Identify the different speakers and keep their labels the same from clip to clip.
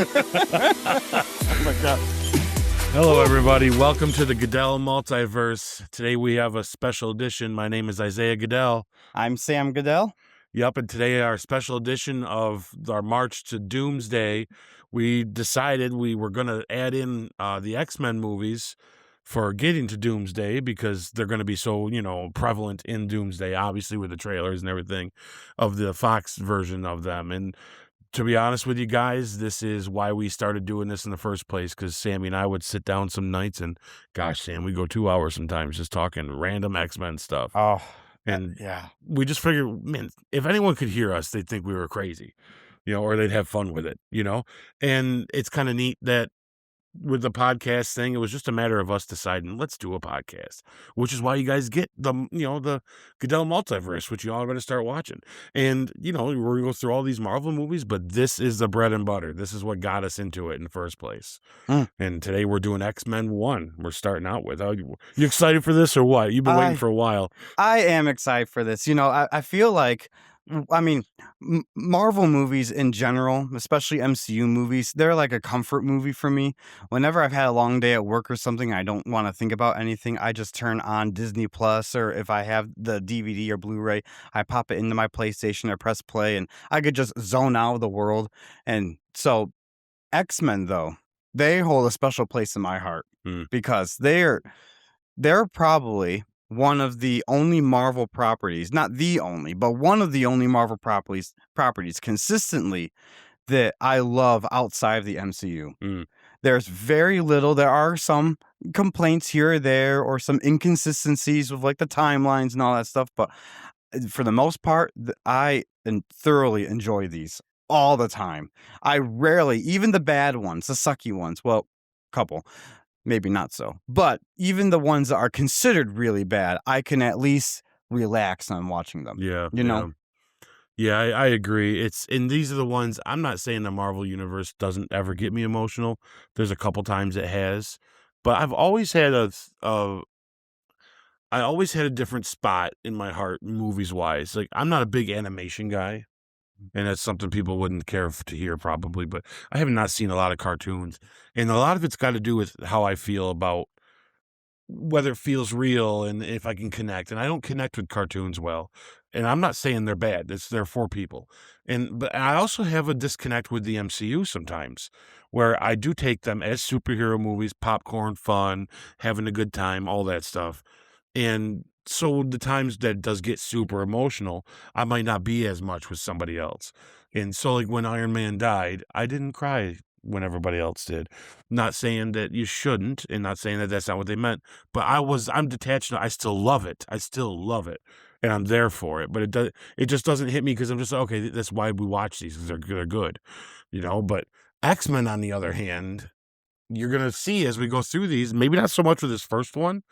Speaker 1: Oh my God.
Speaker 2: Hello, everybody. Welcome to the Goodell Multiverse. Today we have a special edition. My name is Isaiah Goodell.
Speaker 1: I'm Sam Goodell.
Speaker 2: Yep, and today our special edition of our March to Doomsday, we decided we were going to add in the X-Men movies for getting to Doomsday because they're going to be so, prevalent in Doomsday, obviously with the trailers and everything of the Fox version of them. And to be honest with you guys, this is why we started doing this in the first place, because Sammy and I would sit down some nights and, gosh, Sam, we go 2 hours sometimes just talking random X-Men stuff.
Speaker 1: Oh,
Speaker 2: And
Speaker 1: yeah.
Speaker 2: we just figured, man, if anyone could hear us, they'd think we were crazy, or they'd have fun with it, And it's kind of neat that with the podcast thing, it was just a matter of us deciding, let's do a podcast, which is why you guys get the Goodell Multiverse, which you all better start watching. And, we're going to go through all these Marvel movies, but this is the bread and butter. This is what got us into it in the first place. And today we're doing X-Men 1. We're starting out with. You excited for this or what? You've been waiting for a while.
Speaker 1: I am excited for this. I feel like, Marvel movies in general, especially MCU movies, they're like a comfort movie for me. Whenever I've had a long day at work or something, I don't want to think about anything. I just turn on Disney Plus, or if I have the DVD or Blu-ray, I pop it into my PlayStation or press play, and I could just zone out of the world. And so X-Men, though, they hold a special place in my heart because they're probably one of the only Marvel properties, not the only, but one of the only Marvel properties consistently that I love outside of the MCU. There's very little. There are some complaints here or there, or some inconsistencies with like the timelines and all that stuff, but for the most part, I thoroughly enjoy these all the time. I rarely, even the bad ones, the sucky ones, well, couple, maybe not so, but even the ones that are considered really bad, I can at least relax on watching them.
Speaker 2: Yeah.
Speaker 1: Yeah.
Speaker 2: I agree. And these are the ones. I'm not saying the Marvel universe doesn't ever get me emotional. There's a couple times it has, but I've always had I always had a different spot in my heart, movies wise. Like, I'm not a big animation guy, and that's something people wouldn't care to hear probably, but I have not seen a lot of cartoons, and a lot of it's got to do with how I feel about whether it feels real and if I can connect. And I don't connect with cartoons well. And I'm not saying they're bad. They're for people. But I also have a disconnect with the MCU sometimes, where I do take them as superhero movies, popcorn, fun, having a good time, all that stuff. And so the times that it does get super emotional, I might not be as much with somebody else. And so, like, when Iron Man died, I didn't cry when everybody else did. Not saying that you shouldn't, and not saying that that's not what they meant, but I'm detached. I still love it. And I'm there for it, but it just doesn't hit me because I'm just like, okay, that's why we watch these, because they're good, But X-Men, on the other hand, you're going to see as we go through these, maybe not so much with this first one,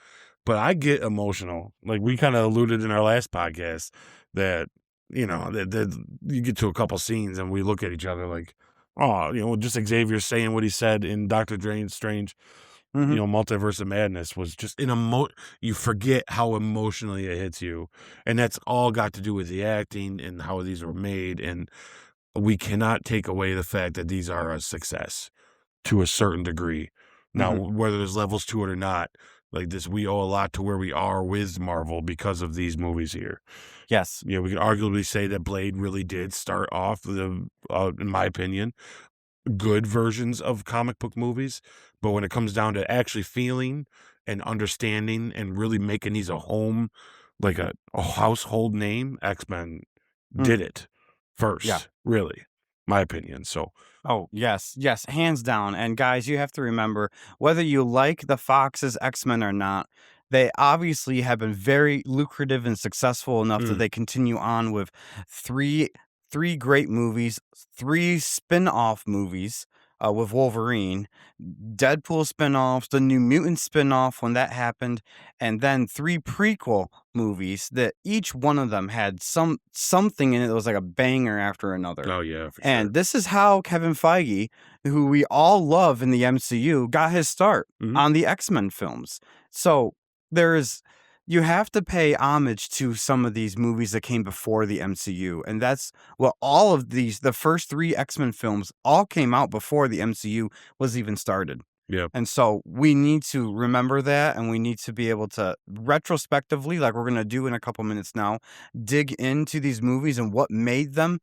Speaker 2: but I get emotional. Like we kind of alluded in our last podcast that, that you get to a couple scenes and we look at each other like, oh, just Xavier saying what he said in Doctor Strange, Multiverse of Madness was just you forget how emotionally it hits you. And that's all got to do with the acting and how these were made. And we cannot take away the fact that these are a success to a certain degree. Now, whether there's levels to it or not, like this, we owe a lot to where we are with Marvel because of these movies here.
Speaker 1: Yes.
Speaker 2: We could arguably say that Blade really did start off in my opinion, good versions of comic book movies. But when it comes down to actually feeling and understanding and really making these a home, like a household name, X-Men did it first.
Speaker 1: Yeah.
Speaker 2: Really, my opinion. So.
Speaker 1: Oh, yes, hands down. And guys, you have to remember, whether you like the Fox's X-Men or not, they obviously have been very lucrative and successful enough that they continue on with three great movies, 3 spin-off movies with Wolverine, Deadpool spin-offs, the New Mutant spin-off when that happened, and then 3 prequel movies that each one of them had something in it that was like a banger after another.
Speaker 2: Oh yeah, for
Speaker 1: And
Speaker 2: sure.
Speaker 1: this is how Kevin Feige, who we all love in the MCU, got his start on the X-Men films. So there is you have to pay homage to some of these movies that came before the MCU, and that's well, all of these the first 3 X-Men films all came out before the MCU was even started.
Speaker 2: Yep.
Speaker 1: And so we need to remember that, and we need to be able to retrospectively, like we're gonna do in a couple minutes now, dig into these movies and what made them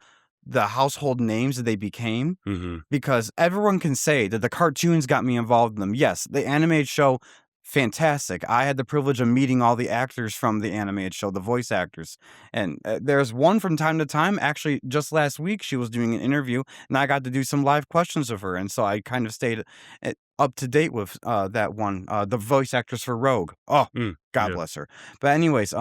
Speaker 1: the household names that they became,
Speaker 2: Mhm.
Speaker 1: because everyone can say that the cartoons got me involved in them. Yes, the animated show, fantastic. I had the privilege of meeting all the actors from the animated show, the voice actors. And there's one from time to time. Actually, just last week, she was doing an interview, and I got to do some live questions of her. And so I kind of stayed up to date with that one, the voice actress for Rogue. Oh,
Speaker 2: Mm.
Speaker 1: God
Speaker 2: Yeah.
Speaker 1: bless her. But anyways,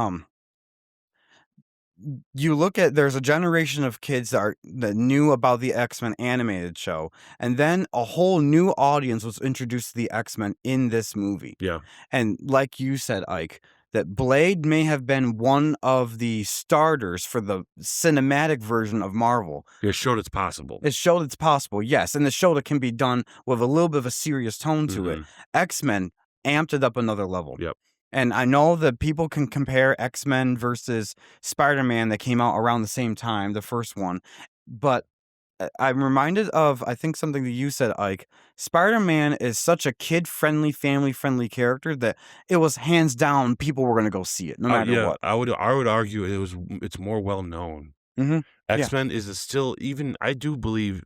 Speaker 1: you look at there's a generation of kids that knew about the X-Men animated show, and then a whole new audience was introduced to the X-Men in this movie.
Speaker 2: Yeah.
Speaker 1: And like you said, Ike, that Blade may have been one of the starters for the cinematic version of Marvel.
Speaker 2: It showed it's possible.
Speaker 1: It showed it's possible, yes, and it showed it can be done with a little bit of a serious tone to it.
Speaker 2: Mhm.
Speaker 1: X-Men amped it up another level.
Speaker 2: Yep.
Speaker 1: And I know that people can compare X-Men versus Spider-Man that came out around the same time, the first one, but I'm reminded of, I think, something that you said, Ike. Spider-Man is such a kid-friendly, family-friendly character that it was hands down people were gonna go see it no
Speaker 2: Oh,
Speaker 1: matter
Speaker 2: yeah.
Speaker 1: what.
Speaker 2: I would argue it's more well known.
Speaker 1: Mhm. Yeah.
Speaker 2: X-Men is a still even I do believe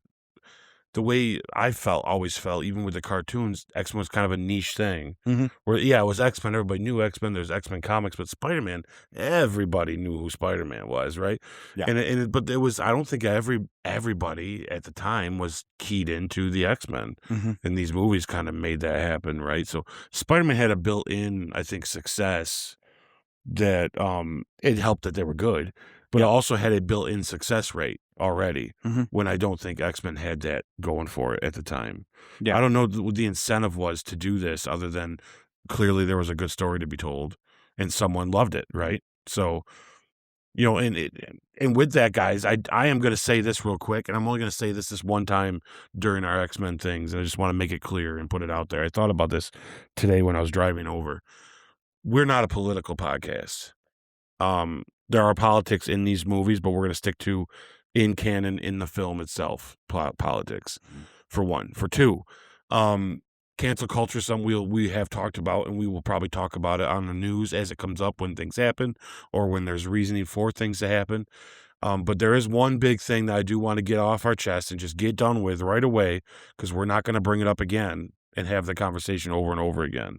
Speaker 2: the way I always felt, even with the cartoons, X-Men was kind of a niche thing.
Speaker 1: Mhm.
Speaker 2: Where, yeah, it was X-Men, everybody knew X-Men, there's X-Men comics, but Spider-Man, everybody knew who Spider-Man was, right?
Speaker 1: Yeah.
Speaker 2: But it was I don't think everybody at the time was keyed into the X-Men,
Speaker 1: Mhm.
Speaker 2: and these movies kind of made that happen, right? So Spider-Man had a built-in, I think, success that, it helped that they were good, but it
Speaker 1: Yeah.
Speaker 2: also had a built-in success rate already
Speaker 1: Mhm.
Speaker 2: when I don't think X-Men had that going for it at the time.
Speaker 1: Yeah.
Speaker 2: I don't know what the incentive was to do this other than clearly there was a good story to be told and someone loved it, right? So, and with that, guys, I am gonna say this real quick, and I'm only gonna say this one time during our X-Men things, and I just wanna make it clear and put it out there. I thought about this today when I was driving over. We're not a political podcast. There are politics in these movies, but we're gonna stick to in canon in the film itself, politics,
Speaker 1: Mhm.
Speaker 2: for one. For two, um, cancel culture, some we have talked about, and we will probably talk about it on the news as it comes up when things happen or when there's reasoning for things to happen. But there is one big thing that I do wanna get off our chest and just get done with right away, because 'cause we're not gonna bring it up again and have the conversation over and over again.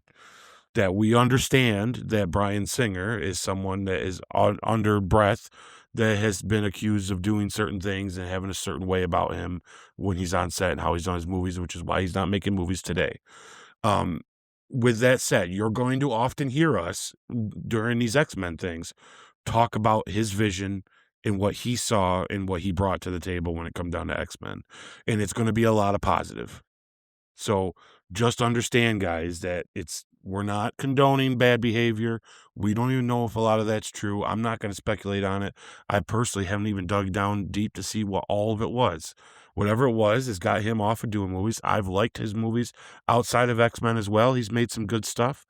Speaker 2: That we understand that Bryan Singer is someone that is under breath, that has been accused of doing certain things and having a certain way about him when he's on set and how he's done his movies, which is why he's not making movies today. Um, with that said, you're going to often hear us during these X-Men things talk about his vision and what he saw and what he brought to the table when it come down to X-Men, and it's gonna be a lot of positive. So just understand, guys, that we're not condoning bad behavior. We don't even know if a lot of that's true. I'm not going to speculate on it. I personally haven't even dug down deep to see what all of it was. Whatever it was has got him off of doing movies. I've liked his movies outside of X Men as well. He's made some good stuff.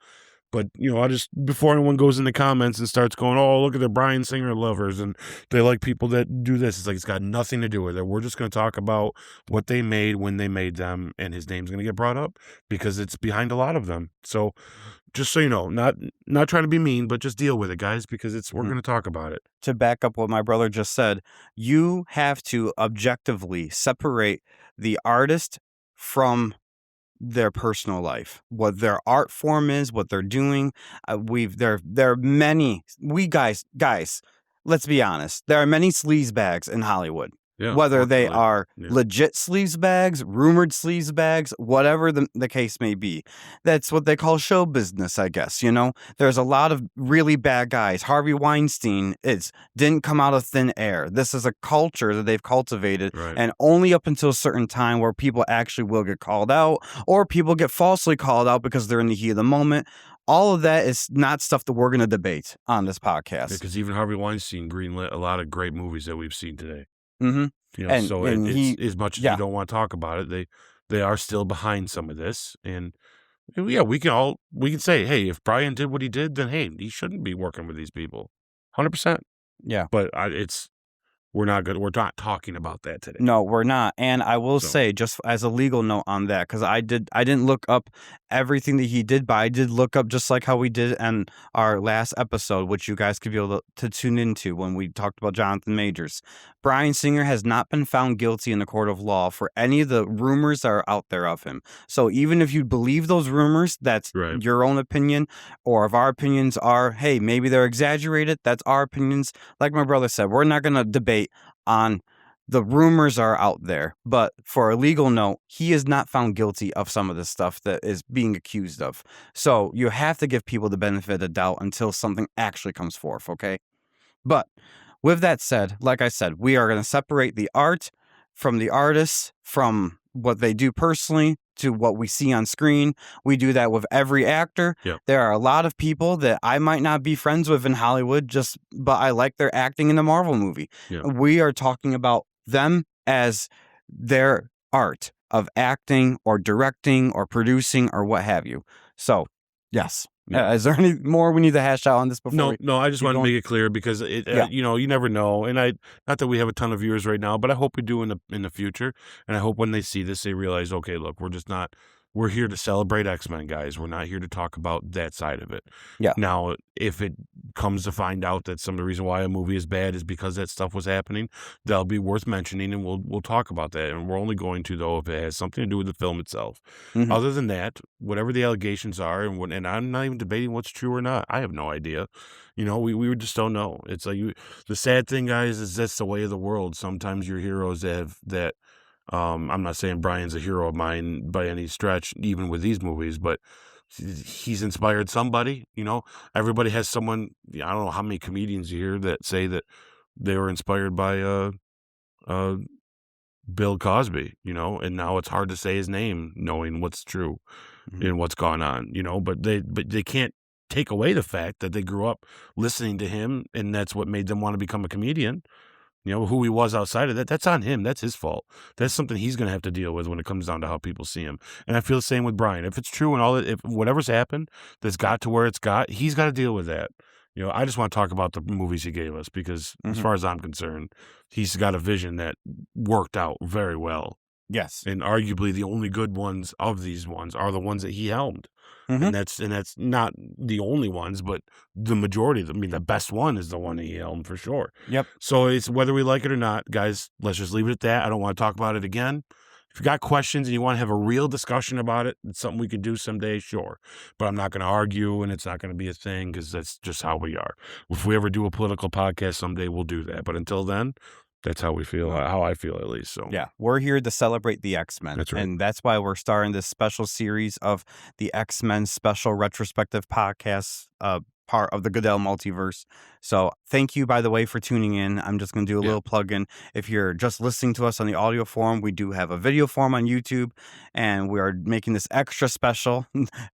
Speaker 2: But, I just, before anyone goes in the comments and starts going, oh, look at the Bryan Singer lovers and they like people that do this. It's like, it's got nothing to do with it. We're just going to talk about what they made when they made them, and his name's going to get brought up because it's behind a lot of them. So just so you know, not trying to be mean, but just deal with it, guys, because we're
Speaker 1: Mhm.
Speaker 2: going to talk about it.
Speaker 1: To back up what my brother just said, you have to objectively separate the artist from their personal life, what their art form is, what they're doing. There are many guys. Let's be honest. There are many sleazebags in Hollywood.
Speaker 2: Yeah,
Speaker 1: Whether they
Speaker 2: fortunately.
Speaker 1: are
Speaker 2: Yeah.
Speaker 1: legit sleazebags, rumored sleazebags, whatever the case may be. That's what they call show business, I guess. There's a lot of really bad guys. Harvey Weinstein didn't come out of thin air. This is a culture that they've cultivated,
Speaker 2: Right.
Speaker 1: and only up until a certain time where people actually will get called out, or people get falsely called out because they're in the heat of the moment. All of that is not stuff that we're going to debate on this podcast.
Speaker 2: Because even Harvey Weinstein greenlit a lot of great movies that we've seen today.
Speaker 1: Hmm. And
Speaker 2: So
Speaker 1: and
Speaker 2: it's
Speaker 1: he,
Speaker 2: as much as you
Speaker 1: yeah,
Speaker 2: don't want to talk about it, they are still behind some of this, and Yeah, we can say, hey, if Brian did what he did, then hey, he shouldn't be working with these people, 100%.
Speaker 1: Yeah.
Speaker 2: But we're not good. We're not talking about that today.
Speaker 1: No, we're not. And I will
Speaker 2: So
Speaker 1: say, just as a legal note on that, because I didn't look up everything that he did, but I did look up just like how we did in our last episode, which you guys could be able to tune into when we talked about Jonathan Majors. Bryan Singer has not been found guilty in the court of law for any of the rumors that are out there of him. So even if you believe those rumors, that's
Speaker 2: right,
Speaker 1: your own opinion, or if our opinions are, hey, maybe they're exaggerated, that's our opinions. Like my brother said, we're not going to debate on the rumors are out there, but for a legal note, he is not found guilty of some of the stuff that is being accused of. So you have to give people the benefit of the doubt until something actually comes forth, okay? But with that said, like I said, we are going to separate the art from the artists, from what they do personally to what we see on screen. We do that with every actor.
Speaker 2: yep,
Speaker 1: There are a lot of people that I might not be friends with in Hollywood, but I like their acting in the Marvel movie.
Speaker 2: yep,
Speaker 1: We are talking about them as their art of acting or directing or producing or what have you. So, yes.
Speaker 2: yep.
Speaker 1: Is there any more we need to hash out on this before
Speaker 2: No,
Speaker 1: we
Speaker 2: no, I just
Speaker 1: keep
Speaker 2: wanted to
Speaker 1: going?
Speaker 2: make it clear because
Speaker 1: Yeah.
Speaker 2: you never know, and not that we have a ton of viewers right now, but I hope we do in the future, and I hope when they see this, they realize, okay, look, we're here to celebrate X-Men, guys. We're not here to talk about that side of it.
Speaker 1: Yeah.
Speaker 2: Now, if it comes to find out that some of the reason why a movie is bad is because that stuff was happening, that'll be worth mentioning, and we'll talk about that. And we're only going to though if it has something to do with the film itself.
Speaker 1: Mhm.
Speaker 2: Other than that, whatever the allegations are, and I'm not even debating what's true or not. I have no idea. We just don't know. It's like the sad thing, guys, is that's the way of the world. Sometimes your heroes have that. I'm not saying Brian's a hero of mine by any stretch, even with these movies, but he's inspired somebody. Everybody has someone. I don't know how many comedians you hear that say that they were inspired by uh, Bill Cosby. And now it's hard to say his name, knowing what's true
Speaker 1: Mhm.
Speaker 2: and what's gone on. But they can't take away the fact that they grew up listening to him, and that's what made them want to become a comedian. Who he was outside of that, that's on him. That's his fault. That's something he's going to have to deal with when it comes down to how people see him. And I feel the same with Brian. If it's true and if whatever's happened that's got to where it's got, he's got to deal with that. I just want to talk about the movies he gave us because as
Speaker 1: Mhm.
Speaker 2: far as I'm concerned, he's got a vision that worked out very well.
Speaker 1: Yes.
Speaker 2: And arguably the only good ones of these ones are the ones that he helmed.
Speaker 1: Mhm.
Speaker 2: And that's not the only ones, but the majority of them. I mean, the best one is the one that he helmed for sure.
Speaker 1: Yep.
Speaker 2: So it's whether we like it or not, guys, let's just leave it at that. I don't want to talk about it again. If you got questions and you want to have a real discussion about it, it's something we could do someday, sure. But I'm not going to argue and it's not going to be a thing because that's just how we are. If we ever do a political podcast someday, we'll do that. But until then, that's how we feel,
Speaker 1: No.
Speaker 2: how I feel at least. So
Speaker 1: Yeah, we're here to celebrate the X-Men,
Speaker 2: that's right.
Speaker 1: and that's why we're starting this special series of the X-Men special retrospective podcast, part of the Goodell Multiverse. So thank you, by the way, for tuning in. I'm just going to do a
Speaker 2: Yeah.
Speaker 1: little plug-in. If you're just listening to us on the audio form, we do have a video form on YouTube, and we are making this extra special,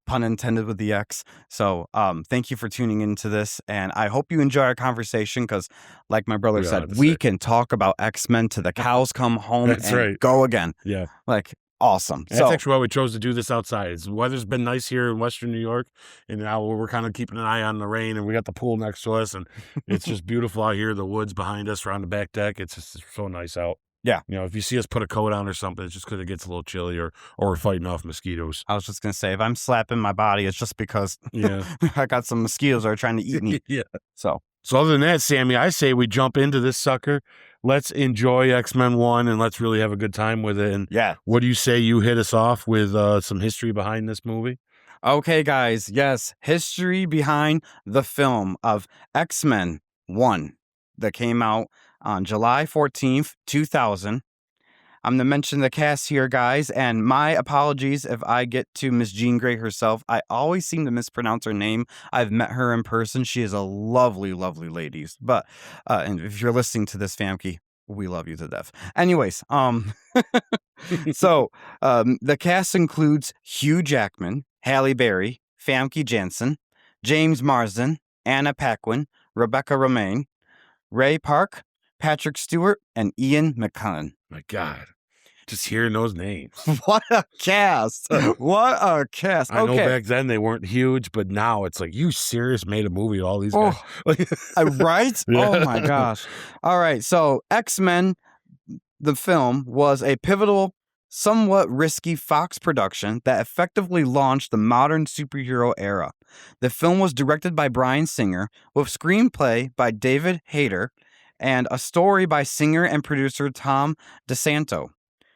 Speaker 1: pun intended with the X. So thank you for tuning into this, and I hope you enjoy our conversation because, like my brother
Speaker 2: We got
Speaker 1: said,
Speaker 2: to
Speaker 1: we
Speaker 2: say.
Speaker 1: can talk about X-Men to the cows come home
Speaker 2: That's
Speaker 1: and
Speaker 2: right.
Speaker 1: go again.
Speaker 2: Yeah.
Speaker 1: Like, awesome.
Speaker 2: And that's
Speaker 1: So,
Speaker 2: actually why we chose to do this outside. The weather's been nice here in Western New York, and now we're kind of keeping an eye on the rain, and we got the pool next to us, and it's just beautiful out here. The woods behind us around the back deck. It's just so nice out.
Speaker 1: yeah,
Speaker 2: If you see us put a coat on or something, it's just because it gets a little chilly or we're fighting off mosquitoes.
Speaker 1: I was just going to say, if I'm slapping my body, it's just because
Speaker 2: Yeah.
Speaker 1: I got some mosquitoes that are trying to eat me.
Speaker 2: Yeah.
Speaker 1: So,
Speaker 2: So other than that, Sammy, I say we jump into this sucker. Let's enjoy X-Men 1 and let's really have a good time with it. And
Speaker 1: yeah.
Speaker 2: what do you say you hit us off with some history behind this movie?
Speaker 1: Okay, guys. Yes, history behind the film of X-Men 1 that came out on July 14th, 2000. I'm going to mention the cast here, guys, and my apologies if I get to Miss Jean Grey herself. I always seem to mispronounce her name. I've met her in person. She is a lovely, lovely lady. But and if you're listening to this, Famke, we love you to death. Anyways, so the cast includes Hugh Jackman, Halle Berry, Famke Janssen, James Marsden, Anna Paquin, Rebecca Romaine, Ray Park, Patrick Stewart, and Ian McKellen.
Speaker 2: My God. Just hearing those names.
Speaker 1: What a cast! What a cast!
Speaker 2: I know
Speaker 1: Okay.
Speaker 2: back then they weren't huge, but now it's like, you serious made a movie with all these guys?
Speaker 1: Oh, right? Oh my
Speaker 2: Yeah.
Speaker 1: gosh. All right. So X-Men, the film, was a pivotal, somewhat risky Fox production that effectively launched the modern superhero era. The film was directed by Bryan Singer, with screenplay by David Hayter and a story by singer and producer Tom DeSanto.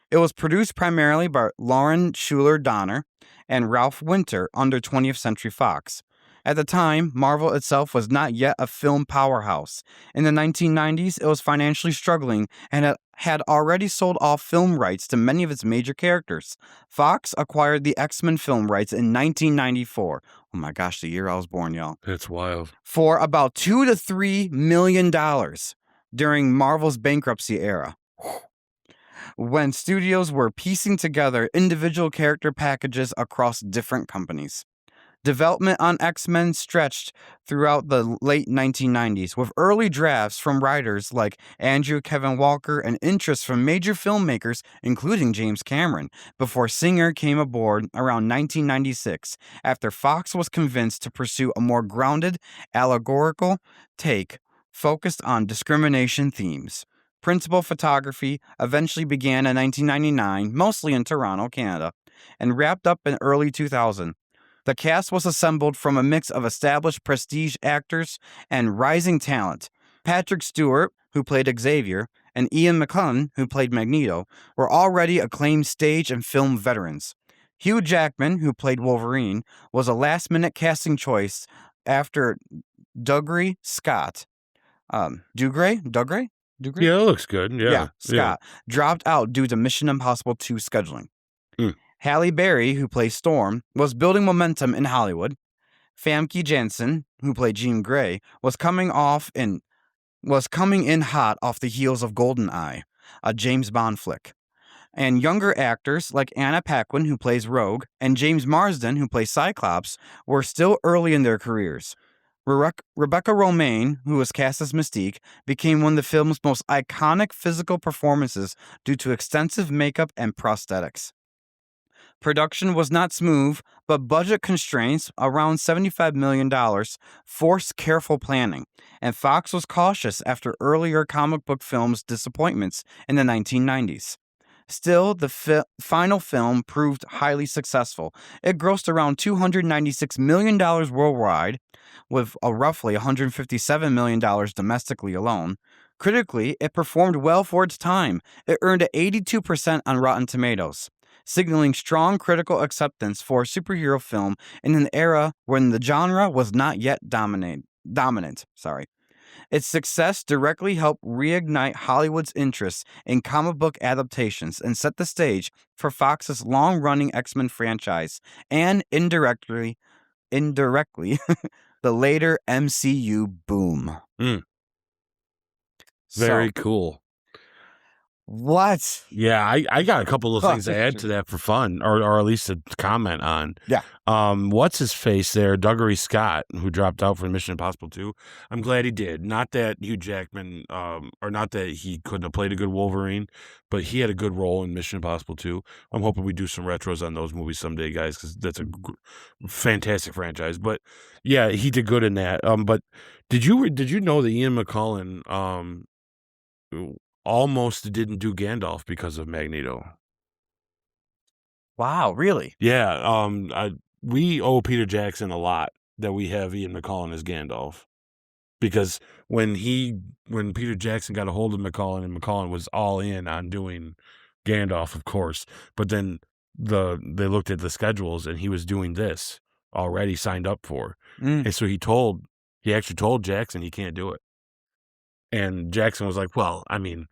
Speaker 1: It was produced primarily by Lauren Schuler Donner and Ralph Winter under 20th Century Fox. At the time, Marvel itself was not yet a film powerhouse. In the 1990s, it was financially struggling and had already sold off film rights to many of its major characters. Fox acquired the X-Men film rights in 1994. Oh my gosh, the year I was born, y'all.
Speaker 2: It's wild.
Speaker 1: For about $2 to $3 million during Marvel's bankruptcy era, when studios were piecing together individual character packages across different companies. Development on X-Men stretched throughout the late 1990s, with early drafts from writers like Andrew Kevin Walker and interest from major filmmakers, including James Cameron, before Singer came aboard around 1996, after Fox was convinced to pursue a more grounded, allegorical take focused on discrimination themes. Principal photography eventually began in 1999, mostly in Toronto, Canada, and wrapped up in early 2000. The cast was assembled from a mix of established prestige actors and rising talent. Patrick Stewart, who played Xavier, and Ian McKellen, who played Magneto, were already acclaimed stage and film veterans. Hugh Jackman, who played Wolverine, was a last-minute casting choice after Dougray Scott. Dougray?
Speaker 2: Yeah, it looks good. Yeah.
Speaker 1: Scott dropped out due to Mission Impossible 2 scheduling.
Speaker 2: Mm.
Speaker 1: Halle Berry, who plays Storm, was building momentum in Hollywood. Famke Janssen, who played Jean Grey, was coming in hot off the heels of GoldenEye, a James Bond flick. And younger actors like Anna Paquin, who plays Rogue, and James Marsden, who plays Cyclops, were still early in their careers. Rebecca Romijn, who was cast as Mystique, became one of the film's most iconic physical performances due to extensive makeup and prosthetics. Production was not smooth, but budget constraints, around $75 million, forced careful planning, and Fox was cautious after earlier comic book films' disappointments in the 1990s. Still, the final film proved highly successful. It grossed around $296 million worldwide, with roughly $157 million domestically alone. Critically, it performed well for its time. It earned an 82% on Rotten Tomatoes, signaling strong critical acceptance for a superhero film in an era when the genre was not yet dominant. Its success directly helped reignite Hollywood's interest in comic book adaptations and set the stage for Fox's long-running X-Men franchise and indirectly the later MCU boom.
Speaker 2: Very cool.
Speaker 1: What?
Speaker 2: Yeah, I got a couple of things to add to that for fun, or at least a comment on.
Speaker 1: Yeah.
Speaker 2: What's his face there? Dougray Scott, who dropped out for Mission Impossible 2. I'm glad he did. Not that Hugh Jackman, or not that he couldn't have played a good Wolverine, but he had a good role in Mission Impossible 2. I'm hoping we do some retros on those movies someday, guys, because that's a fantastic franchise. But yeah, he did good in that. But did you know that Ian McKellen, almost didn't do Gandalf because of Magneto?
Speaker 1: Wow, really?
Speaker 2: Yeah, we owe Peter Jackson a lot that we have Ian McKellen as Gandalf, because when Peter Jackson got a hold of McKellen, and McKellen was all in on doing Gandalf, of course, but then they looked at the schedules and he was doing this already signed up for, and so he actually told Jackson he can't do it, and Jackson was like, well, I mean,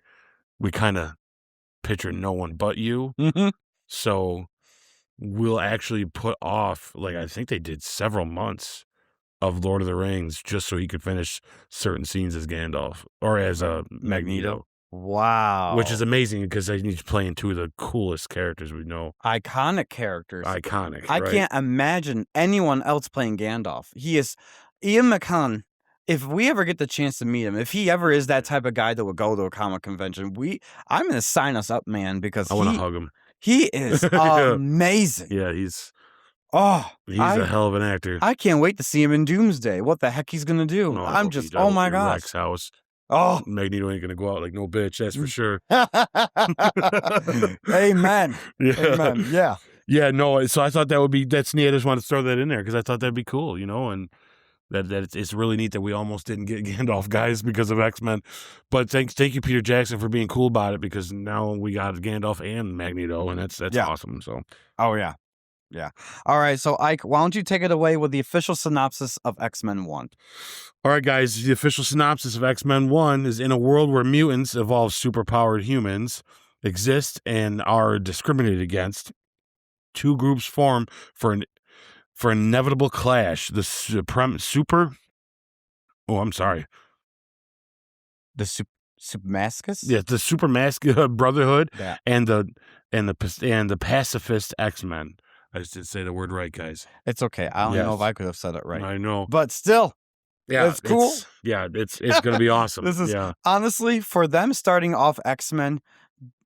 Speaker 2: we kind of picture no one but you, so we'll actually put off, like, I think they did several months of Lord of the Rings just so he could finish certain scenes as Gandalf or as Magneto.
Speaker 1: Wow.
Speaker 2: Which is amazing because he's playing two of the coolest characters we know.
Speaker 1: Iconic characters.
Speaker 2: Iconic,
Speaker 1: I
Speaker 2: right?
Speaker 1: can't imagine anyone else playing Gandalf. Ian McKellen if we ever get the chance to meet him, if he ever is that type of guy that would go to a comic convention, I'm gonna sign us up, man, because
Speaker 2: I wanna hug him.
Speaker 1: he is
Speaker 2: Yeah.
Speaker 1: amazing.
Speaker 2: Yeah,
Speaker 1: Oh,
Speaker 2: he's a hell of an actor.
Speaker 1: I can't wait to see him in Doomsday. What the heck he's gonna do?
Speaker 2: No, I
Speaker 1: I'm
Speaker 2: hope
Speaker 1: just,
Speaker 2: I
Speaker 1: oh
Speaker 2: hope
Speaker 1: my
Speaker 2: he
Speaker 1: gosh.
Speaker 2: wrecks house.
Speaker 1: Oh,
Speaker 2: Magneto ain't gonna go out like no bitch, that's for sure.
Speaker 1: amen.
Speaker 2: Yeah.
Speaker 1: Amen. Yeah.
Speaker 2: Yeah, no, so I thought that's neat. I just wanted to throw that in there because I thought that'd be cool, and that it's really neat that we almost didn't get Gandalf, guys, because of X-Men. But thank you, Peter Jackson, for being cool about it, because now we got Gandalf and Magneto, and that's
Speaker 1: Yeah.
Speaker 2: awesome. So
Speaker 1: Oh yeah. Yeah. All right. So Ike, why don't you take it away with the official synopsis of X-Men 1?
Speaker 2: all right, guys, the official synopsis of X-Men 1 is: in a world where mutants, evolved superpowered humans, exist and are discriminated against, two groups form for an inevitable clash. The I'm sorry.
Speaker 1: The Submascus?
Speaker 2: Yeah, the super masculine brotherhood
Speaker 1: Yeah.
Speaker 2: and the pacifist X-Men. I just didn't say the word right, guys.
Speaker 1: It's okay. I don't even know if
Speaker 2: Yes.
Speaker 1: I could have said it right.
Speaker 2: I know.
Speaker 1: But still,
Speaker 2: Yeah,
Speaker 1: it's cool.
Speaker 2: It's gonna be awesome.
Speaker 1: This is
Speaker 2: yeah.
Speaker 1: honestly, for them starting off X-Men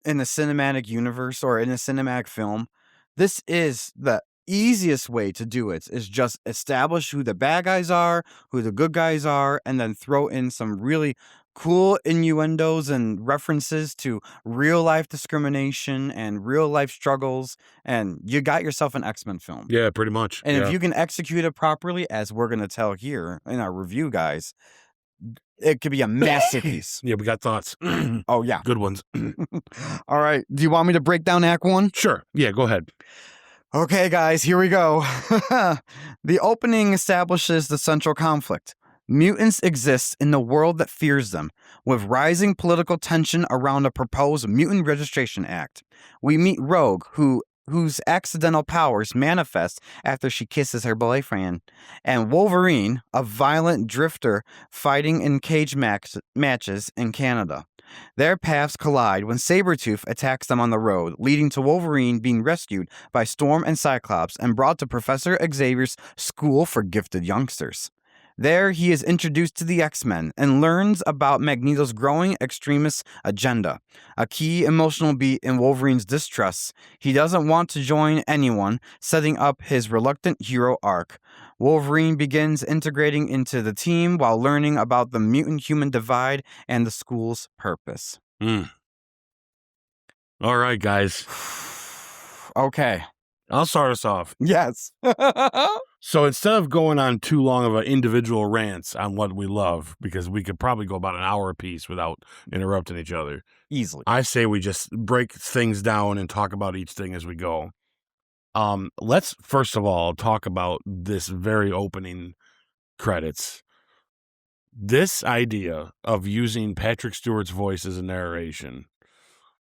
Speaker 1: in the cinematic universe or in a cinematic film, this is the easiest way to do it, is just establish who the bad guys are, who the good guys are, and then throw in some really cool innuendos and references to real life discrimination and real life struggles, and you got yourself an X-Men film.
Speaker 2: Yeah, pretty much.
Speaker 1: And
Speaker 2: yeah.
Speaker 1: if you can execute it properly, as we're going to tell here in our review, guys, it could be a masterpiece.
Speaker 2: Yeah, we got thoughts.
Speaker 1: Oh, yeah.
Speaker 2: Good ones.
Speaker 1: All right. Do you want me to break down Act 1?
Speaker 2: Sure. Yeah, go ahead.
Speaker 1: Okay, guys, here we go. The opening establishes the central conflict. Mutants exist in the world that fears them, with rising political tension around a proposed Mutant Registration Act. We meet Rogue, whose accidental powers manifest after she kisses her boyfriend, and Wolverine, a violent drifter fighting in cage matches in Canada. Their paths collide when Sabretooth attacks them on the road, leading to Wolverine being rescued by Storm and Cyclops and brought to Professor Xavier's School for Gifted Youngsters. There, he is introduced to the X-Men and learns about Magneto's growing extremist agenda, a key emotional beat in Wolverine's distrust. He doesn't want to join anyone, setting up his reluctant hero arc. Wolverine begins integrating into the team while learning about the mutant-human divide and the school's purpose.
Speaker 2: All right, guys.
Speaker 1: Okay.
Speaker 2: I'll start us off.
Speaker 1: Yes.
Speaker 2: So instead of going on too long of an individual rants on what we love, because we could probably go about an hour apiece without interrupting each other,
Speaker 1: Easily.
Speaker 2: I say we just break things down and talk about each thing as we go. Let's first of all talk about this very opening credits. This idea of using Patrick Stewart's voice as a narration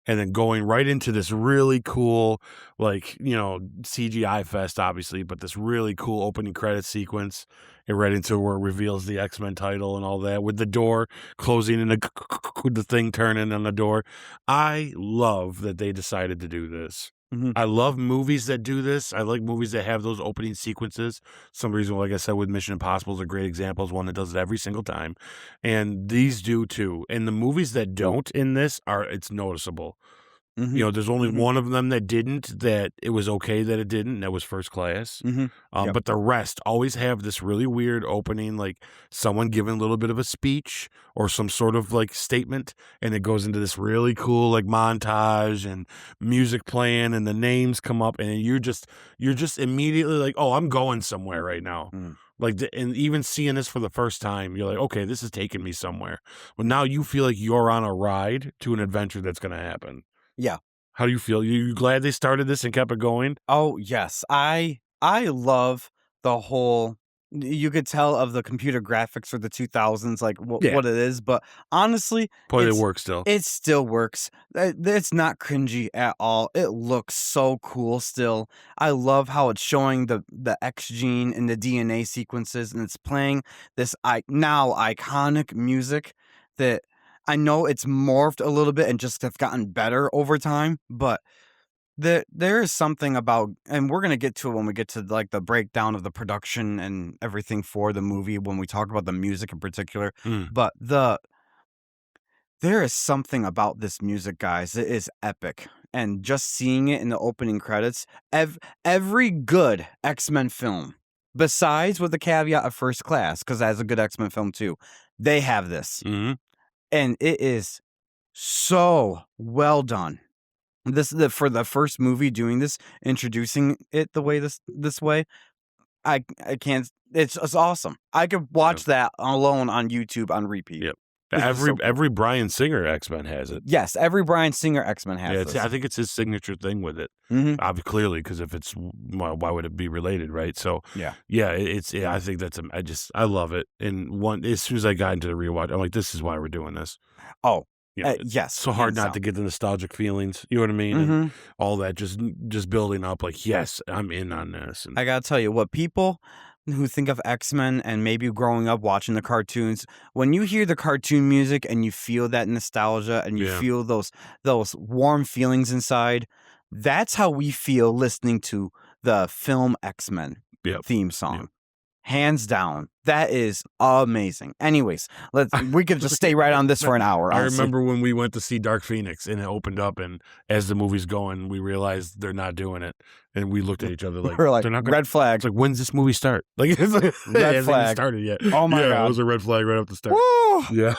Speaker 2: and then going right into this really cool, CGI fest, obviously, but this really cool opening credit sequence, and right into where it reveals the X-Men title and all that, with the door closing and the thing turning on the door. I love that they decided to do this.
Speaker 1: Mm-hmm.
Speaker 2: I love movies that do this. I like movies that have those opening sequences. Some reason, like I said, with Mission Impossible is a great example. Is one that does it every single time. And these do too. And the movies that don't in this it's noticeable.
Speaker 1: Mm-hmm.
Speaker 2: There's only one of them that didn't, that it was okay that it didn't, and that was First Class.
Speaker 1: Mm-hmm. Yep.
Speaker 2: But the rest always have this really weird opening, like someone giving a little bit of a speech or some sort of statement, and it goes into this really cool montage and music playing, and the names come up, and you're just immediately like, oh, I'm going somewhere right now. And even seeing this for the first time, you're like, okay, this is taking me somewhere. Well, now you feel like you're on a ride to an adventure that's going to happen.
Speaker 1: Yeah.
Speaker 2: How do you feel? You glad they started this and kept it going?
Speaker 1: Oh, yes. I love the whole, you could tell of the computer graphics for the 2000s, what it is, but honestly,
Speaker 2: Boy, it works still.
Speaker 1: It still works. It's not cringy at all. It looks so cool still. I love how it's showing the X gene and the DNA sequences, and it's playing this now iconic music that I know it's morphed a little bit and just have gotten better over time, but There is something about, and we're gonna get to it when we get to like the breakdown of the production and everything for the movie when we talk about the music in particular.
Speaker 2: Mm,
Speaker 1: But there is something about this music, guys. It is epic. And just seeing it in the opening credits, every good X-Men film, besides with the caveat of First Class, because that's a good X-Men film too, they have this.
Speaker 2: mhm.
Speaker 1: And it is so well done. For the first movie doing this, introducing it the way this way, I can't. It's awesome. I could
Speaker 2: Yep,
Speaker 1: watch that alone on YouTube on repeat.
Speaker 2: yep.
Speaker 1: It's just so cool.
Speaker 2: Every Bryan Singer X-Men has it.
Speaker 1: Yes, every Bryan Singer X-Men
Speaker 2: Yeah,
Speaker 1: has
Speaker 2: it's I
Speaker 1: this.
Speaker 2: think it's his signature thing with it.
Speaker 1: Mhm.
Speaker 2: Clearly, because if it's why would it be related, right? So,
Speaker 1: Yeah.
Speaker 2: yeah, I think that's I love it. And one as soon as I got into the rewatch, I'm like, this is why we're doing this.
Speaker 1: Oh,
Speaker 2: You know, it's
Speaker 1: yes,
Speaker 2: so hard
Speaker 1: hands
Speaker 2: not to
Speaker 1: down.
Speaker 2: get the nostalgic feelings. You know what I mean? And
Speaker 1: Mhm.
Speaker 2: all that just building up. Like, yes, I'm in on this. And
Speaker 1: I gotta tell you, what people who think of X-Men and maybe growing up watching the cartoons, when you hear the cartoon music and you feel that nostalgia and you
Speaker 2: yeah,
Speaker 1: feel those warm feelings inside, that's how we feel listening to the film X-Men
Speaker 2: yep,
Speaker 1: theme
Speaker 2: yep.
Speaker 1: song. Hands down. That is amazing. Anyways, we could just stay right on this for an hour,
Speaker 2: I
Speaker 1: honestly.
Speaker 2: remember when we went to see Dark Phoenix and it opened up, and as the movie's going, we realized they're not doing it, and we looked at each other like
Speaker 1: We're like,
Speaker 2: they're not going.
Speaker 1: red flag,
Speaker 2: It's like, when's this movie start? Like, it's like, it
Speaker 1: red
Speaker 2: hasn't even
Speaker 1: flag.
Speaker 2: started yet.
Speaker 1: Oh my
Speaker 2: Yeah, it
Speaker 1: God.
Speaker 2: was a red flag right off the start.
Speaker 1: Woo!
Speaker 2: Yeah.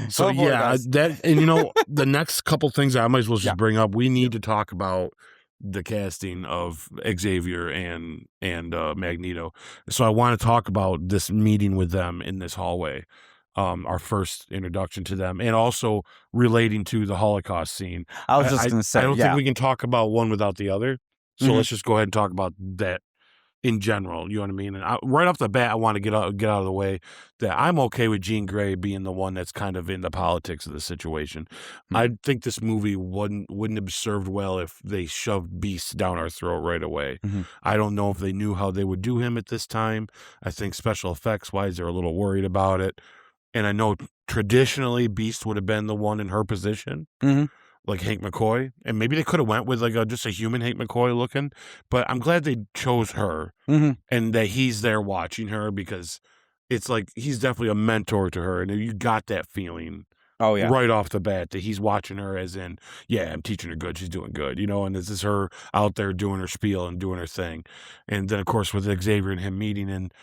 Speaker 2: So
Speaker 1: Oh boy,
Speaker 2: yeah,
Speaker 1: guys.
Speaker 2: that and the next couple things I might as well just
Speaker 1: Yeah.
Speaker 2: bring up. We need to talk about the casting of Xavier and Magneto. So I want to talk about this meeting with them in this hallway. Our first introduction to them, and also relating to the Holocaust scene.
Speaker 1: I was just gonna
Speaker 2: I
Speaker 1: say,
Speaker 2: don't think
Speaker 1: yeah.
Speaker 2: we can talk about one without the other. So
Speaker 1: Mhm.
Speaker 2: let's just go ahead and talk about that in general, you know what I mean? And right off the bat, I want to get out of the way that I'm okay with Jean Grey being the one that's kind of in the politics of the situation.
Speaker 1: Mm.
Speaker 2: I think this movie wouldn't have served well if they shoved Beast down our throat right away.
Speaker 1: Mhm.
Speaker 2: I don't know if they knew how they would do him at this time. I think special effects wise, they're a little worried about it. And I know traditionally Beast would have been the one in her position,
Speaker 1: Mhm.
Speaker 2: like Hank McCoy, and maybe they could have went with like just a human Hank McCoy looking, but I'm glad they chose her
Speaker 1: Mhm.
Speaker 2: and that he's there watching her, because it's like he's definitely a mentor to her, and you got that feeling
Speaker 1: Oh yeah.
Speaker 2: right off the bat that he's watching her as in, yeah, I'm teaching her good, she's doing good, and this is her out there doing her spiel and doing her thing. And then of course with Xavier and him meeting and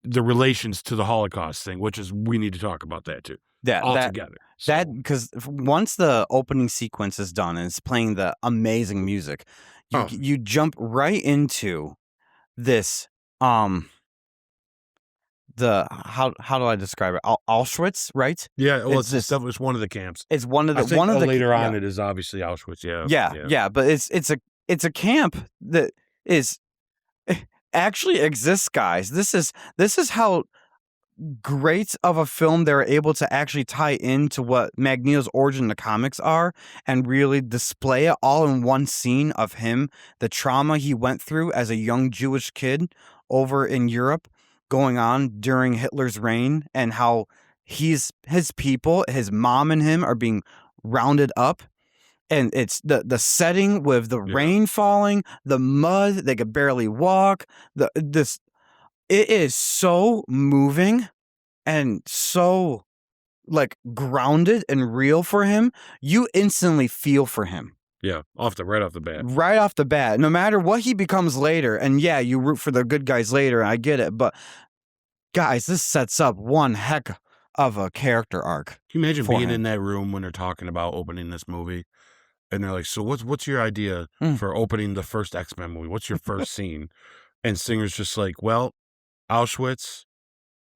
Speaker 2: the relations to the Holocaust thing, which is we need to talk about that too.
Speaker 1: Yeah,
Speaker 2: All together.
Speaker 1: that
Speaker 2: So,
Speaker 1: because once the opening sequence is done and it's playing the amazing music,
Speaker 2: oh,
Speaker 1: you jump right into this um how do I describe it? Auschwitz, right?
Speaker 2: yeah, well,
Speaker 1: It's this
Speaker 2: it's one of the camps.
Speaker 1: it's one of
Speaker 2: I
Speaker 1: the
Speaker 2: think later on
Speaker 1: yeah.
Speaker 2: it is obviously Auschwitz. Yeah,
Speaker 1: Yeah,
Speaker 2: yeah,
Speaker 1: yeah, but it's a camp that is actually exists, guys. This is how great of a film they're able to actually tie into what Magneto's origin in the comics are and really display it all in one scene of him, the trauma he went through as a young Jewish kid over in Europe going on during Hitler's reign, and how his people, his mom and him are being rounded up. And it's the setting with the
Speaker 2: yeah,
Speaker 1: rain falling, the mud, they could barely walk. It is so moving and so like grounded and real for him. You instantly feel for him
Speaker 2: yeah. Right off the bat.
Speaker 1: right off the bat, no matter what he becomes later. And yeah, you root for the good guys later. I get it. But guys, this sets up one heck of a character arc
Speaker 2: Can you imagine
Speaker 1: for
Speaker 2: being
Speaker 1: him.
Speaker 2: in that room when they're talking about opening this movie, and they're like, "So what's your idea
Speaker 1: Mm.
Speaker 2: for opening the first X-Men movie? What's your first scene?" And Singer's just like, "Well, Auschwitz,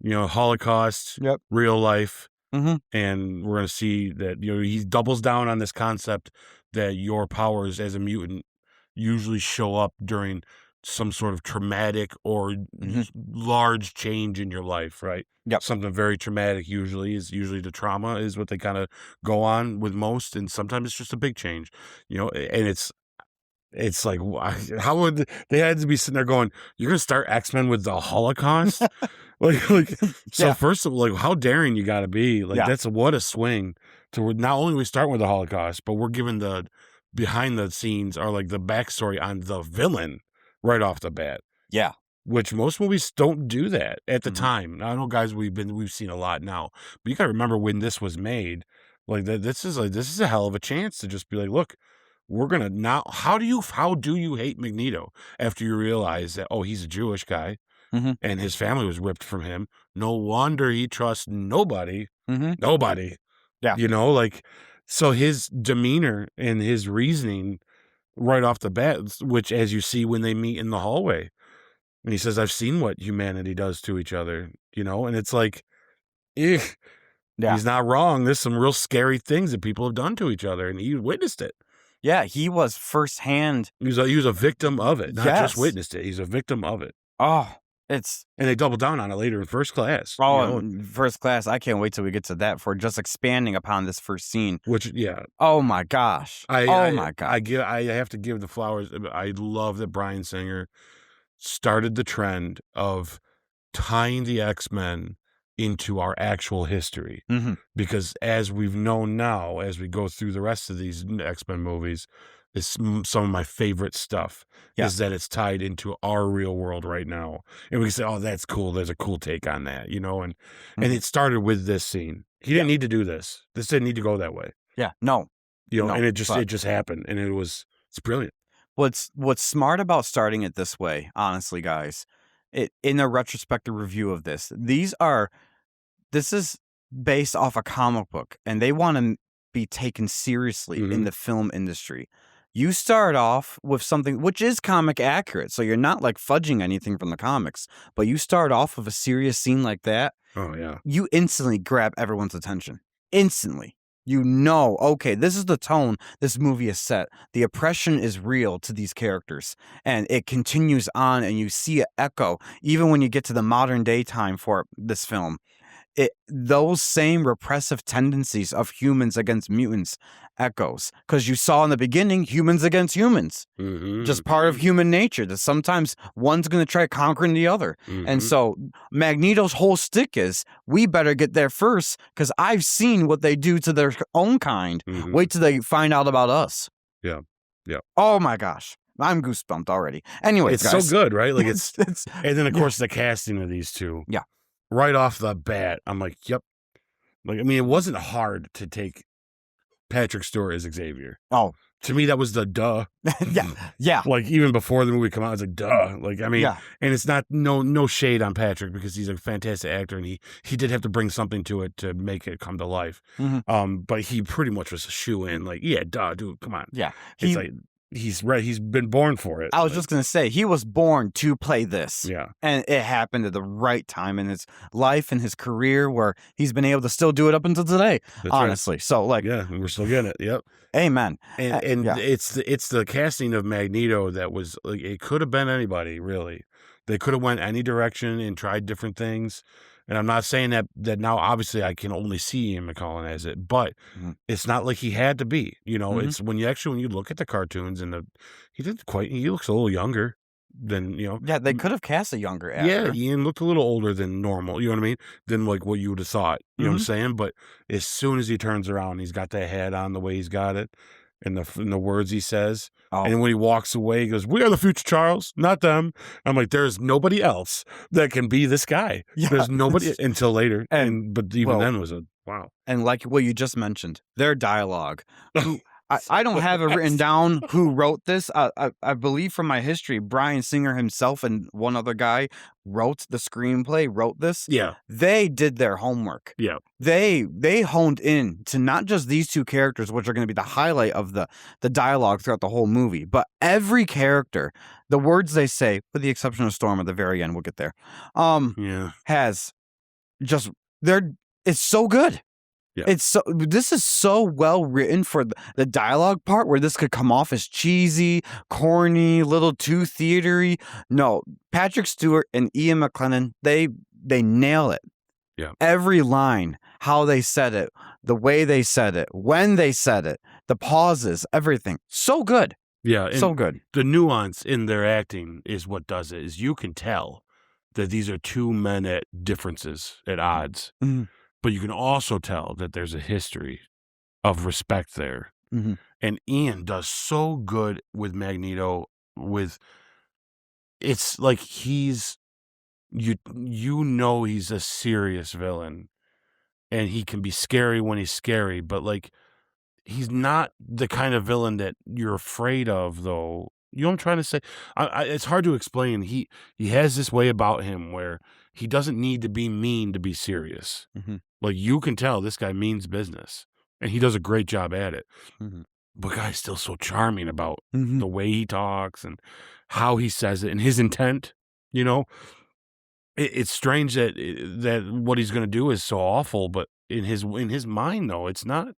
Speaker 2: Holocaust,
Speaker 1: Yep.
Speaker 2: real life."
Speaker 1: Mhm.
Speaker 2: And we're going to see that he doubles down on this concept that your powers as a mutant usually show up during some sort of traumatic or
Speaker 1: Mhm.
Speaker 2: large change in your life, right?
Speaker 1: Yep.
Speaker 2: Something very traumatic usually the trauma is what they kind of go on with most, and sometimes it's just a big change, and it's like, how would they had to be sitting there going, "You're gonna start X-Men with the Holocaust?" like so
Speaker 1: Yeah.
Speaker 2: first of all, like, how daring you gotta be. Like,
Speaker 1: Yeah.
Speaker 2: that's what a swing to where not only we start with the Holocaust, but we're given behind the scenes are like the backstory on the villain right off the bat,
Speaker 1: Yeah.
Speaker 2: which most movies don't do that at the
Speaker 1: Mhm.
Speaker 2: time. I know, guys, we've seen a lot now, but you gotta remember when this was made, like this is a hell of a chance to just be like, look, we're gonna now. How do you hate Magneto after you realize that, oh, he's a Jewish guy
Speaker 1: Mhm.
Speaker 2: and his family was ripped from him? No wonder he trusts nobody,
Speaker 1: Mhm.
Speaker 2: nobody.
Speaker 1: Yeah.
Speaker 2: Like, so his demeanor and his reasoning right off the bat, which as you see when they meet in the hallway, and he says, "I've seen what humanity does to each other," and it's like, eh,
Speaker 1: Yeah.
Speaker 2: he's not wrong. There's some real scary things that people have done to each other, and he witnessed it.
Speaker 1: Yeah, he was firsthand.
Speaker 2: He was a victim of it, not just
Speaker 1: Yes.
Speaker 2: witnessed it. He's a victim of it,
Speaker 1: Oh, it's
Speaker 2: and they double down on it later in First Class.
Speaker 1: First Class. I can't wait till we get to that for just expanding upon this first scene.
Speaker 2: Which, yeah,
Speaker 1: Oh my gosh.
Speaker 2: I
Speaker 1: Oh
Speaker 2: I
Speaker 1: my
Speaker 2: I
Speaker 1: god.
Speaker 2: give I have to give the flowers. I love that Bryan Singer started the trend of tying the X-Men into our actual history.
Speaker 1: Mhm.
Speaker 2: Because as we've known now, as we go through the rest of these X-Men movies, some of my favorite stuff
Speaker 1: Yeah.
Speaker 2: is that it's tied into our real world right now. And we can say, oh, that's cool. There's a cool take on that, and
Speaker 1: Mhm.
Speaker 2: it started with this scene. He
Speaker 1: Yeah.
Speaker 2: didn't need to do this. This didn't need to go that way.
Speaker 1: Yeah. No. No.
Speaker 2: And it
Speaker 1: But
Speaker 2: just happened. And it's brilliant.
Speaker 1: what's smart about starting it this way, honestly, guys, in a retrospective review of this is based off a comic book, and they want to be taken seriously in
Speaker 2: Hmm.
Speaker 1: the film industry. You start off with something which is comic accurate, so you're not like fudging anything from the comics, but you start off with a serious scene like that,
Speaker 2: Oh, yeah.
Speaker 1: you instantly grab everyone's attention. Instantly. Okay, this is the tone this movie is set. The oppression is real to these characters, and it continues on, and you see it echo even when you get to the modern day time for this film. Those same repressive tendencies of humans against mutants echoes, because you saw in the beginning humans against humans,
Speaker 2: Hmm.
Speaker 1: just part of human nature, that sometimes one's going to try conquering the other. And
Speaker 2: Hmm.
Speaker 1: so Magneto's whole stick is, we better get there first because I've seen what they do to their own kind.
Speaker 2: Hmm.
Speaker 1: Wait till they find out about us.
Speaker 2: Yeah. Yeah.
Speaker 1: Oh my gosh, I'm goosebumped already. Anyways,
Speaker 2: It's so
Speaker 1: guys.
Speaker 2: good, right? Like
Speaker 1: it's
Speaker 2: and then of
Speaker 1: yeah.
Speaker 2: course the casting of these two.
Speaker 1: Yeah.
Speaker 2: Right off the bat, I'm like, yep. Like, I mean, it wasn't hard to take Patrick Stewart as Xavier.
Speaker 1: Oh.
Speaker 2: To me, that was the duh.
Speaker 1: Yeah. Yeah.
Speaker 2: Like, even before the movie came out, I was like, duh. Like, I mean,
Speaker 1: Yeah.
Speaker 2: and it's not no shade on Patrick because he's a fantastic actor and he did have to bring something to it to make it come to life.
Speaker 1: Mhm.
Speaker 2: But he pretty much was a shoe-in. Like, yeah, duh, dude, come on.
Speaker 1: Yeah.
Speaker 2: It's like he's been born for it.
Speaker 1: I was
Speaker 2: Like,
Speaker 1: just gonna say, he was born to play this.
Speaker 2: yeah,
Speaker 1: And it happened at the right time in his life and his career where he's been able to still do it up until today,
Speaker 2: that's right.
Speaker 1: honestly. So, like,
Speaker 2: Yeah, and we're still getting it. Yep.
Speaker 1: amen.
Speaker 2: And
Speaker 1: Yeah.
Speaker 2: it's the casting of Magneto that was like, it could have been anybody, really. They could have went any direction and tried different things. And I'm not saying that now obviously I can only see Ian McKellen as it, but
Speaker 1: Mhm.
Speaker 2: it's not like he had to be.
Speaker 1: Mhm.
Speaker 2: It's when you look at the cartoons and he looks a little younger than,
Speaker 1: Yeah, they could have cast a younger
Speaker 2: yeah,
Speaker 1: actor.
Speaker 2: Ian looked a little older than normal, you know what I mean? Than like what you would have thought, you know what I'm
Speaker 1: Mhm.
Speaker 2: saying? But as soon as he turns around, he's got that hat on the way he's got it and the words he says.
Speaker 1: Oh,
Speaker 2: And when he walks away, he goes, "We are the future, Charles, not them." I'm like, there's nobody else that can be this guy.
Speaker 1: yeah.
Speaker 2: There's nobody until later.
Speaker 1: And,
Speaker 2: But even
Speaker 1: well,
Speaker 2: then was a wow.
Speaker 1: and like what you just mentioned, their dialogue. Who I don't
Speaker 2: So
Speaker 1: have it written
Speaker 2: fast.
Speaker 1: down who wrote this. I believe from my history, Bryan Singer himself and one other guy wrote the screenplay, wrote this.
Speaker 2: Yeah.
Speaker 1: They did their homework.
Speaker 2: Yeah.
Speaker 1: They honed in to not just these two characters, which are going to be the highlight of the dialogue throughout the whole movie, but every character, the words they say, with the exception of Storm at the very end, we'll get there,
Speaker 2: Yeah.
Speaker 1: has just it's so good.
Speaker 2: Yeah.
Speaker 1: This is so well written for the dialogue part where this could come off as cheesy, corny, little too theatery. No, Patrick Stewart and Ian McKellen, they nail it.
Speaker 2: Yeah.
Speaker 1: Every line, how they said it, the way they said it, when they said it, the pauses, everything. So good.
Speaker 2: Yeah.
Speaker 1: So
Speaker 2: And
Speaker 1: good.
Speaker 2: the nuance in their acting is what does it, is you can tell that these are two men at differences, at odds.
Speaker 1: Mhm.
Speaker 2: But you can also tell that there's a history of respect there.
Speaker 1: Mhm.
Speaker 2: And Ian does so good with Magneto. It's like he's a serious villain, and he can be scary when he's scary, but like he's not the kind of villain that you're afraid of, though. You know what I'm trying to say? It's hard to explain. He has this way about him where he doesn't need to be mean to be serious.
Speaker 1: Mhm.
Speaker 2: Like, you can tell this guy means business, and he does a great job at it.
Speaker 1: Mhm.
Speaker 2: But guy's still so charming about
Speaker 1: Mhm.
Speaker 2: the way he talks and how he says it and his intent, you know? It's strange that what he's gonna do is so awful, but in his mind, though, it's not.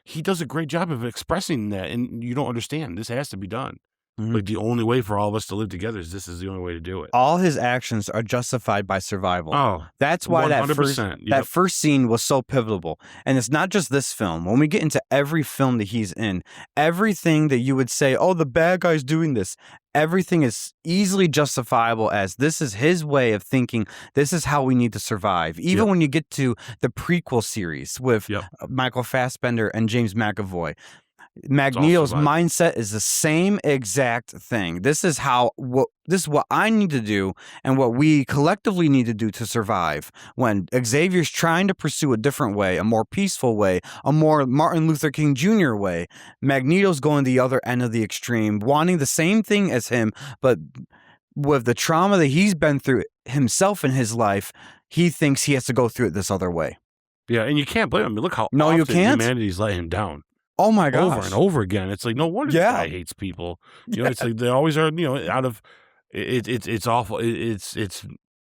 Speaker 2: He does a great job of expressing that, and you don't understand. This has to be done.
Speaker 1: Mhm.
Speaker 2: Like, the only way for all of us to live together is this is the only way to do it.
Speaker 1: All his actions are justified by survival.
Speaker 2: Oh,
Speaker 1: That's why that first
Speaker 2: 100%.
Speaker 1: that
Speaker 2: Yep.
Speaker 1: first scene was so pivotal. And it's not just this film. When we get into every film that he's in, everything that you would say, "Oh, the bad guy's doing this," everything is easily justifiable as this is his way of thinking. This is how we need to survive. Even
Speaker 2: Yep.
Speaker 1: when you get to the prequel series with
Speaker 2: Yep.
Speaker 1: Michael Fassbender and James McAvoy,
Speaker 2: It's all
Speaker 1: Magneto's
Speaker 2: survival.
Speaker 1: mindset is the same exact thing. This is what I need to do and what we collectively need to do to survive. When Xavier's trying to pursue a different way, a more peaceful way, a more Martin Luther King Jr. way, Magneto's going the other end of the extreme, wanting the same thing as him, but with the trauma that he's been through himself in his life, he thinks he has to go through it this other way.
Speaker 2: Yeah, and you can't blame him. Look how
Speaker 1: No, you
Speaker 2: often
Speaker 1: can't.
Speaker 2: humanity's let him down.
Speaker 1: Oh my
Speaker 2: Over
Speaker 1: gosh.
Speaker 2: and over again. It's like, no wonder this
Speaker 1: Yeah.
Speaker 2: guy hates people. You know, it's like they always are, out of it's awful. It's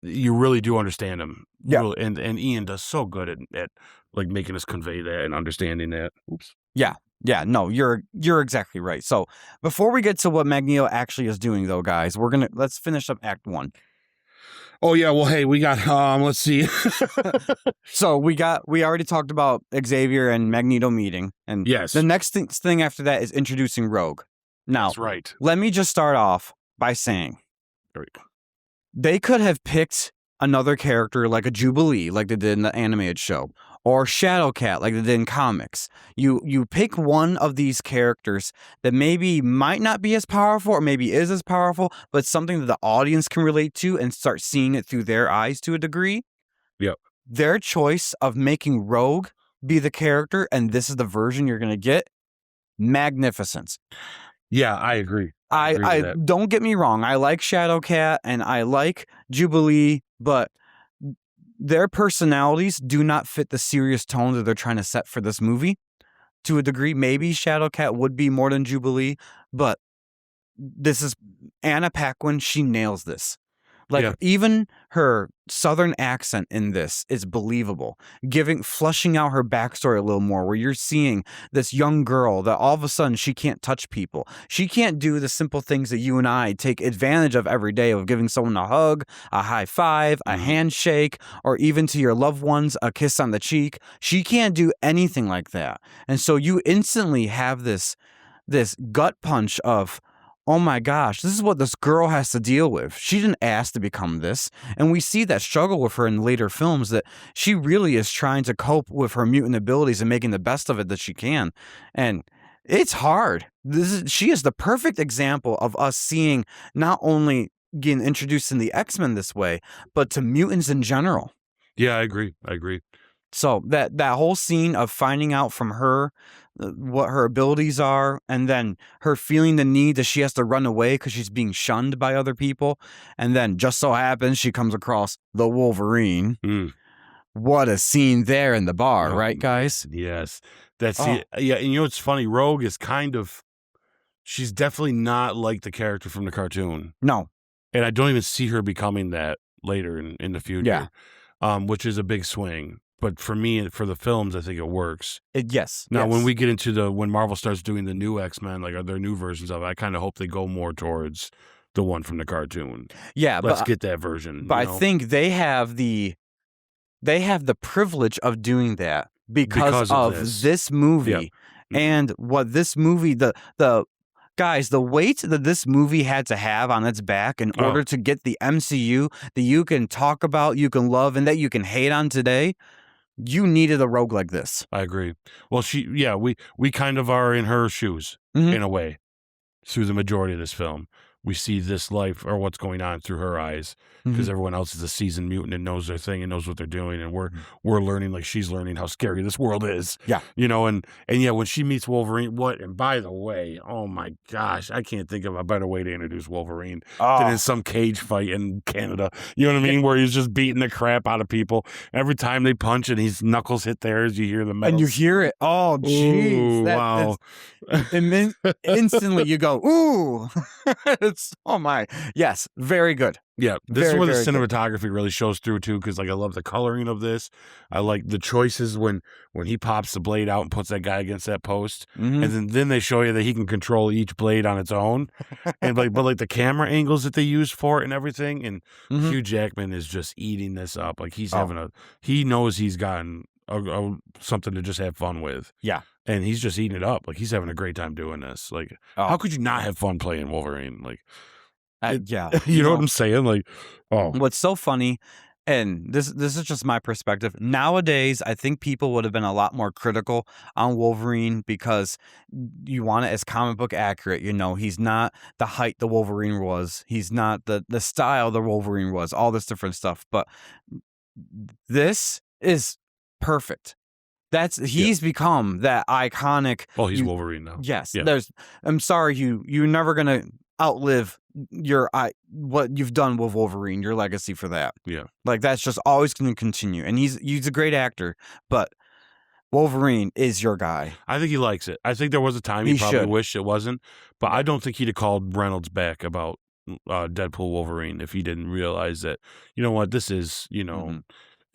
Speaker 2: you really do understand him.
Speaker 1: Yeah.
Speaker 2: Really, and Ian does so good at like making us convey that and understanding that. Oops.
Speaker 1: Yeah. Yeah, no, you're exactly right. So before we get to what Magneto actually is doing, though, guys, let's finish up Act 1.
Speaker 2: Oh yeah, well hey, we got let's see.
Speaker 1: So we already talked about Xavier and Magneto meeting, and
Speaker 2: Yes.
Speaker 1: the next thing after that is introducing Rogue. Now,
Speaker 2: That's right.
Speaker 1: let me just start off by saying
Speaker 2: There we go.
Speaker 1: they could have picked another character like a Jubilee, like they did in the animated show, or Shadowcat, like they did in comics. You pick one of these characters that maybe might not be as powerful or maybe is as powerful, but something that the audience can relate to and start seeing it through their eyes to a degree.
Speaker 2: Yep.
Speaker 1: Their choice of making Rogue be the character, and this is the version you're going to get, magnificent.
Speaker 2: Yeah, I agree. agree with
Speaker 1: I
Speaker 2: that.
Speaker 1: don't get me wrong. I like Shadowcat and I like Jubilee, but their personalities do not fit the serious tone that they're trying to set for this movie. To a degree, maybe Shadowcat would be more than Jubilee, but this is Anna Paquin. She nails this. Like,
Speaker 2: Yeah.
Speaker 1: even her southern accent in this is believable, flushing out her backstory a little more, where you're seeing this young girl that all of a sudden she can't touch people. She can't do the simple things that you and I take advantage of every day, of giving someone a hug, a high five, a handshake, or even to your loved ones, a kiss on the cheek. She can't do anything like that. And so you instantly have this gut punch of, oh my gosh, this is what this girl has to deal with. She didn't ask to become this. And we see that struggle with her in later films, that she really is trying to cope with her mutant abilities and making the best of it that she can. And it's hard. She is the perfect example of us seeing not only getting introduced in the X-Men this way, but to mutants in general.
Speaker 2: Yeah, I agree.
Speaker 1: So that whole scene of finding out from her what her abilities are, and then her feeling the need that she has to run away because she's being shunned by other people, and then just so happens she comes across the Wolverine. What a scene there in the bar, right, guys?
Speaker 2: Yes. That's yeah, and it's funny, Rogue is she's definitely not like the character from the cartoon.
Speaker 1: No.
Speaker 2: And I don't even see her becoming that later in the future.
Speaker 1: Yeah.
Speaker 2: Which is a big swing. But for me, for the films, I think it works.
Speaker 1: Yes.
Speaker 2: Now, when we get into when Marvel starts doing the new X-Men, like their new versions of it, I kind of hope they go more towards the one from the cartoon.
Speaker 1: Yeah,
Speaker 2: Let's get that version.
Speaker 1: But I think they have the privilege of doing that because of this movie.
Speaker 2: Yep.
Speaker 1: And what this movie, the guys, the weight that this movie had to have on its back in order to get the MCU that you can talk about, you can love, and that you can hate on today. you needed a rogue like this.
Speaker 2: I agree. Well, we kind of are in her shoes
Speaker 1: Mhm.
Speaker 2: in a way through the majority of this film. We see this life or what's going on through her eyes because
Speaker 1: Mhm.
Speaker 2: everyone else is a seasoned mutant and knows their thing and knows what they're doing, and
Speaker 1: Mhm.
Speaker 2: we're learning like she's learning how scary this world is.
Speaker 1: Yeah.
Speaker 2: And yeah, when she meets Wolverine, and by the way, oh my gosh, I can't think of a better way to introduce Wolverine than in
Speaker 1: Oh,
Speaker 2: some cage fight in Canada. You know what I mean? Where he's just beating the crap out of people. Every time they punch and his knuckles hit theirs, you hear the
Speaker 1: and
Speaker 2: metal.
Speaker 1: you hear it. Oh, jeez.
Speaker 2: Ooh, wow.
Speaker 1: That's instantly you go, ooh. It's oh my. Yes, very good.
Speaker 2: Yeah, this is
Speaker 1: Very,
Speaker 2: where the
Speaker 1: very good.
Speaker 2: cinematography really shows through too, because like I love the coloring of this. I like the choices when he pops the blade out and puts that guy against that post, and
Speaker 1: Mhm.
Speaker 2: then they show you that he can control each blade on its own, and but the camera angles that they use for it and everything, and
Speaker 1: Mhm.
Speaker 2: Hugh Jackman is just eating this up. Like
Speaker 1: Oh,
Speaker 2: he knows he's gotten something to just have fun with,
Speaker 1: yeah.
Speaker 2: and he's just eating it up. Like he's having a great time doing this. Like how
Speaker 1: Oh,
Speaker 2: could you not have fun playing Wolverine? Like it,
Speaker 1: yeah.
Speaker 2: you know what I'm saying? Like, oh.
Speaker 1: What's so funny, and this is just my perspective. Nowadays, I think people would have been a lot more critical on Wolverine because you want it as comic book accurate. He's not the height the Wolverine was. He's not the style the Wolverine was. All this different stuff, but this is perfect.
Speaker 2: Yeah.
Speaker 1: He's become that iconic.
Speaker 2: Oh, he's
Speaker 1: You
Speaker 2: Wolverine now.
Speaker 1: yes.
Speaker 2: Yeah.
Speaker 1: I'm sorry, you're never gonna outlive what you've done with Wolverine. Your legacy for that.
Speaker 2: Yeah.
Speaker 1: Like that's just always going to continue. And he's a great actor, but Wolverine is your guy.
Speaker 2: I think he likes it. I think there was a time he
Speaker 1: He
Speaker 2: probably
Speaker 1: should.
Speaker 2: wished it wasn't, but I don't think he'd have called Reynolds back about Deadpool Wolverine if he didn't realize that, you know what, this is,
Speaker 1: Hmm.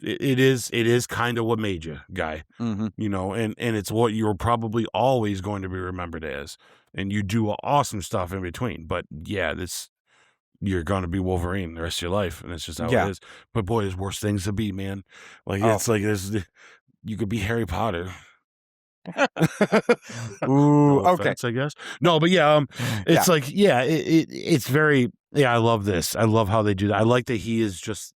Speaker 2: it is kind of what made you, guy,
Speaker 1: Hmm.
Speaker 2: and it's what you're probably always going to be remembered as. And you do awesome stuff in between. But yeah, you're going to be Wolverine the rest of your life. And that's just how it
Speaker 1: Yeah.
Speaker 2: is. But boy, there's worse things to be, man. Like,
Speaker 1: Oh.
Speaker 2: it's like, you could be Harry Potter.
Speaker 1: Ooh.
Speaker 2: No
Speaker 1: Okay.
Speaker 2: offense, I guess. No, but yeah,
Speaker 1: Yeah.
Speaker 2: it's like, yeah, it's very, yeah, I love this. I love how they do that. I like that he is just,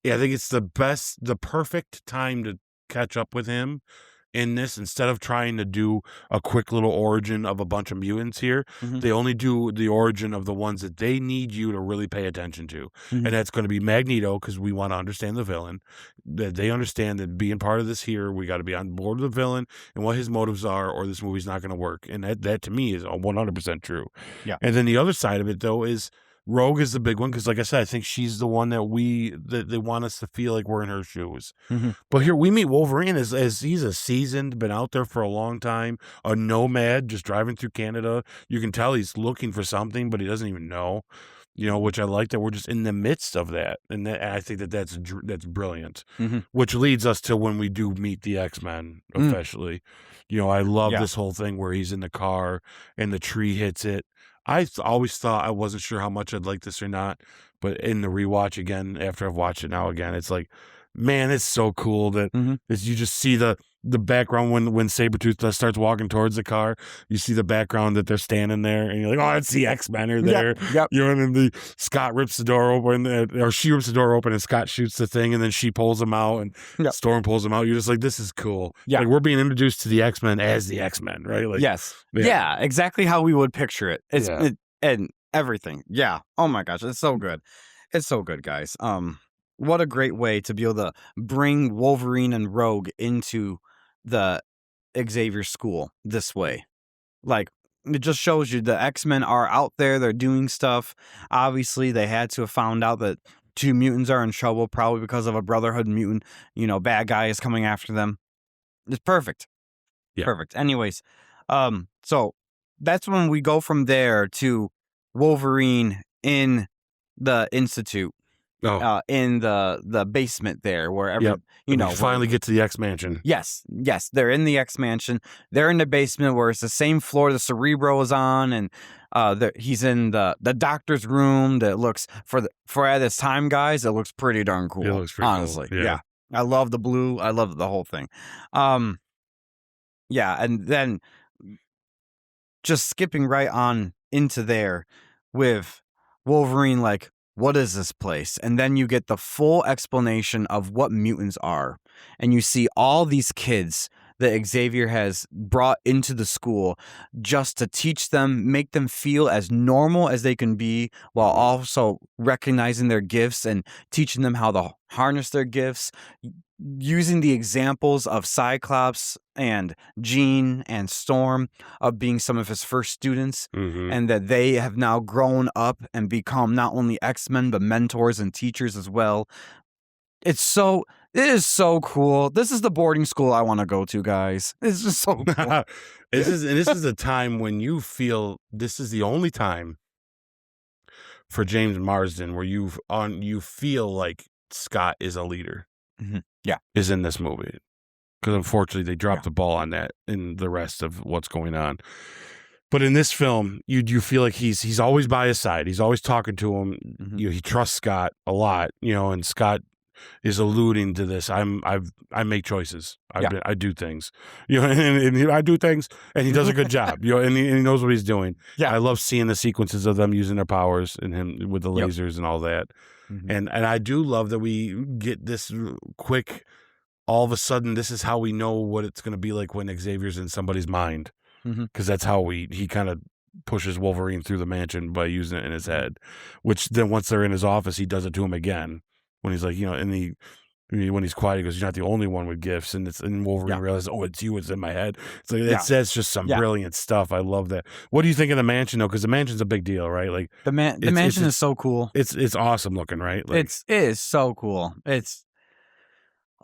Speaker 2: yeah, I think it's the perfect time to catch up with him in this. Instead of trying to do a quick little origin of a bunch of mutants here,
Speaker 1: Hmm.
Speaker 2: they only do the origin of the ones that they need you to really pay attention to.
Speaker 1: Hmm.
Speaker 2: And that's going to be Magneto, because we want to understand the villain. That they understand that being part of this here, we got to be on board with the villain and what his motives are, or this movie's not going to work. And that to me is 100% true.
Speaker 1: Yeah.
Speaker 2: And then the other side of it, though, is Rogue is the big one, because like I said, I think she's the one that they want us to feel like we're in her shoes.
Speaker 1: Hmm.
Speaker 2: But here we meet Wolverine as he's a seasoned, been out there for a long time, a nomad, just driving through Canada. You can tell he's looking for something, but he doesn't even know. Which I like that we're just in the midst of that, and I think that's brilliant.
Speaker 1: Hmm.
Speaker 2: Which leads us to when we do meet the X-Men
Speaker 1: Mm.
Speaker 2: officially. I love
Speaker 1: Yeah.
Speaker 2: this whole thing where he's in the car and the tree hits it. Always thought, I wasn't sure how much I'd like this or not, but in the rewatch again, after I've watched it now again, it's like, man, it's so cool that
Speaker 1: Hmm.
Speaker 2: you just see the background when Sabretooth starts walking towards the car. You see the background that they're standing there, and you're like, oh, it's the X-Men are
Speaker 1: Yeah.
Speaker 2: there.
Speaker 1: Yep.
Speaker 2: And then Scott rips the door open, or she rips the door open, and Scott shoots the thing, and then she pulls him out, and
Speaker 1: Yep.
Speaker 2: Storm pulls him out. You're just like, this is cool.
Speaker 1: Yeah.
Speaker 2: Like, we're being introduced to the X-Men as the X-Men, right? Like,
Speaker 1: Yes.
Speaker 2: yeah.
Speaker 1: Yeah. Exactly how we would picture it.
Speaker 2: Yeah.
Speaker 1: And everything. Yeah. Oh my gosh, it's so good. It's so good, guys. What a great way to be able to bring Wolverine and Rogue into the Xavier school this way. Like, it just shows you the X-Men are out there, they're doing stuff. Obviously, they had to have found out that two mutants are in trouble, probably because of a Brotherhood mutant, bad guy is coming after them. It's perfect.
Speaker 2: Yeah.
Speaker 1: Perfect. Anyways, so that's when we go from there to Wolverine in the Institute,
Speaker 2: Oh,
Speaker 1: in the basement there, wherever
Speaker 2: yep. And we
Speaker 1: where
Speaker 2: finally get to the X-Mansion.
Speaker 1: yes, they're in the X Mansion. They're in the basement where it's the same floor the Cerebro is on, and he's in the doctor's room that looks for at this time, guys. It looks pretty darn cool.
Speaker 2: It looks pretty cool,
Speaker 1: honestly,
Speaker 2: yeah.
Speaker 1: I love the blue. I love the whole thing. Yeah, and then just skipping right on into there with Wolverine, like, what is this place? And then you get the full explanation of what mutants are. and you see all these kids that Xavier has brought into the school just to teach them, make them feel as normal as they can be, while also recognizing their gifts and teaching them how to harness their gifts, using the examples of Cyclops and Jean and Storm of being some of his first students, and that they have now grown up and become not only X-Men but mentors and teachers as well. It is so cool. This is the boarding school I want to go to, guys. It's just so cool.
Speaker 2: This is a time when you feel this is the only time for James Marsden where you feel like Scott is a leader.
Speaker 1: Yeah,
Speaker 2: is in this movie, because unfortunately they dropped the ball on that in the rest of what's going on. But in this film, you feel like he's always by his side. He's always talking to him. He trusts Scott a lot, and Scott is alluding to this. I make choices. I do things, and I do things, and he does a good job, and he knows what he's doing. Yeah, I love seeing the sequences of them using their powers and him with the lasers and all that. And I do love that we get this quick. All of a sudden, this is how we know what it's going to be like when Xavier's in somebody's mind, because that's how he kind of pushes Wolverine through the mansion by using it in his head. Which then once they're in his office, he does it to him again when he's like, and when he's quiet, he goes, "You're not the only one with gifts," and Wolverine realizes, "Oh, it's you. It's in my head." It's like that's just some brilliant stuff. I love that. What do you think of the mansion though? Because the mansion's a big deal, right? Like
Speaker 1: the mansion is so cool.
Speaker 2: It's awesome looking, right? Like,
Speaker 1: it is so cool. It's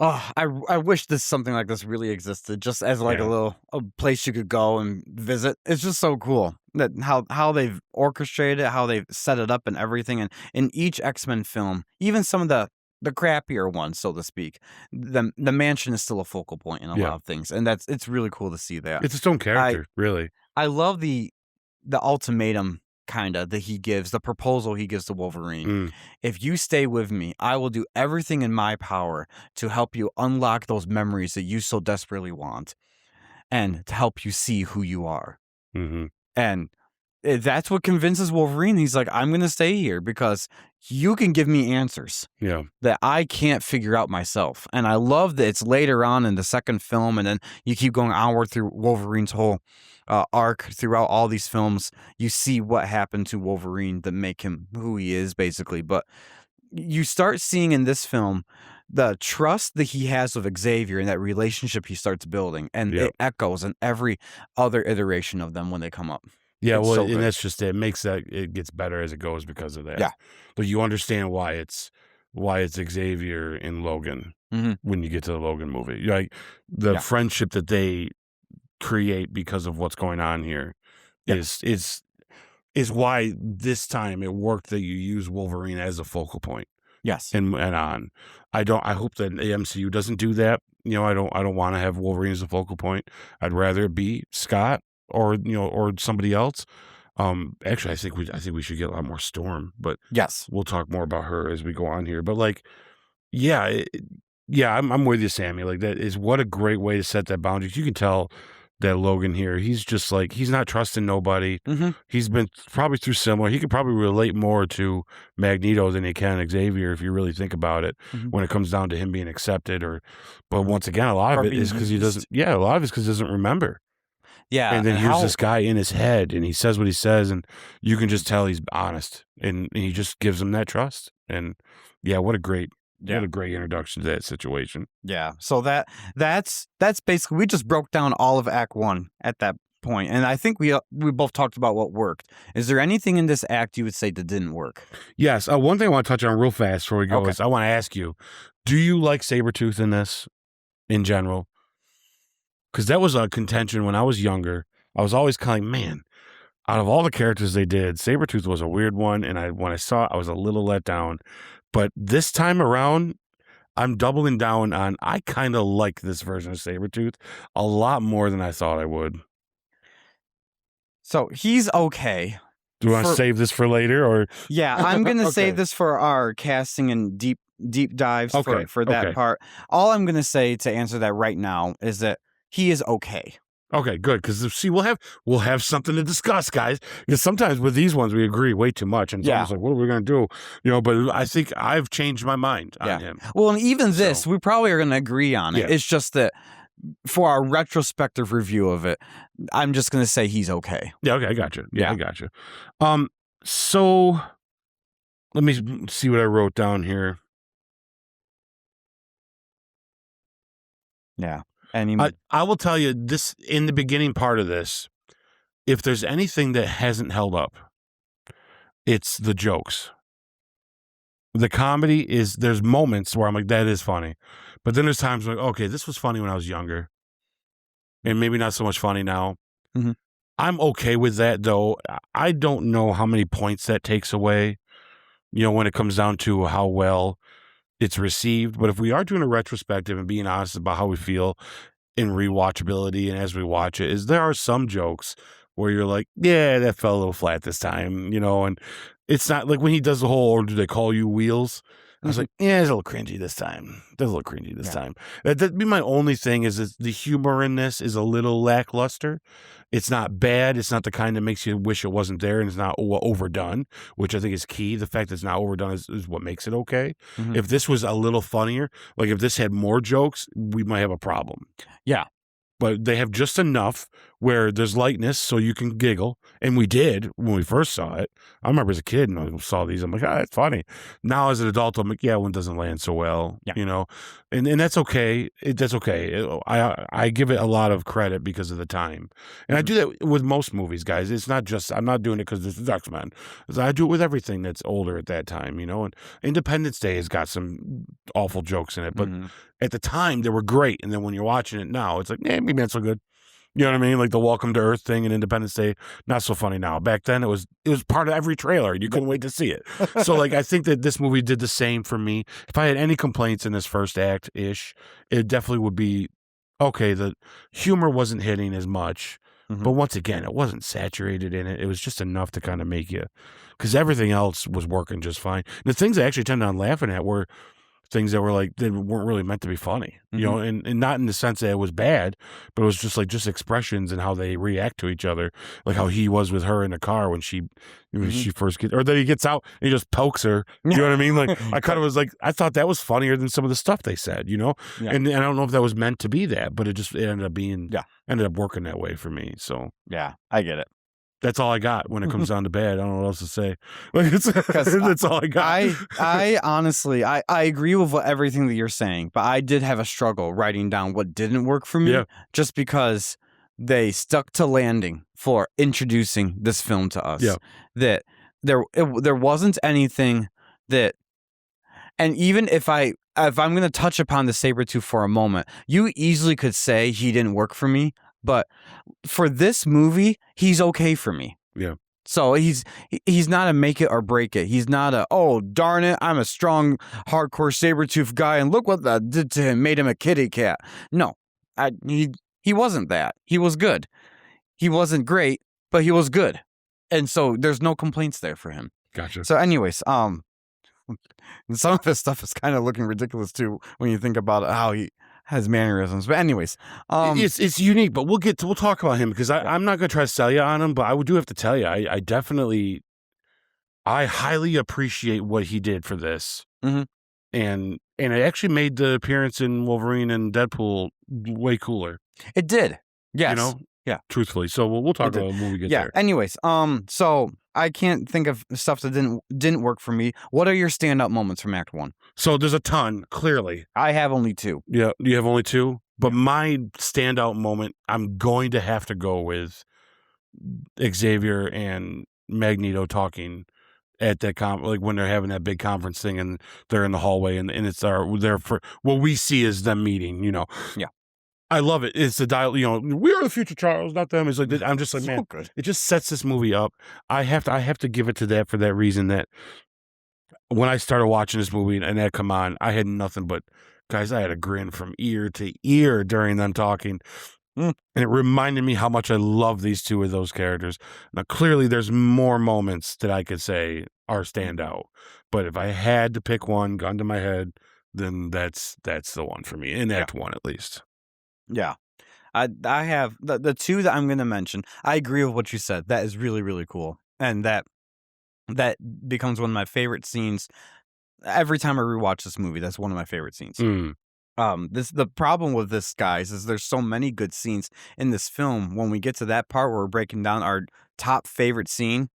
Speaker 1: I wish something like this really existed, just as like a place you could go and visit. It's just so cool that how they've orchestrated it, how they've set it up and everything. And in each X-Men film, even some of the crappier ones, so to speak, the mansion is still a focal point in a lot of things, and it's really cool to see that.
Speaker 2: It's its own character, really.
Speaker 1: I love the ultimatum kind of that he gives, the proposal he gives to Wolverine. If you stay with me, I will do everything in my power to help you unlock those memories that you so desperately want, and to help you see who you are. And that's what convinces Wolverine. He's like, I'm going to stay here because you can give me answers that I can't figure out myself. And I love that it's later on in the second film, and then you keep going onward through Wolverine's whole arc throughout all these films. You see what happened to Wolverine that make him who he is, basically. But you start seeing in this film the trust that he has with Xavier and that relationship he starts building. And it echoes in every other iteration of them when they come up.
Speaker 2: Yeah, well, and that's just it. It makes it gets better as it goes because of that. Yeah, but you understand why it's Xavier and Logan when you get to the Logan movie. Like the friendship that they create because of what's going on here is why this time it worked that you use Wolverine as a focal point.
Speaker 1: Yes,
Speaker 2: and on. I hope that the MCU doesn't do that. I don't want to have Wolverine as a focal point. I'd rather it be Scott or somebody else. Actually, I think we should get a lot more Storm, but we'll talk more about her as we go on here. But like, I'm with you, Sammy. Like that is what a great way to set that boundary. You can tell that Logan here, he's just like, he's not trusting nobody. He's been probably through similar. He could probably relate more to Magneto than he can Xavier if you really think about it. When it comes down to him being accepted, but once again, a lot of it is because he doesn't. Yeah, a lot of it is because he doesn't remember. Yeah, and then here's this guy in his head, and he says what he says, and you can just tell he's honest, and he just gives him that trust. And what a great introduction to that situation. Yeah,
Speaker 1: so that's basically, we just broke down all of Act 1 at that point, and I think we both talked about what worked. Is there anything in this act you would say that didn't work?
Speaker 2: Yes, one thing I want to touch on real fast before we go is I want to ask you, do you like Sabretooth in this in general? Because that was a contention when I was younger. I was always kind of like, man, out of all the characters they did, Sabretooth was a weird one. And when I saw it, I was a little let down. But this time around, I'm doubling down on, I kind of like this version of Sabretooth a lot more than I thought I would.
Speaker 1: So he's okay.
Speaker 2: Do you want to save this for later? Or
Speaker 1: yeah, I'm going to save this for our casting and deep dives for that part. All I'm going to say to answer that right now is that he is okay.
Speaker 2: Okay, good. Because see, we'll have something to discuss, guys. Because sometimes with these ones we agree way too much, and it's
Speaker 1: Yeah.
Speaker 2: almost like, what are we gonna do? But I think I've changed my mind on
Speaker 1: Yeah.
Speaker 2: him.
Speaker 1: Well, and even
Speaker 2: So-
Speaker 1: this, we probably are going to agree on it.
Speaker 2: Yeah.
Speaker 1: It's just that for our retrospective review of it, I'm just going to say he's okay.
Speaker 2: Yeah, okay, I got you. Yeah,
Speaker 1: Yeah.
Speaker 2: I got you. So let me see what I wrote down here.
Speaker 1: Yeah. And
Speaker 2: I will tell you this in the beginning part of this. If there's anything that hasn't held up, it's the jokes. The comedy is, there's moments where I'm like, that is funny. But then there's times like, okay, this was funny when I was younger. And maybe not so much funny now.
Speaker 1: Mm-hmm.
Speaker 2: I'm okay with that, though. I don't know how many points that takes away, when it comes down to how well it's received. But if we are doing a retrospective and being honest about how we feel in rewatchability and as we watch it, is there are some jokes where you're like, yeah, that fell a little flat this time, and it's not like when he does the whole, or do they call you wheels? I was like, yeah, it's a little cringy this time. That's a little cringy this time. That'd be my only thing is the humor in this is a little lackluster. It's not bad. It's not the kind that makes you wish it wasn't there, and it's not overdone, which I think is key. The fact that it's not overdone is what makes it okay.
Speaker 1: Mm-hmm.
Speaker 2: If this was a little funnier, like if this had more jokes, we might have a problem.
Speaker 1: Yeah.
Speaker 2: But they have just enough where there's lightness so you can giggle. And we did when we first saw it. I remember as a kid and I saw these, I'm like, it's funny. Now as an adult, I'm like, yeah, one doesn't land so well, and that's okay. That's okay. I give it a lot of credit because of the time. And I do that with most movies, guys. It's not just, I'm not doing it because this is X-Men. I do it with everything that's older at that time, and Independence Day has got some awful jokes in it, but at the time they were great. And then when you're watching it now, it's like, maybe not so good. You know what I mean? Like the Welcome to Earth thing and Independence Day, not so funny now. Back then, it was part of every trailer. You couldn't wait to see it. So, I think that this movie did the same for me. If I had any complaints in this first act-ish, it definitely would be, okay, the humor wasn't hitting as much. But once again, it wasn't saturated in it. It was just enough to kind of make you, because everything else was working just fine. The things I actually tended on laughing at were things that were like, they weren't really meant to be funny, and not in the sense that it was bad, but it was just just expressions and how they react to each other, like how he was with her in the car when she first gets, or that he gets out and he just pokes her. You know what I mean? Like I kind of was like, I thought that was funnier than some of the stuff they said, and I don't know if that was meant to be that, but it ended up being, ended up working that way for me. So
Speaker 1: yeah, I get it.
Speaker 2: That's all I got when it comes down to bad. I don't know what else to say. That's all I got.
Speaker 1: I honestly, I agree with everything that you're saying, but I did have a struggle writing down what didn't work for me, just because they stuck to landing for introducing this film to us.
Speaker 2: Yeah.
Speaker 1: That there wasn't anything that, and even if I'm going to touch upon the Sabretooth for a moment, you easily could say he didn't work for me. But for this movie, he's okay for me.
Speaker 2: Yeah.
Speaker 1: So he's not a make it or break it. He's not a, oh, darn it, I'm a strong, hardcore Sabretooth guy, and look what that did to him, made him a kitty cat. No, he wasn't that. He was good. He wasn't great, but he was good. And so there's no complaints there for him.
Speaker 2: Gotcha.
Speaker 1: So anyways, some of his stuff is kind of looking ridiculous too when you think about how he has mannerisms. But anyways,
Speaker 2: it's unique, but we'll talk about him, because I'm not going to try to sell you on him, but I do have to tell you, I definitely, I highly appreciate what he did for this. And it actually made the appearance in Wolverine and Deadpool way cooler.
Speaker 1: It did. Yes. Yeah.
Speaker 2: Truthfully. So we'll talk about it when we get there.
Speaker 1: Anyways, so I can't think of stuff that didn't work for me. What are your standout moments from Act 1?
Speaker 2: So there's a ton, clearly.
Speaker 1: I have only 2.
Speaker 2: Yeah, you have only 2? But my standout moment, I'm going to have to go with Xavier and Magneto talking at that like when they're having that big conference thing and they're in the hallway and it's there for what we see as them meeting,
Speaker 1: Yeah.
Speaker 2: I love it. It's the dial, we are the future, Charles, not them. It's like, I'm just like,
Speaker 1: So
Speaker 2: man,
Speaker 1: good.
Speaker 2: it just sets this movie up. I have to give it to that for that reason, that when I started watching this movie and that come on, I had nothing but, guys, I had a grin from ear to ear during them talking. And it reminded me how much I love these two of those characters. Now, clearly, there's more moments that I could say are standout. But if I had to pick one, gun to my head, then that's the one for me, in Act 1 at least.
Speaker 1: Yeah. I have the two that I'm gonna mention. I agree with what you said. That is really, really cool. And that becomes one of my favorite scenes. Every time I rewatch this movie, that's one of my favorite scenes.
Speaker 2: Mm.
Speaker 1: The problem with this, guys, is there's so many good scenes in this film. When we get to that part where we're breaking down our top favorite scene,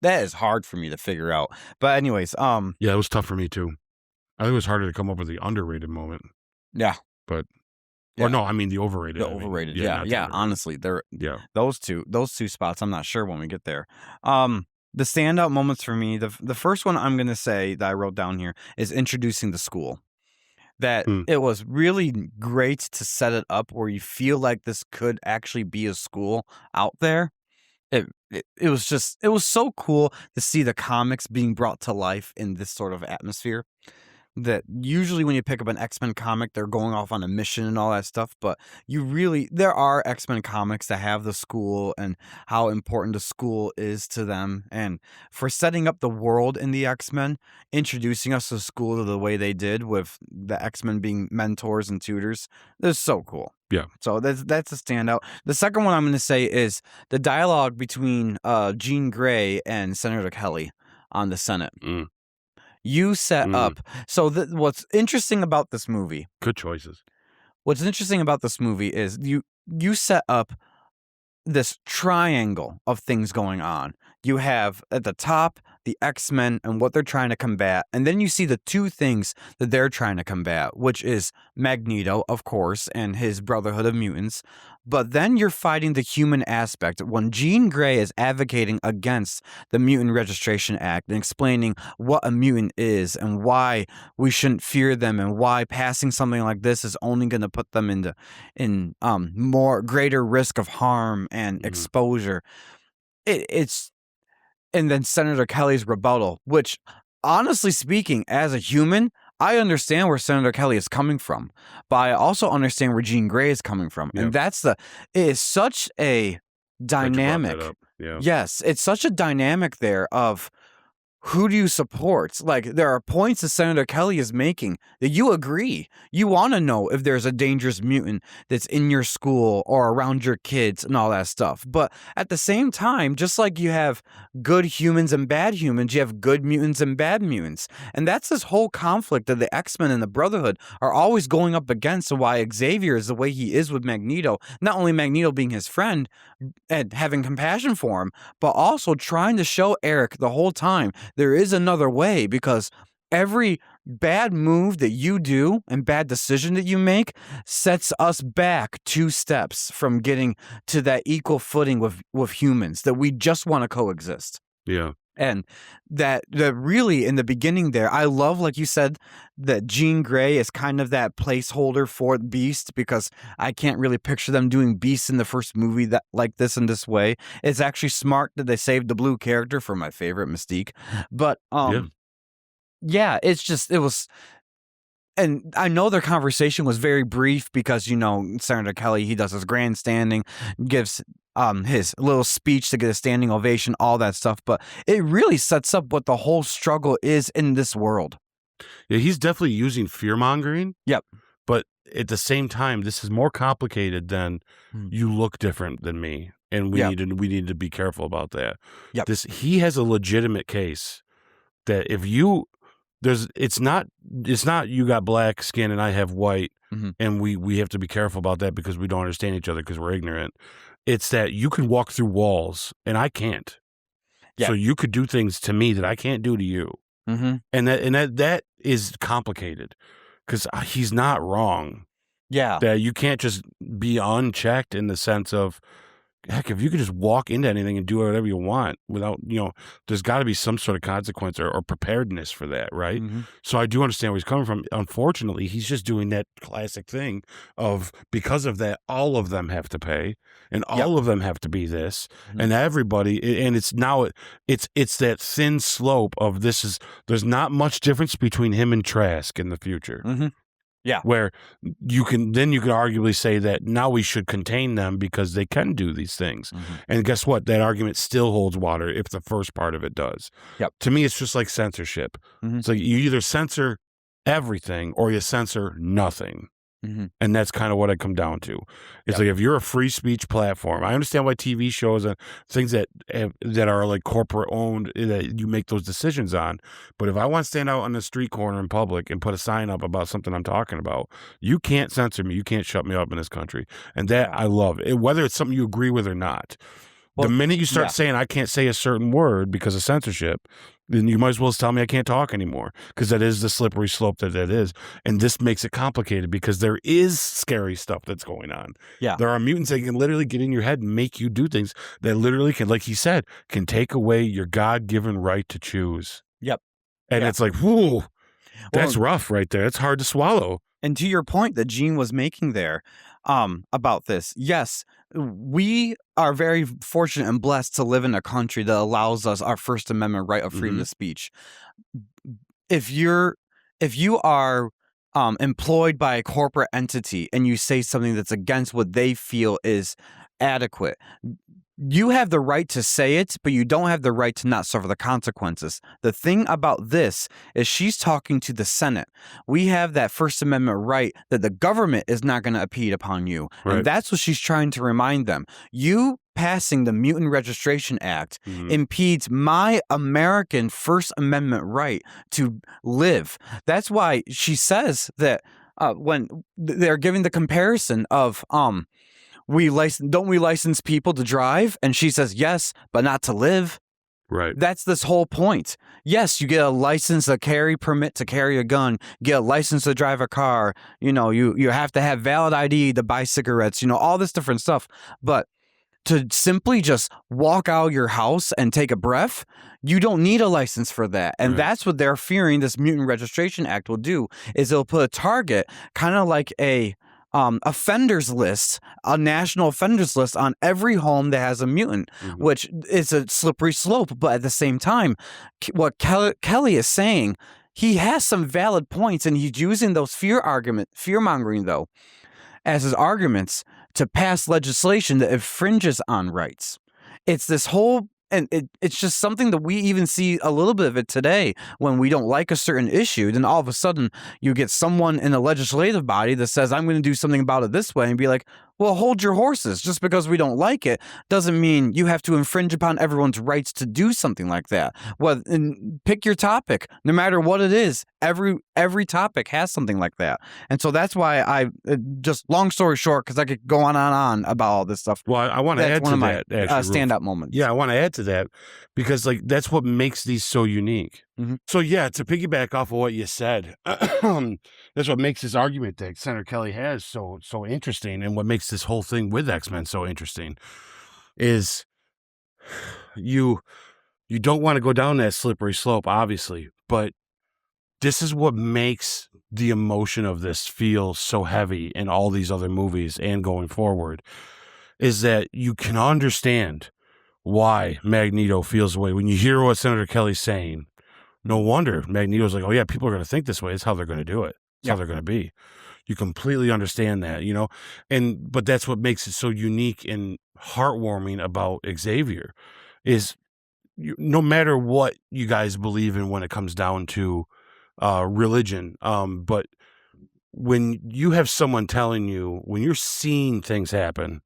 Speaker 1: that is hard for me to figure out. But anyways,
Speaker 2: Yeah, it was tough for me too. I think it was harder to come up with the underrated moment,
Speaker 1: yeah,
Speaker 2: but or
Speaker 1: yeah,
Speaker 2: no, I mean the overrated.
Speaker 1: the
Speaker 2: I mean,
Speaker 1: overrated,
Speaker 2: yeah,
Speaker 1: yeah,
Speaker 2: not the
Speaker 1: yeah.
Speaker 2: underrated.
Speaker 1: Honestly, they're
Speaker 2: Yeah.
Speaker 1: those two spots. I'm not sure when we get there. The standout moments for me, the first one I'm gonna say that I wrote down here is introducing the school. That
Speaker 2: Mm.
Speaker 1: it was really great to set it up where you feel like this could actually be a school out there. It was just it was so cool to see the comics being brought to life in this sort of atmosphere. That usually when you pick up an X-Men comic, they're going off on a mission and all that stuff, but there are X-Men comics that have the school and how important the school is to them, and for setting up the world in the X-Men, introducing us to school the way they did with the X-Men being mentors and tutors, that's so cool.
Speaker 2: Yeah.
Speaker 1: So that's a standout. The second one I'm gonna say is the dialogue between, Jean Grey and Senator Kelly on the Senate.
Speaker 2: Mm.
Speaker 1: You set
Speaker 2: Mm.
Speaker 1: up so what's interesting about this movie
Speaker 2: Good choices.
Speaker 1: what's interesting about this movie is you set up this triangle of things going on. You have at the top the X-Men and what they're trying to combat, and then you see the two things that they're trying to combat, which is Magneto, of course, and his Brotherhood of Mutants. But then you're fighting the human aspect when Jean Grey is advocating against the Mutant Registration Act and explaining what a mutant is and why we shouldn't fear them and why passing something like this is only going to put them in more greater risk of harm and
Speaker 2: Mhm.
Speaker 1: exposure. It's and then Senator Kelly's rebuttal, which honestly speaking, as a human, I understand where Senator Kelly is coming from, but I also understand where Jean Grey is coming from.
Speaker 2: Yeah.
Speaker 1: And it is such a
Speaker 2: Glad you brought that
Speaker 1: dynamic.
Speaker 2: up. Yeah.
Speaker 1: Yes, it's such a dynamic there of who do you support? Like, there are points that Senator Kelly is making that you agree. You want to know if there's a dangerous mutant that's in your school or around your kids and all that stuff. But at the same time, just like you have good humans and bad humans, you have good mutants and bad mutants. And that's this whole conflict that the X-Men and the Brotherhood are always going up against, and why Xavier is the way he is with Magneto. Not only Magneto being his friend and having compassion for him, but also trying to show Eric the whole time there is another way, because every bad move that you do and bad decision that you make sets us back 2 steps from getting to that equal footing with humans, that we just want to coexist.
Speaker 2: Yeah.
Speaker 1: And that really in the beginning there, I love, like you said, that Jean Grey is kind of that placeholder for Beast, because I can't really picture them doing Beast in the first movie that like this in this way. It's actually smart that they saved the blue character for my favorite Mystique. But yeah, it's just it was. And I know their conversation was very brief because, Senator Kelly, he does his grandstanding, gives his little speech to get a standing ovation, all that stuff. But it really sets up what the whole struggle is in this world.
Speaker 2: Yeah, he's definitely using fear-mongering.
Speaker 1: Yep.
Speaker 2: But at the same time, this is more complicated than you look different than me. And we need to be careful about that.
Speaker 1: Yep.
Speaker 2: He has a legitimate case that if you it's not you got black skin and I have white, and we have to be careful about that because we don't understand each other because we're ignorant. It's that you can walk through walls and I can't.
Speaker 1: Yeah.
Speaker 2: So you could do things to me that I can't do to you. And that is complicated because he's not wrong.
Speaker 1: Yeah.
Speaker 2: That you can't just be unchecked in the sense of, heck, if you could just walk into anything and do whatever you want without, there's got to be some sort of consequence or preparedness for that, right? So I do understand where he's coming from. Unfortunately, he's just doing that classic thing of, because of that, all of them have to pay and all of them have to be this and everybody. And it's that thin slope of there's not much difference between him and Trask in the future.
Speaker 1: Yeah.
Speaker 2: Where you can arguably say that now we should contain them because they can do these things. And guess what? That argument still holds water if the first part of it does.
Speaker 1: Yep.
Speaker 2: To me, it's just like censorship. It's like you either censor everything or you censor nothing.
Speaker 1: Mhm.
Speaker 2: And that's kind of what I come down to. It's
Speaker 1: Yep.
Speaker 2: like, if you're a free speech platform, I understand why TV shows and things that are like corporate owned, that you make those decisions on. But if I want to stand out on the street corner in public and put a sign up about something I'm talking about, you can't censor me. You can't shut me up in this country. And that
Speaker 1: Yeah.
Speaker 2: I love it, whether it's something you agree with or not. The
Speaker 1: Well,
Speaker 2: minute you start
Speaker 1: yeah.
Speaker 2: saying I can't say a certain word because of censorship, then you might as well tell me I can't talk anymore, because that is the slippery slope that is. And this makes it complicated because there is scary stuff that's going on.
Speaker 1: Yeah.
Speaker 2: There are mutants that can literally get in your head and make you do things that literally can, like he said, can take away your God-given right to choose.
Speaker 1: Yep.
Speaker 2: And
Speaker 1: Yeah.
Speaker 2: it's like, whoa, that's
Speaker 1: Well,
Speaker 2: rough right there. It's hard to swallow.
Speaker 1: and to your point that Gene was making there, about this, yes, we are very fortunate and blessed to live in a country that allows us our First Amendment right of freedom
Speaker 2: Mhm.
Speaker 1: of speech. If you are employed by a corporate entity and you say something that's against what they feel is adequate, you have the right to say it, but you don't have the right to not suffer the consequences. The thing about this is she's talking to the Senate. We have that First Amendment right that the government is not going to impede upon you.
Speaker 2: Right.
Speaker 1: And that's what she's trying to remind them. You passing the Mutant Registration Act
Speaker 2: Mhm.
Speaker 1: impedes my American First Amendment right to live. That's why she says that when they're giving the comparison of don't we license people to drive? And she says, yes, but not to live.
Speaker 2: Right.
Speaker 1: That's this whole point. Yes, you get a license, a carry permit to carry a gun, get a license to drive a car. You have to have valid ID to buy cigarettes, all this different stuff. But to simply just walk out of your house and take a breath, you don't need a license for that. And
Speaker 2: Right.
Speaker 1: that's what they're fearing this Mutant Registration Act will do, is it'll put a target, kind of like a offenders list, a national offenders list on every home that has a mutant,
Speaker 2: Mhm.
Speaker 1: which is a slippery slope. But at the same time, what Kelly is saying, he has some valid points, and he's using those fear mongering though, as his arguments to pass legislation that infringes on rights. It's this whole, and it's just something that we even see a little bit of it today when we don't like a certain issue. Then all of a sudden you get someone in the legislative body that says, I'm going to do something about it this way, and be like, well, hold your horses. Just because we don't like it doesn't mean you have to infringe upon everyone's rights to do something like that. Well, and pick your topic, no matter what it is. Every topic has something like that. And so that's why just long story short, because I could go on about all this stuff.
Speaker 2: Well, I want to
Speaker 1: That's
Speaker 2: add
Speaker 1: one
Speaker 2: to
Speaker 1: of my
Speaker 2: that, actually,
Speaker 1: standout moments.
Speaker 2: Yeah, I want to add to that, because like that's what makes these so unique.
Speaker 1: Mhm.
Speaker 2: So yeah, to piggyback off of what you said, that's what makes this argument that Senator Kelly has so interesting, and what makes this whole thing with X-Men so interesting is you don't want to go down that slippery slope, obviously, but this is what makes the emotion of this feel so heavy in all these other movies and going forward, is that you can understand why Magneto feels the way. When you hear what Senator Kelly's saying, no wonder Magneto's like, oh yeah, people are going to think this way. It's how they're going to do it. It's how they're going to be. You completely understand that, but that's what makes it so unique and heartwarming about Xavier is no matter what you guys believe in when it comes down to religion, but when you have someone telling you, when you're seeing things happen,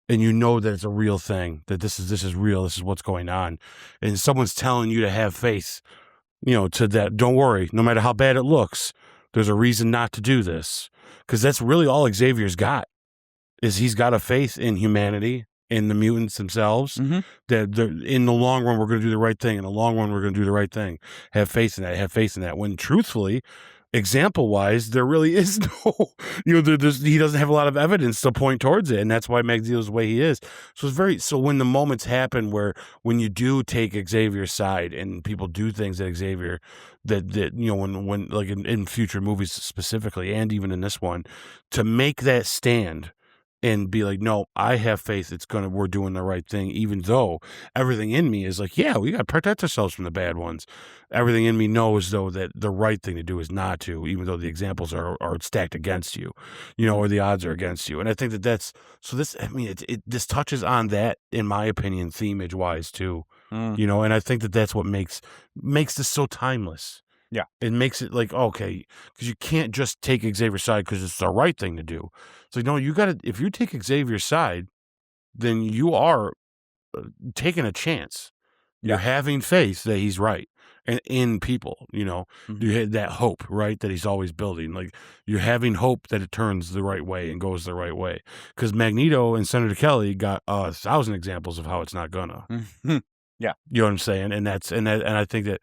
Speaker 2: and you know that it's a real thing, that this is real, this is what's going on, and someone's telling you to have faith, to that, don't worry, no matter how bad it looks, there's a reason not to do this. Because that's really all Xavier's got, is he's got a faith in humanity, in the mutants themselves,
Speaker 1: Mhm.
Speaker 2: that in the long run, we're going to do the right thing. In the long run, we're going to do the right thing. Have faith in that. Have faith in that. When truthfully, example-wise, there really is no, he doesn't have a lot of evidence to point towards it, and that's why Magneto's the way he is. So when the moments happen when you do take Xavier's side and people do things that Xavier, when like in future movies specifically, and even in this one, to make that stand and be like, no, I have faith we're doing the right thing, even though everything in me is like, yeah, we got to protect ourselves from the bad ones. Everything in me knows, though, that the right thing to do is not to, even though the examples are stacked against you, or the odds are against you. And I think this touches on that, in my opinion, theme-wise too,
Speaker 1: Mm.
Speaker 2: and I think that's what makes this so timeless.
Speaker 1: Yeah.
Speaker 2: It makes it like, okay, because you can't just take Xavier's side because it's the right thing to do. So, no, you got to, if you take Xavier's side, then you are taking a chance. You're
Speaker 1: Yeah.
Speaker 2: having faith that he's right and in people,
Speaker 1: Mhm.
Speaker 2: you had that hope, right? That he's always building. Like you're having hope that it turns the right way and goes the right way. Because Magneto and Senator Kelly got 1,000 examples of how it's not gonna.
Speaker 1: Mhm. Yeah.
Speaker 2: You know what I'm saying? And I think that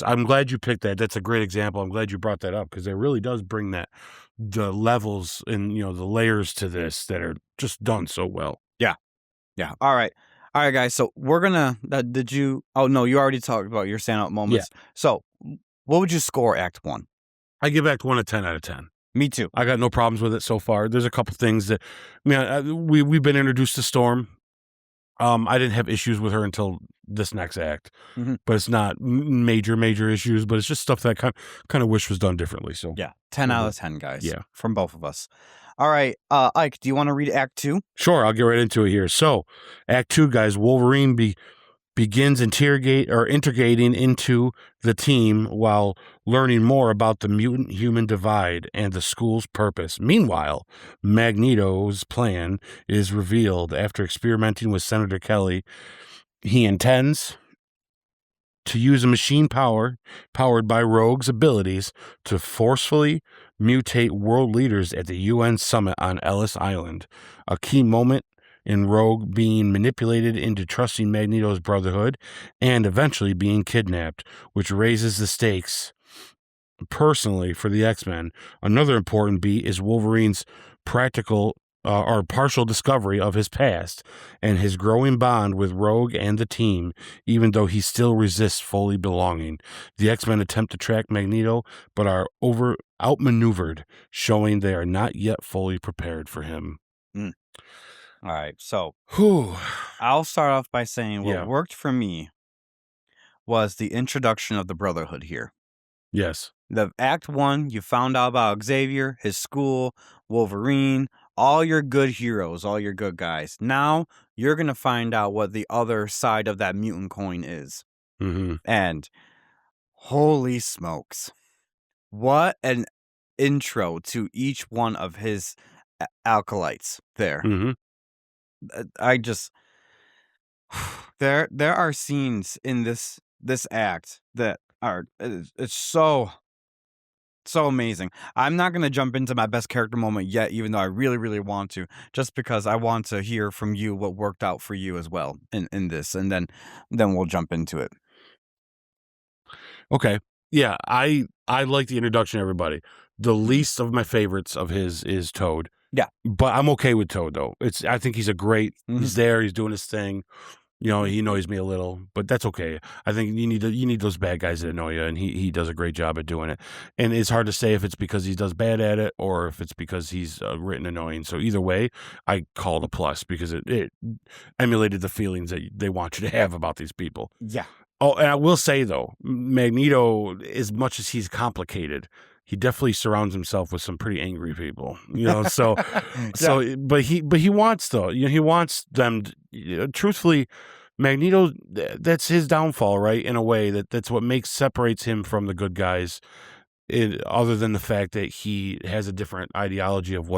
Speaker 2: I'm glad you picked that. That's a great example. I'm glad you brought that up because it really does bring the levels and the layers to this that are just done so well.
Speaker 1: Yeah. Yeah. All right. All right, guys. So we're gonna. Did you? Oh no, you already talked about your standout
Speaker 2: Yeah.
Speaker 1: moments. So, what would you score Act One?
Speaker 2: I give Act 1 a 10 out of 10.
Speaker 1: Me too.
Speaker 2: I got no problems with it so far. There's a couple things that, we've been introduced to Storm. I didn't have issues with her until this next act,
Speaker 1: Mhm.
Speaker 2: but it's not major issues. But it's just stuff that I kind of wish was done differently. So
Speaker 1: Yeah, 10 out of 10, guys.
Speaker 2: yeah,
Speaker 1: From both of us. All right, Ike, do you want to read Act Two?
Speaker 2: sure. I'll get right into it here. So, Act 2, guys. Wolverine begins integrating into the team while learning more about the mutant human divide and the school's purpose. Meanwhile, Magneto's plan is revealed after experimenting with Senator Kelly. He intends to use a machine powered by Rogue's abilities to forcefully mutate world leaders at the UN summit on Ellis Island. A key moment in Rogue being manipulated into trusting Magneto's Brotherhood and eventually being kidnapped, which raises the stakes personally for the X-Men. Another important beat is Wolverine's practical or partial discovery of his past and his growing bond with Rogue and the team, even though he still resists fully belonging. The X-Men attempt to track Magneto, but are outmaneuvered, showing they are not yet fully prepared for him.
Speaker 1: Mm. All right, so
Speaker 2: Whew.
Speaker 1: I'll start off by saying what
Speaker 2: Yeah.
Speaker 1: worked for me was the introduction of the Brotherhood here.
Speaker 2: Yes.
Speaker 1: The Act One, you found out about Xavier, his school, Wolverine, all your good heroes, all your good guys. Now you're gonna find out what the other side of that mutant coin is.
Speaker 2: Mm-hmm.
Speaker 1: And holy smokes, what an intro to each one of his acolytes there.
Speaker 2: Mm-hmm.
Speaker 1: I just there are scenes in this act that are it's so amazing. I'm not going to jump into my best character moment yet, even though I really want to, just because I want to hear from you what worked out for you as well in this, and then we'll jump into it.
Speaker 2: Okay. Yeah, I like the introduction, everybody. The least of my favorites of his is Toad.
Speaker 1: Yeah.
Speaker 2: But I'm okay with Toad though. I think he's
Speaker 1: Mhm.
Speaker 2: he's there, he's doing his thing. He annoys me a little, but that's okay. I think you need those bad guys that annoy you, and he does a great job at doing it. And it's hard to say if it's because he does bad at it or if it's because he's written annoying. So either way, I call it a plus because it emulated the feelings that they want you to have about these people.
Speaker 1: Yeah.
Speaker 2: Oh, and I will say though, Magneto, as much as he's complicated, he definitely surrounds himself with some pretty angry people. So
Speaker 1: Yeah.
Speaker 2: but he wants though, he wants them. Truthfully, Magneto, that's his downfall, right? In a way that's what separates him from the good guys. Other than the fact that he has a different ideology of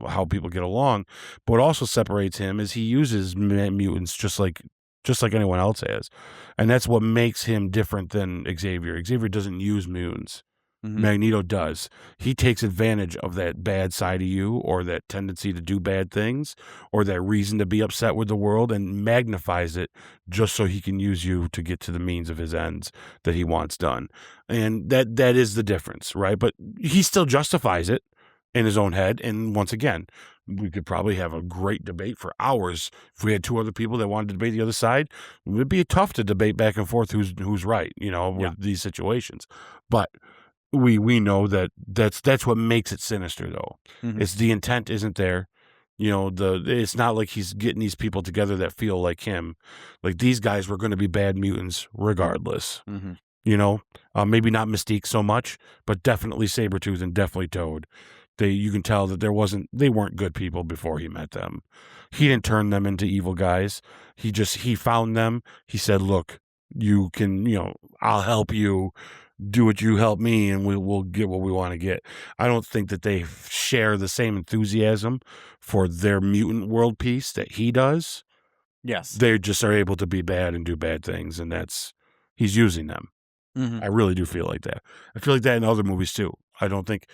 Speaker 2: how people get along, but what also separates him is he uses mutants just like anyone else has, and that's what makes him different than Xavier. Xavier doesn't use mutants.
Speaker 1: Mhm.
Speaker 2: Magneto does. He takes advantage of that bad side of you or that tendency to do bad things or that reason to be upset with the world and magnifies it just so he can use you to get to the means of his ends that he wants done. And that is the difference, right? But he still justifies it in his own head. And once again, we could probably have a great debate for hours if we had two other people that wanted to debate the other side. It would be tough to debate back and forth who's right, with
Speaker 1: Yeah.
Speaker 2: these situations. But we know that's what makes it sinister though.
Speaker 1: Mhm.
Speaker 2: It's the intent isn't there. It's not like he's getting these people together that feel like him. Like these guys were going to be bad mutants regardless.
Speaker 1: Mhm.
Speaker 2: Maybe not Mystique so much, but definitely Sabretooth and definitely Toad. You can tell that they weren't good people before he met them. He didn't turn them into evil guys. He found them. He said, look, you can, I'll help you. do what you help me, and we'll get what we want to get. I don't think that they share the same enthusiasm for their mutant world peace that he does.
Speaker 1: Yes.
Speaker 2: They just are able to be bad and do bad things, and he's using them. I really do feel like that. I feel like that in other movies too. I don't think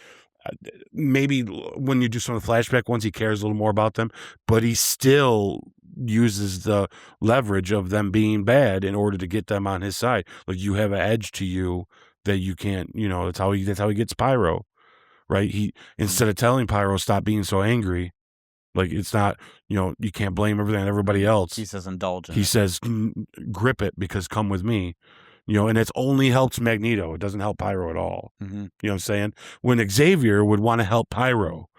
Speaker 2: maybe when you do some of the flashback ones, he cares a little more about them, but he still uses the leverage of them being bad in order to get them on his side. Like, you have an edge to you that you can't, that's how he gets Pyro, right? He, instead of telling Pyro, stop being so angry, like, it's not, you can't blame everything on everybody else.
Speaker 1: He says indulging.
Speaker 2: He says, grip it, because come with me. And it's only helps Magneto. It doesn't help Pyro at all. You know what I'm saying? When Xavier would want to help Pyro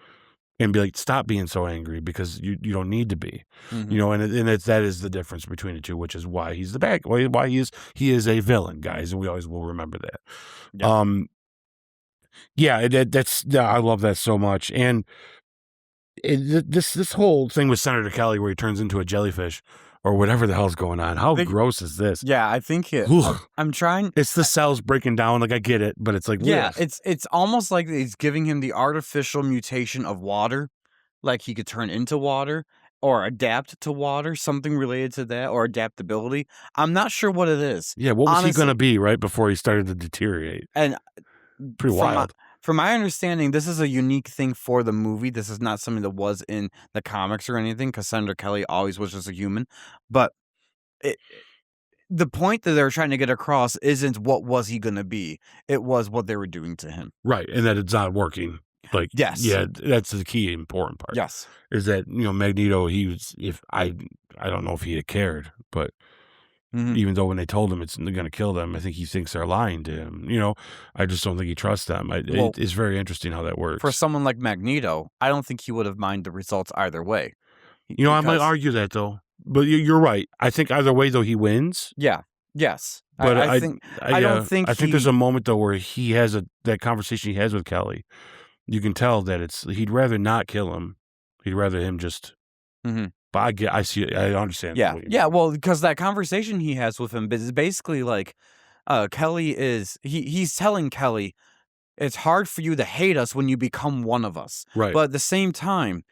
Speaker 2: and be like, stop being so angry, because you don't need to be. And that is the difference between the two, which is why he's the bad guy, why he is a villain, guys, and we always will remember that. I love that so much. And this whole thing with Senator Kelly, where he turns into a jellyfish or whatever the hell's going on. How gross is this?
Speaker 1: Yeah, I think I'm trying.
Speaker 2: It's the cells breaking down. Like, I get it, but it's like,
Speaker 1: yeah, it's almost like he's giving him the artificial mutation of water, like he could turn into water or adapt to water, something related to that, or adaptability. I'm not sure what it is.
Speaker 2: Yeah, what was he going to be right before he started to deteriorate?
Speaker 1: And
Speaker 2: pretty wild.
Speaker 1: From my understanding, this is a unique thing for the movie. This is not something that was in the comics or anything, because Senator Kelly always was just a human. But the point that they're trying to get across isn't what was he going to be. It was what they were doing to him.
Speaker 2: Right, and that it's not working. Like,
Speaker 1: yes.
Speaker 2: Yeah, that's the key important part.
Speaker 1: Yes.
Speaker 2: Is that, Magneto, I don't know if he had cared, but even though when they told him they're going to kill them, I think he thinks they're lying to him. I just don't think he trusts them. It's very interesting how that works.
Speaker 1: For someone like Magneto, I don't think he would have minded the results either way.
Speaker 2: I might argue that, though. But you're right. I think either way, though, he wins.
Speaker 1: Yeah. Yes.
Speaker 2: But
Speaker 1: I think
Speaker 2: there's a moment, though, where he has that conversation he has with Kelly. You can tell that he'd rather not kill him. He'd rather him just... But I see. I understand.
Speaker 1: Yeah. Well, because that conversation he has with him is basically like, Kelly is he's telling Kelly, it's hard for you to hate us when you become one of us.
Speaker 2: Right.
Speaker 1: But at the same time,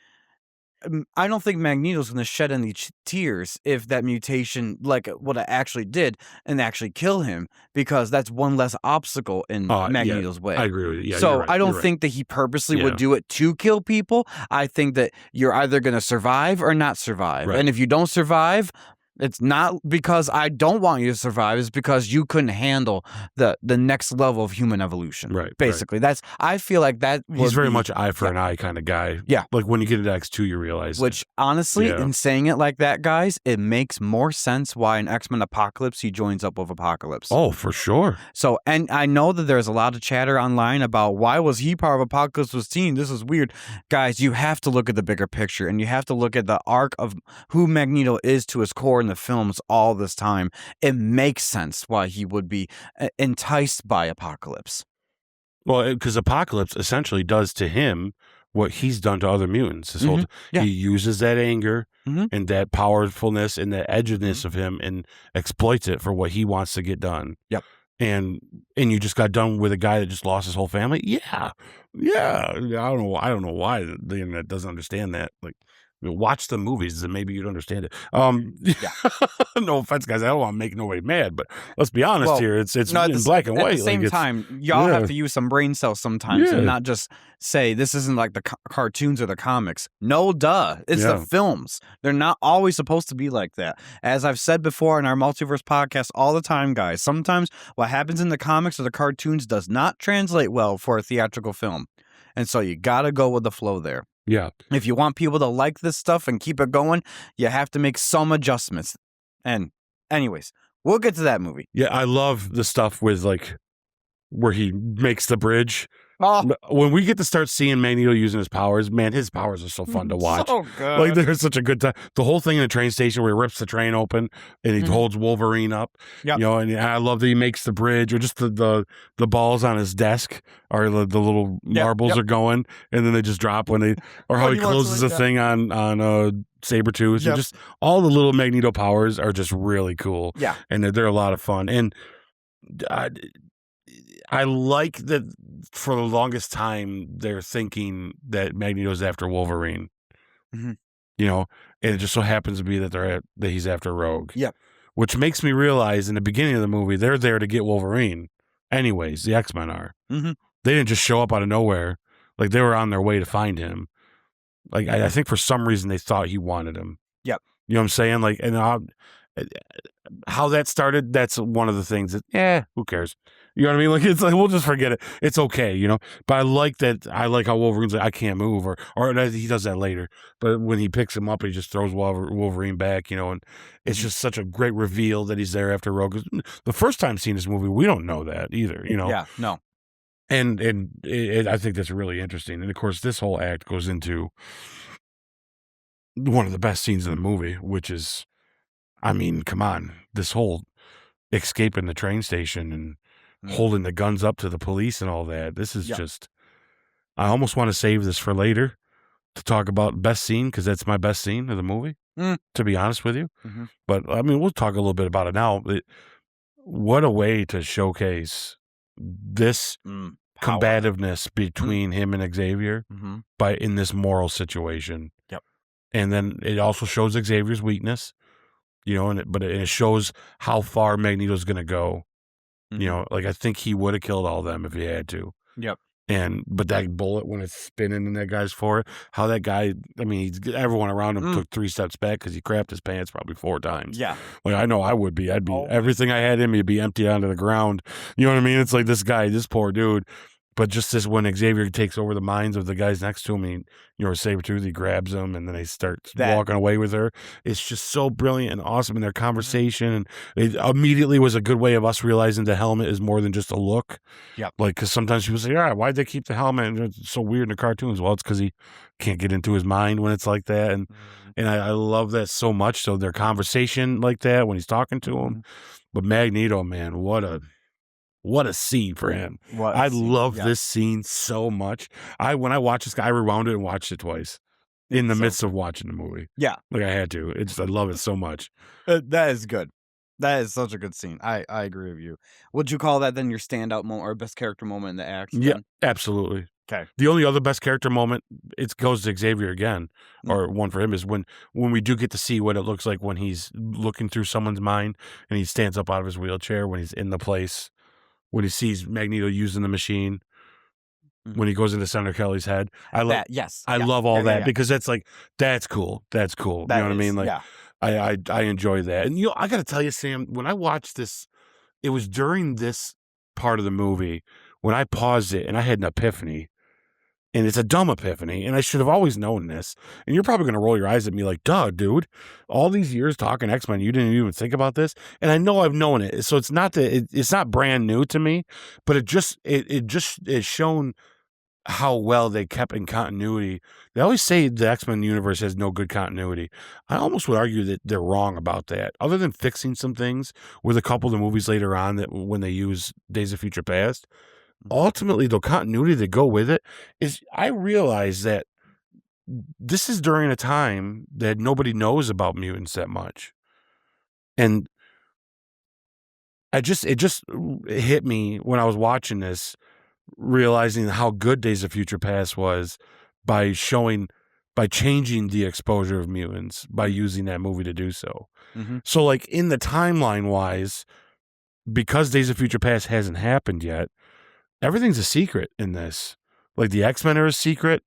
Speaker 1: I don't think Magneto's going to shed any tears if that mutation, like what it actually did, and actually kill him, because that's one less obstacle in Magneto's way.
Speaker 2: I agree with you. Yeah,
Speaker 1: so
Speaker 2: right,
Speaker 1: I don't think that he purposely would do it to kill people. I think that you're either going to survive or not survive.
Speaker 2: Right.
Speaker 1: And if you don't survive, it's not because I don't want you to survive. It's because you couldn't handle the next level of human evolution.
Speaker 2: Right.
Speaker 1: Basically, I feel like that.
Speaker 2: He's very much eye for an eye kind of guy.
Speaker 1: Yeah.
Speaker 2: Like when you get into X2, you realize.
Speaker 1: Which, honestly, in saying it like that, guys, it makes more sense why in X-Men Apocalypse he joins up with Apocalypse.
Speaker 2: Oh, for sure.
Speaker 1: So, and I know that there's a lot of chatter online about why was he part of Apocalypse's team? This is weird. Guys, you have to look at the bigger picture, and you have to look at the arc of who Magneto is to his core in the films all this time. It makes sense why he would be enticed by Apocalypse.
Speaker 2: Well, because Apocalypse essentially does to him what he's done to other mutants. He uses that anger and that powerfulness and the edginess of him and exploits it for what he wants to get done.
Speaker 1: Yep.
Speaker 2: And you just got done with a guy that just lost his whole family. Yeah. I don't know why the internet doesn't understand that. Like, watch the movies and maybe you'd understand it. No offense, guys. I don't want to make nobody mad, but let's be honest here. It's in black and white.
Speaker 1: At the same time, y'all have to use some brain cells sometimes and not just say this isn't like the cartoons or the comics. No, duh. It's the films. They're not always supposed to be like that. As I've said before in our Multiverse podcast all the time, guys, sometimes what happens in the comics or the cartoons does not translate well for a theatrical film. And so you got to go with the flow there.
Speaker 2: Yeah.
Speaker 1: If you want people to like this stuff and keep it going, you have to make some adjustments. And anyways, we'll get to that movie.
Speaker 2: Yeah, I love the stuff with like where he makes the bridge.
Speaker 1: Oh.
Speaker 2: When we get to start seeing Magneto using his powers, man, his powers are so fun to watch.
Speaker 1: So good.
Speaker 2: Like, they're such a good time. The whole thing in the train station where he rips the train open and he holds Wolverine up.
Speaker 1: Yep.
Speaker 2: And I love that he makes the bridge, or just the balls on his desk, or the little marbles are going, and then they just drop when they, or how he closes the thing on Sabretooth. And just all the little Magneto powers are just really cool.
Speaker 1: Yeah.
Speaker 2: And they're a lot of fun. And I like that for the longest time they're thinking that Magneto's after Wolverine,
Speaker 1: Mhm.
Speaker 2: you know, and it just so happens to be that that he's after Rogue.
Speaker 1: Yep.
Speaker 2: Which makes me realize in the beginning of the movie they're there to get Wolverine. Anyways, the X-Men are.
Speaker 1: Mhm.
Speaker 2: They didn't just show up out of nowhere. Like they were on their way to find him. Like I think for some reason they thought he wanted him.
Speaker 1: Yep.
Speaker 2: You know what I'm saying? Like, and how that started, that's one of the things that, who cares? You know what I mean? Like, it's like, we'll just forget it. It's okay, you know? But I like that. I like how Wolverine's like, I can't move, or he does that later. But when he picks him up, he just throws Wolverine back, you know? And it's
Speaker 1: Mhm.
Speaker 2: just such a great reveal that he's there after Rogue. 'Cause the first time seeing this movie, we don't know that either, you know?
Speaker 1: Yeah. No.
Speaker 2: And I think that's really interesting. And of course, this whole act goes into one of the best scenes in the movie, which is, I mean, come on, this whole escaping the train station and
Speaker 1: Mm.
Speaker 2: holding the guns up to the police and all that. This is
Speaker 1: Yep.
Speaker 2: just, I almost want to save this for later to talk about best scene because that's my best scene of the movie,
Speaker 1: Mm.
Speaker 2: to be honest with you.
Speaker 1: Mhm.
Speaker 2: But I mean, we'll talk a little bit about it now. What a way to showcase this
Speaker 1: Power.
Speaker 2: combativeness between him and Xavier
Speaker 1: Mhm.
Speaker 2: by in this moral situation.
Speaker 1: Yep.
Speaker 2: And then it also shows Xavier's weakness, you know, but it shows how far Magneto's going to go. You
Speaker 1: Mhm.
Speaker 2: know, like I think he would have killed all of them if he had to.
Speaker 1: Yep.
Speaker 2: But that bullet when it's spinning and that guy's for it, how that guy, I mean, everyone around him took 3 steps back because he crapped his pants probably 4 times.
Speaker 1: Yeah.
Speaker 2: Like I know I would be. I'd be
Speaker 1: Oh.
Speaker 2: everything I had in me would be empty onto the ground. You know what I mean? It's like this guy, this poor dude. But just this when Xavier takes over the minds of the guys next to him, Sabretooth, he grabs him and then they start walking away with her. It's just so brilliant and awesome in their conversation. And it immediately was a good way of us realizing the helmet is more than just a look.
Speaker 1: Yep.
Speaker 2: Like, because sometimes people say, "Yeah, why'd they keep the helmet?" And it's so weird in the cartoons. Well, it's because he can't get into his mind when it's like that. And I love that so much. So their conversation like that when he's talking to him. But Magneto, man, what a scene for him. I love this scene so much. When I watched this guy, I rewound it and watched it twice in the midst of watching the movie.
Speaker 1: Yeah.
Speaker 2: Like I had to. I love it so much.
Speaker 1: That is good. That is such a good scene. I agree with you. Would you call that then your standout moment or best character moment in the act?
Speaker 2: Yeah,
Speaker 1: then?
Speaker 2: absolutely.
Speaker 1: Okay.
Speaker 2: The only other best character moment, it goes to Xavier again, or one for him, is when we do get to see what it looks like when he's looking through someone's mind and he stands up out of his wheelchair when he's in the place, when he sees Magneto using the machine, when he goes into Senator Kelly's head. I love
Speaker 1: Yes.
Speaker 2: I
Speaker 1: Yeah.
Speaker 2: love all
Speaker 1: Yeah,
Speaker 2: that
Speaker 1: yeah.
Speaker 2: because that's like, that's cool. That's cool.
Speaker 1: That
Speaker 2: you know what I mean?
Speaker 1: is,
Speaker 2: Like,
Speaker 1: yeah.
Speaker 2: I enjoy that. And I got to tell you, Sam, when I watched this, it was during this part of the movie when I paused it and I had an epiphany. And it's a dumb epiphany, and I should have always known this. And you're probably going to roll your eyes at me like, duh, dude, all these years talking X-Men, you didn't even think about this? And I know I've known it. So it's not that it's not brand new to me, but it's shown how well they kept in continuity. They always say the X-Men universe has no good continuity. I almost would argue that they're wrong about that. Other than fixing some things with a couple of the movies later on that when they use Days of Future Past, ultimately the continuity that go with it is, I realize that this is during a time that nobody knows about mutants that much. And it just hit me when I was watching this, realizing how good Days of Future Past was by changing the exposure of mutants by using that movie to do so. So like in the timeline wise, because Days of Future Past hasn't happened yet, everything's a secret in this. Like the X-Men are a secret.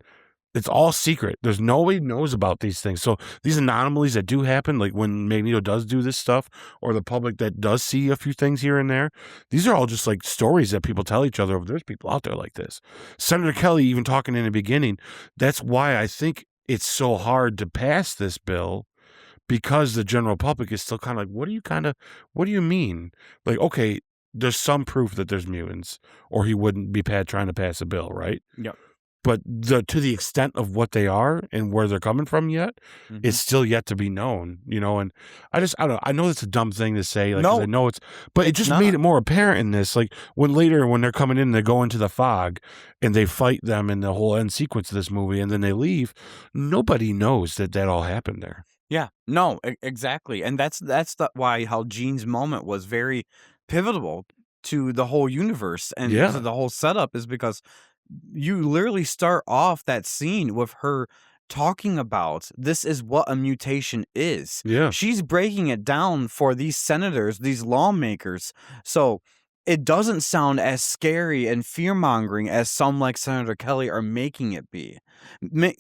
Speaker 2: It's all secret. There's nobody knows about these things. So these anomalies that do happen, like when Magneto does do this stuff, or the public that does see a few things here and there, these are all just like stories that people tell each other. There's people out there like this. Senator Kelly even talking in the beginning. That's why I think it's so hard to pass this bill, because the general public is still kind of like, what do you mean? Like, okay, there's some proof that there's mutants, or he wouldn't be trying to pass a bill, right?
Speaker 1: Yep.
Speaker 2: But to the extent of what they are and where they're coming from yet, it's still yet to be known, and I don't know. I know it's a dumb thing to say, like, 'cause
Speaker 1: No,
Speaker 2: I know but it just made it more apparent in this, like when they're coming in, they go into the fog and they fight them in the whole end sequence of this movie, and then they leave. Nobody knows that all happened there.
Speaker 1: Yeah. No, exactly. And that's why how Jean's moment was very pivotal to the whole universe and to
Speaker 2: Yeah.
Speaker 1: the whole setup is because you literally start off that scene with her talking about this is what a mutation is.
Speaker 2: Yeah.
Speaker 1: She's breaking it down for these senators, these lawmakers. So it doesn't sound as scary and fear mongering as some like Senator Kelly are making it be.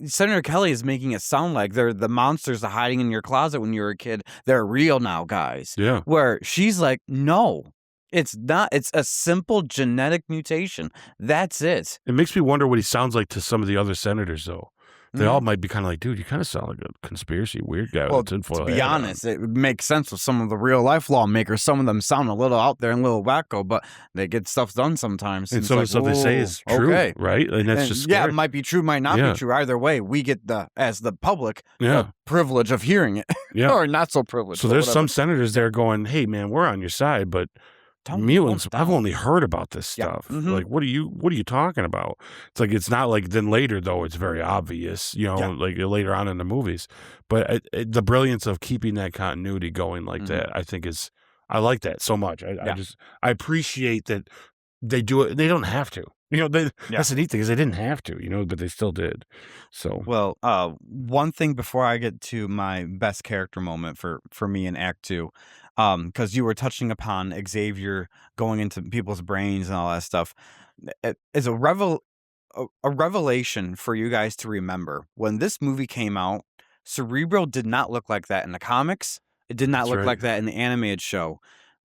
Speaker 1: Senator Kelly is making it sound like they're the monsters that hiding in your closet when you were a kid. They're real now, guys.
Speaker 2: Yeah.
Speaker 1: Where she's like, no, it's not. It's a simple genetic mutation. That's it.
Speaker 2: It makes me wonder what he sounds like to some of the other senators, though. They all
Speaker 1: Mhm.
Speaker 2: might be kind of like, dude, you kind of sound like a conspiracy weird guy with a
Speaker 1: Well, to
Speaker 2: tinfoil
Speaker 1: be
Speaker 2: hat on.
Speaker 1: honest, it would make sense with some of the real life lawmakers. Some of them sound a little out there and a little wacko, but they get stuff done sometimes.
Speaker 2: And
Speaker 1: It's
Speaker 2: some of the
Speaker 1: like,
Speaker 2: stuff they say
Speaker 1: whoa,
Speaker 2: is true,
Speaker 1: okay.
Speaker 2: right? And that's
Speaker 1: And
Speaker 2: just
Speaker 1: yeah, it
Speaker 2: scary.
Speaker 1: might be true, might not
Speaker 2: Yeah.
Speaker 1: be true. Either way, we get as the public,
Speaker 2: Yeah.
Speaker 1: the privilege of hearing it,
Speaker 2: Yeah.
Speaker 1: or not so privileged.
Speaker 2: So
Speaker 1: but
Speaker 2: there's
Speaker 1: whatever.
Speaker 2: some senators there going, hey, man, we're on your side, but
Speaker 1: Tone
Speaker 2: mutants, I've
Speaker 1: down.
Speaker 2: only heard about this
Speaker 1: Yeah.
Speaker 2: stuff.
Speaker 1: Mhm.
Speaker 2: Like, what are you talking about? It's like, it's not like then later, though, it's very obvious,
Speaker 1: Yeah.
Speaker 2: like later on in the movies. But the brilliance of keeping that continuity going like
Speaker 1: Mhm.
Speaker 2: that, I think I like that so much.
Speaker 1: Yeah.
Speaker 2: I appreciate that they do it. They don't have to.
Speaker 1: Yeah.
Speaker 2: That's the neat thing is they didn't have to, but they still did. So,
Speaker 1: Well, one thing before I get to my best character moment for me in Act Two, because you were touching upon Xavier going into people's brains and all that stuff, it is a revelation for you guys to remember. When this movie came out, Cerebro did not look like that in the comics. It did not
Speaker 2: That's
Speaker 1: look
Speaker 2: right.
Speaker 1: like that in the animated show.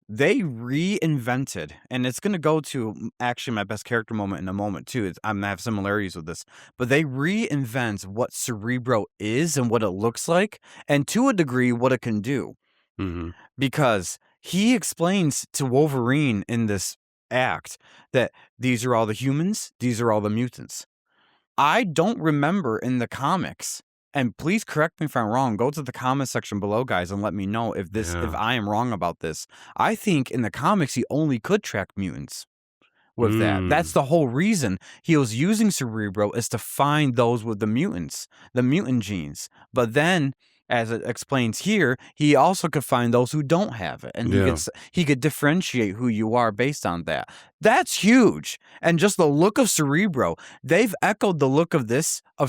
Speaker 1: They reinvented, and it's going to go to actually my best character moment in a moment too. I'm going to have similarities with this, but they reinvent what Cerebro is and what it looks like, and to a degree, what it can do.
Speaker 2: hmm
Speaker 1: Because he explains to Wolverine in this act that these are all the humans, these are all the mutants. I don't remember in the comics, and please correct me if I'm wrong. Go to the comment section below, guys, and let me know if
Speaker 2: Yeah.
Speaker 1: I am wrong about this. I think in the comics he only could track mutants with that. That's the whole reason he was using Cerebro is to find those with the mutants, the mutant genes. But then, as it explains here, he also could find those who don't have it, and
Speaker 2: Yeah.
Speaker 1: he could differentiate who you are based on that. That's huge. And just the look of Cerebro, they've echoed the look of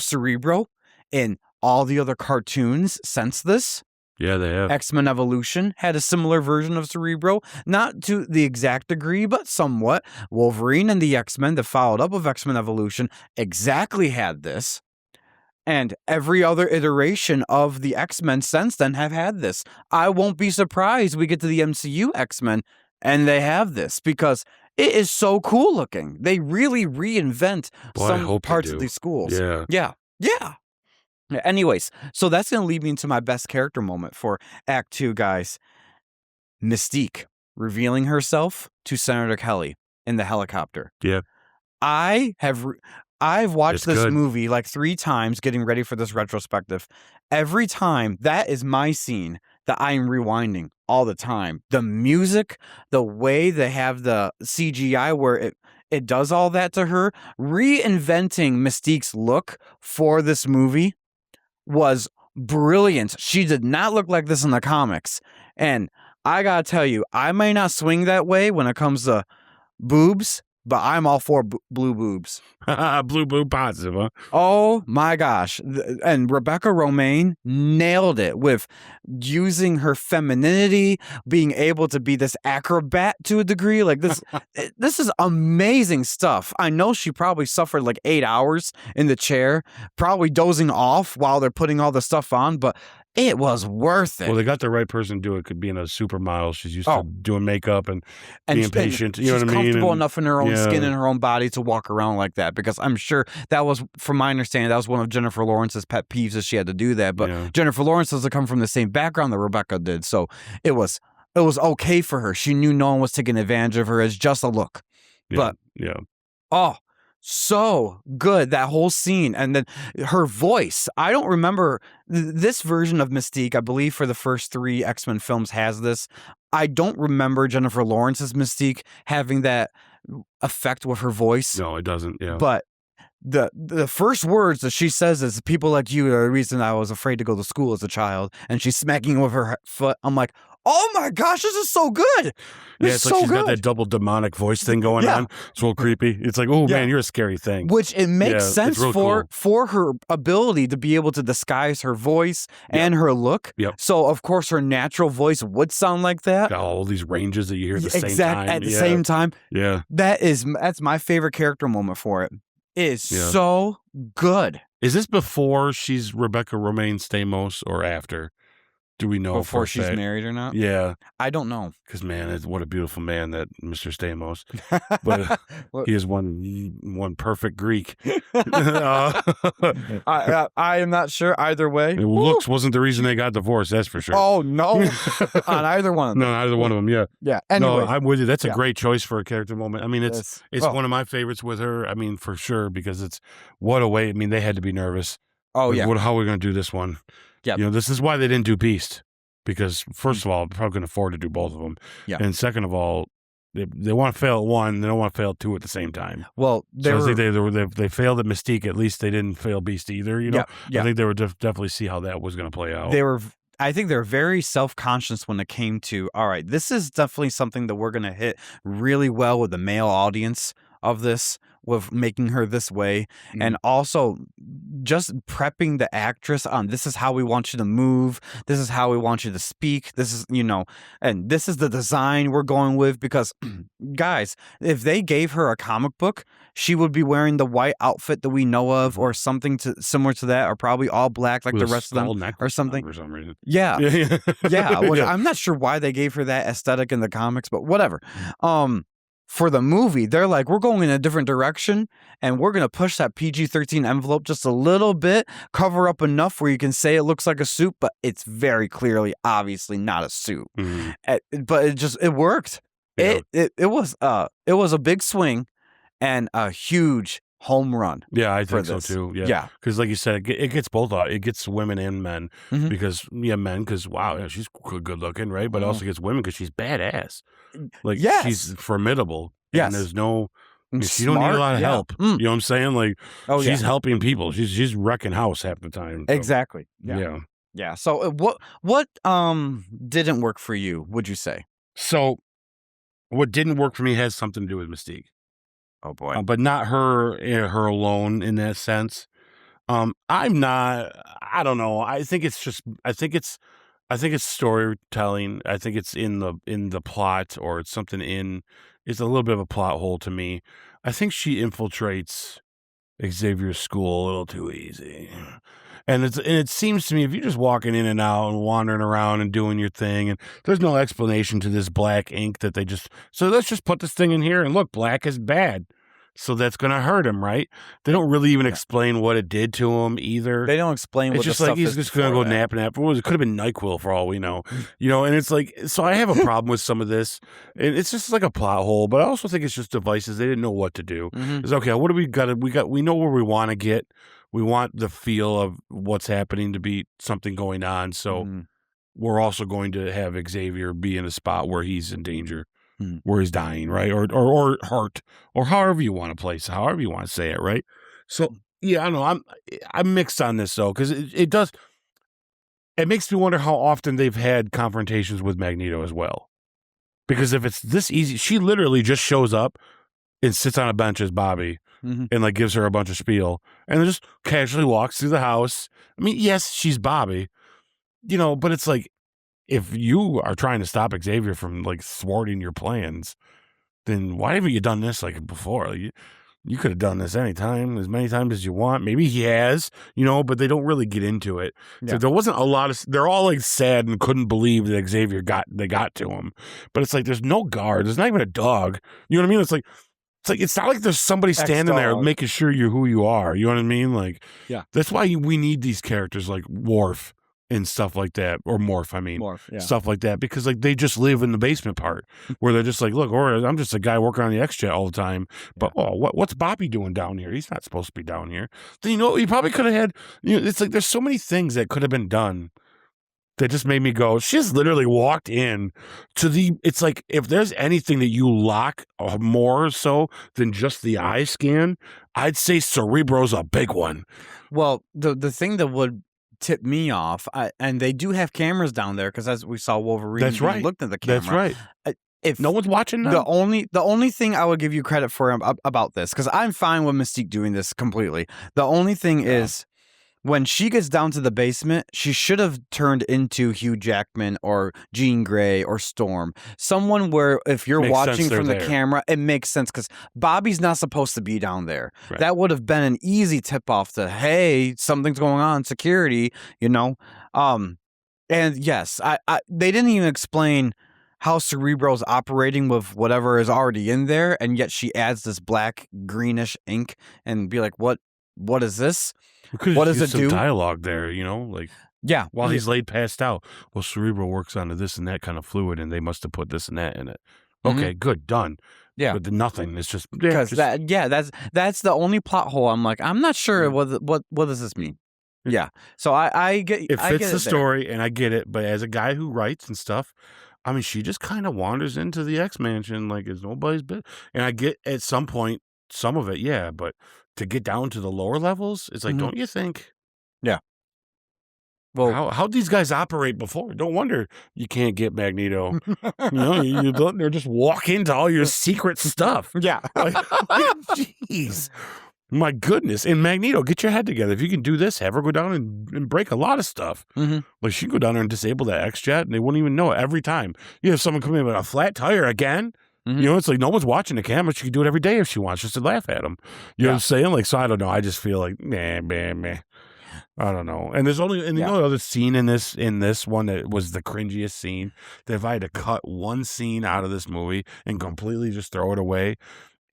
Speaker 1: Cerebro in all the other cartoons since this.
Speaker 2: Yeah, they have.
Speaker 1: X-Men Evolution had a similar version of Cerebro, not to the exact degree, but somewhat. Wolverine and the X-Men that followed up with X-Men Evolution exactly had this. And every other iteration of the X-Men since then have had this. I won't be surprised we get to the MCU X-Men and they have this because it is so cool looking. They really reinvent
Speaker 2: Boy, I
Speaker 1: some
Speaker 2: hope they
Speaker 1: parts
Speaker 2: do.
Speaker 1: of these schools.
Speaker 2: Yeah.
Speaker 1: Yeah. Yeah. Anyways, so that's going to lead me into my best character moment for Act 2, guys. Mystique revealing herself to Senator Kelly in the helicopter.
Speaker 2: Yeah.
Speaker 1: I've watched
Speaker 2: It's
Speaker 1: this
Speaker 2: good.
Speaker 1: movie like 3 times getting ready for this retrospective. Every time, that is my scene that I am rewinding all the time. The music, the way they have the CGI where it does all that to her, reinventing Mystique's look for this movie was brilliant. She did not look like this in the comics. And I gotta tell you, I may not swing that way when it comes to boobs, but I'm all for blue boobs.
Speaker 2: Blue boob positive, huh?
Speaker 1: Oh my gosh. And Rebecca Romaine nailed it with using her femininity, being able to be this acrobat to a degree. Like this, this is amazing stuff. I know she probably suffered like 8 hours in the chair, probably dozing off while they're putting all the stuff on, but it was worth it.
Speaker 2: Well, they got the right person to do it. Could be in a supermodel. She's used
Speaker 1: Oh.
Speaker 2: to doing makeup and
Speaker 1: And
Speaker 2: being patient. You know
Speaker 1: she's
Speaker 2: what I mean?
Speaker 1: comfortable
Speaker 2: And-
Speaker 1: enough in her own skin
Speaker 2: yeah.
Speaker 1: and her own body to walk around like that. Because I'm sure that was, from my understanding, that was one of Jennifer Lawrence's pet peeves that she had to do that. But
Speaker 2: Yeah.
Speaker 1: Jennifer Lawrence doesn't come from the same background that Rebecca did, so it was okay for her. She knew no one was taking advantage of her as just a look.
Speaker 2: Yeah.
Speaker 1: But
Speaker 2: yeah.
Speaker 1: oh, so good, that whole scene. And then her voice. I don't remember this version of Mystique. I believe for the first 3 X-Men films has this. I don't remember Jennifer Lawrence's Mystique having that effect with her voice.
Speaker 2: No, it doesn't. Yeah.
Speaker 1: But the first words that she says is, "People like you are the reason I was afraid to go to school as a child," and she's smacking with her foot. I'm like, oh my gosh, this is so good.
Speaker 2: Yeah, it's like she's got that double demonic voice thing going on. It's a little creepy. It's like, oh man, you're a scary thing.
Speaker 1: Which it makes sense
Speaker 2: really
Speaker 1: for her ability to be able to disguise her voice and her look. So of course her natural voice would sound like that.
Speaker 2: Got all these ranges that you hear at the same time.
Speaker 1: At the same time.
Speaker 2: Yeah.
Speaker 1: That's my favorite character moment for it. It is so good.
Speaker 2: Is this before she's Rebecca Romaine Stamos or after? Do we know
Speaker 1: before she's married or not?
Speaker 2: Yeah,
Speaker 1: I don't know.
Speaker 2: Because man, what a beautiful man that Mr. Stamos. But he is one perfect Greek.
Speaker 1: I am not sure either way.
Speaker 2: Looks wasn't the reason they got divorced. That's for sure.
Speaker 1: Oh no, on either one of them.
Speaker 2: No, either one of them. Yeah.
Speaker 1: Yeah. Anyway,
Speaker 2: no, I'm with you. That's a great choice for a character moment. I mean, it's one of my favorites with her. I mean, for sure, because it's what a way. I mean, they had to be nervous.
Speaker 1: Oh yeah.
Speaker 2: How are we going to do this one?
Speaker 1: Yeah.
Speaker 2: This is why they didn't do Beast. Because first of all, they're probably going to afford to do both of them. Yeah. And second of all, they want to fail at one, they don't want to fail at two at the same time.
Speaker 1: Well,
Speaker 2: I think they failed at Mystique. At least they didn't fail Beast either. I think they would definitely see how that was going to play out.
Speaker 1: I think they're very self-conscious when it came to, all right, this is definitely something that we're going to hit really well with the male audience of this, with making her this way, and also just prepping the actress on this is how we want you to move, this is how we want you to speak, this is, and this is the design we're going with, because guys, if they gave her a comic book, she would be wearing the white outfit that we know of, or something similar to that, or probably all black like
Speaker 2: with
Speaker 1: the rest of them, or something.
Speaker 2: For some reason.
Speaker 1: Yeah. I'm not sure why they gave her that aesthetic in the comics, but whatever. For the movie, they're like, we're going in a different direction, and we're going to push that PG-13 envelope just a little bit, cover up enough where you can say it looks like a suit, but it's very clearly, obviously not a suit. But it worked. Yeah. It was a big swing and a huge home run.
Speaker 2: Yeah, I think so too. Yeah. Because like you said, it gets both. It gets women and men because men, because wow, she's good looking, right? But it also gets women because she's badass. Like she's formidable. Yes. And there's no. She don't need a lot of help. You know what I'm saying? Like she's helping people. She's wrecking house half the time. So.
Speaker 1: Exactly. Yeah. So what didn't work for you? Would you say?
Speaker 2: So what didn't work for me has something to do with Mystique.
Speaker 1: Oh boy.
Speaker 2: But not her alone in that sense. I'm not. I don't know. I think it's storytelling. I think it's in the plot, or it's something it's a little bit of a plot hole to me. I think she infiltrates Xavier's school a little too easy. And it seems to me, if you're just walking in and out and wandering around and doing your thing, and there's no explanation to this black ink that so let's just put this thing in here, and look, black is bad. So that's going to hurt him, right? They don't really even explain what it did to him either.
Speaker 1: They don't explain what
Speaker 2: it's just like he's just going to go nap. It could have been NyQuil for all we know. And it's like, so I have a problem with some of this. And it's just like a plot hole, but I also think it's just devices. They didn't know what to do. It's okay, what do we got? We know where we want to get. We want the feel of what's happening to be something going on. So we're also going to have Xavier be in a spot where he's in danger. Where he's dying, right? Or hurt, or however you want to place it, however you want to say it, right? So yeah, I don't know. I'm mixed on this though, because it makes me wonder how often they've had confrontations with Magneto as well. Because if it's this easy, she literally just shows up and sits on a bench as Bobby and like gives her a bunch of spiel and then just casually walks through the house. I mean, yes, she's Bobby, but it's like, if you are trying to stop Xavier from like thwarting your plans, then why haven't you done this like before? You could have done this anytime, as many times as you want. Maybe he has, but they don't really get into it. Yeah. So there wasn't a lot of. They're all like sad and couldn't believe that Xavier got to him. But it's like there's no guard. There's not even a dog. You know what I mean? It's not like there's somebody standing there making sure you're who you are. You know what I mean? Like, yeah. That's why we need these characters like Worf and stuff like that, or Morph, stuff like that, because like they just live in the basement part where they're just like, look, or I'm just a guy working on the X-Jet all the time, but what's Bobby doing down here? He's not supposed to be down here. Then you probably could have had, it's like there's so many things that could have been done that just made me go, she's literally walked in to it's like, if there's anything that you lock more so than just the eye scan, I'd say Cerebro's a big one.
Speaker 1: Well, the thing that would tip me off, and they do have cameras down there because as we saw Wolverine
Speaker 2: That's
Speaker 1: being
Speaker 2: right.
Speaker 1: looked at the
Speaker 2: That's
Speaker 1: camera.
Speaker 2: right.
Speaker 1: uh, If
Speaker 2: No one's watching
Speaker 1: the
Speaker 2: them?
Speaker 1: only thing I would give you credit for about this, because I'm fine with Mystique doing this completely. The only thing
Speaker 2: Yeah.
Speaker 1: is when she gets down to the basement, she should have turned into Hugh Jackman or Jean Grey or Storm. Someone where if you're
Speaker 2: Makes sense
Speaker 1: watching
Speaker 2: they're
Speaker 1: from the
Speaker 2: there.
Speaker 1: camera, it makes sense because Bobby's not supposed to be down there.
Speaker 2: Right.
Speaker 1: That would have been an easy tip off to, hey, something's going on, security, you know? And yes, they didn't even explain how Cerebro's operating with whatever is already in there, and yet she adds this black greenish ink and be like, what is this?
Speaker 2: We could
Speaker 1: What
Speaker 2: have
Speaker 1: does
Speaker 2: used
Speaker 1: it
Speaker 2: some
Speaker 1: do?
Speaker 2: dialogue there, like
Speaker 1: Yeah.
Speaker 2: while he's laid passed out. Well, Cerebro works onto this and that kind of fluid, and they must have put this and that in it.
Speaker 1: Mhm.
Speaker 2: Okay, good, done.
Speaker 1: Yeah.
Speaker 2: But the nothing. It's just
Speaker 1: Because that's the only plot hole. I'm like, I'm not sure
Speaker 2: Mm.
Speaker 1: what does this mean?
Speaker 2: It
Speaker 1: Yeah. So I get
Speaker 2: it fits the
Speaker 1: it there.
Speaker 2: story, and I get it. But as a guy who writes and stuff, I mean, she just kind of wanders into the X Mansion like it's nobody's bit. And I get at some point some of it, yeah. But to get down to the lower levels, it's like,
Speaker 1: Mhm.
Speaker 2: don't you think?
Speaker 1: Yeah. Well,
Speaker 2: How these guys operate before? Don't wonder you can't get Magneto. They're just walk into all your secret stuff.
Speaker 1: yeah.
Speaker 2: Like, jeez, my goodness! And Magneto, get your head together. If you can do this, have her go down and break a lot of stuff.
Speaker 1: Mhm.
Speaker 2: Like she can go down there and disable that X jet, and they wouldn't even know it every time. You have someone come in with a flat tire again.
Speaker 1: Mhm.
Speaker 2: It's like no one's watching the camera. She can do it every day if she wants, just to laugh at them. You know what I'm saying? Like, so I don't know. I just feel like, meh. I don't know. And there's only the only other scene in this one that was the cringiest scene, that if I had to cut one scene out of this movie and completely just throw it away,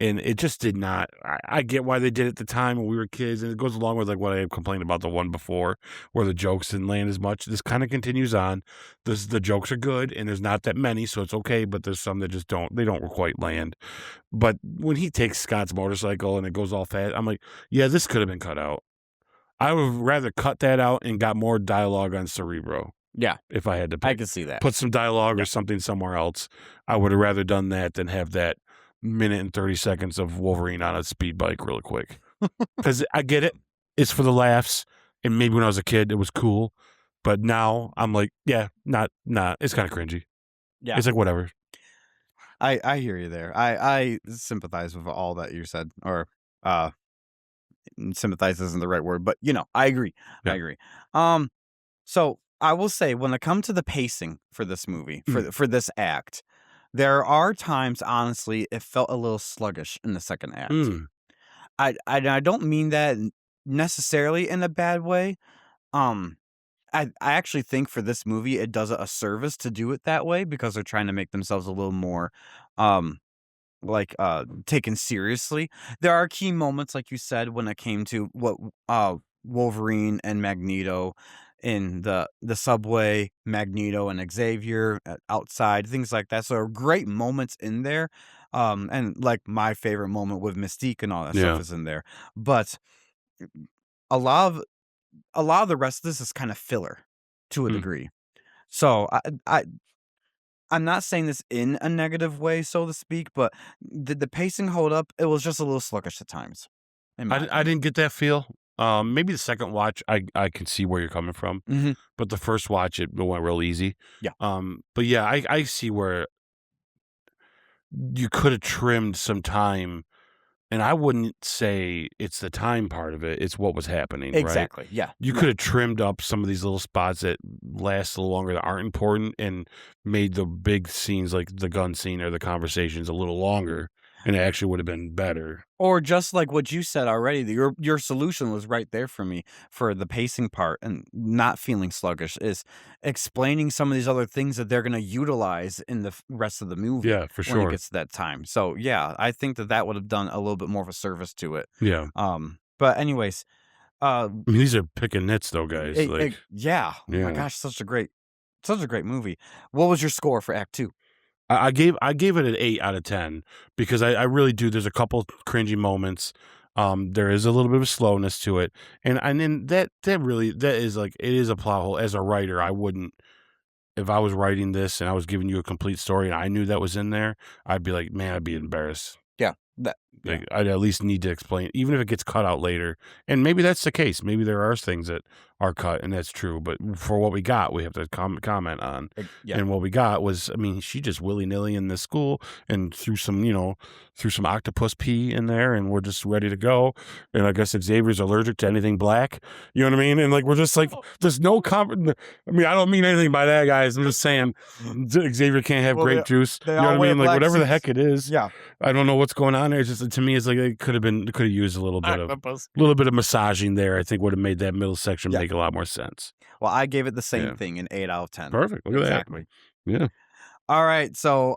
Speaker 2: and it just did not. I get why they did it at the time when we were kids, and it goes along with like what I complained about the one before, where the jokes didn't land as much. This kind of continues on. The jokes are good, and there's not that many, so it's okay. But there's some that just don't quite land. But when he takes Scott's motorcycle and it goes all fast, I'm like, yeah, this could have been cut out. I would rather cut that out and got more dialogue on Cerebro
Speaker 1: Yeah.
Speaker 2: if I had to
Speaker 1: I
Speaker 2: pick.
Speaker 1: can see that.
Speaker 2: Put some dialogue
Speaker 1: Yeah.
Speaker 2: or something somewhere else. I would have rather done that than have that minute and 30 seconds of Wolverine on a speed bike real quick. Because I get it. It's for the laughs. And maybe when I was a kid, it was cool. But now I'm like, yeah, not. It's kind of cringy.
Speaker 1: Yeah.
Speaker 2: It's like, whatever.
Speaker 1: I hear you there. I sympathize with all that you said, or sympathize isn't the right word, but I agree.
Speaker 2: Yeah.
Speaker 1: I agree. So I will say, when it comes to the pacing for this movie, for this act, there are times, honestly, it felt a little sluggish in the second act. I don't mean that necessarily in a bad way. I actually think for this movie, it does it a service to do it that way because they're trying to make themselves a little more, taken seriously. There are key moments, like you said, when it came to what Wolverine and Magneto in the subway, Magneto and Xavier outside, things like that. So great moments in there. And like my favorite moment with Mystique and all that stuff
Speaker 2: Yeah.
Speaker 1: is in there. But a lot of the rest of this is kind of filler to a degree. So I'm not saying this in a negative way, so to speak, but did the pacing hold up? It was just a little sluggish at times.
Speaker 2: I didn't get that feel. Maybe the second watch, I can see where you're coming from, but the first watch, it went real easy.
Speaker 1: Yeah.
Speaker 2: But yeah, I see where you could have trimmed some time, and I wouldn't say it's the time part of it. It's what was happening, right?
Speaker 1: Exactly. Yeah.
Speaker 2: You could have trimmed up some of these little spots that last a little longer, that aren't important, and made the big scenes like the gun scene or the conversations a little longer, and it actually would have been better.
Speaker 1: Or just like what you said already, your solution was right there for me for the pacing part and not feeling sluggish, is explaining some of these other things that they're going to utilize in the rest of the movie.
Speaker 2: Yeah, for
Speaker 1: When it
Speaker 2: sure.
Speaker 1: gets to that time. So yeah, I think that would have done a little bit more of a service to it.
Speaker 2: Yeah.
Speaker 1: But anyways,
Speaker 2: I mean, these are picking nits though, guys.
Speaker 1: yeah. Oh my gosh, such a great movie. What was your score for Act 2?
Speaker 2: I gave it an 8 out of 10 because I really do. There's a couple cringy moments. There is a little bit of slowness to it, and then that is like, it is a plot hole. As a writer, I wouldn't, if I was writing this and I was giving you a complete story and I knew that was in there, I'd be like, man, I'd be embarrassed.
Speaker 1: Yeah. Yeah.
Speaker 2: Like, I'd at least need to explain, even if it gets cut out later. And maybe that's the case. Maybe there are things that are cut, and that's true. But for what we got, we have to comment on.
Speaker 1: Yeah.
Speaker 2: And what we got was, I mean, she just willy nilly in this school and threw some octopus pee in there, and we're just ready to go. And I guess Xavier's allergic to anything black. You know what I mean? And like, we're just like, there's no I mean, I don't mean anything by that, guys. I'm just saying Xavier can't have grape juice.
Speaker 1: they
Speaker 2: You know
Speaker 1: all
Speaker 2: what I
Speaker 1: wear
Speaker 2: mean? Like,
Speaker 1: black
Speaker 2: whatever the
Speaker 1: suits.
Speaker 2: heck it is.
Speaker 1: Yeah.
Speaker 2: I don't know what's going on there. It's just, to me, it's like it could have used a little bit of massaging there. I think would have made that middle section make a lot more sense.
Speaker 1: Well, I gave it the same thing, an 8 out of 10.
Speaker 2: Perfect. Look at
Speaker 1: Exactly.
Speaker 2: that. Yeah.
Speaker 1: All right, so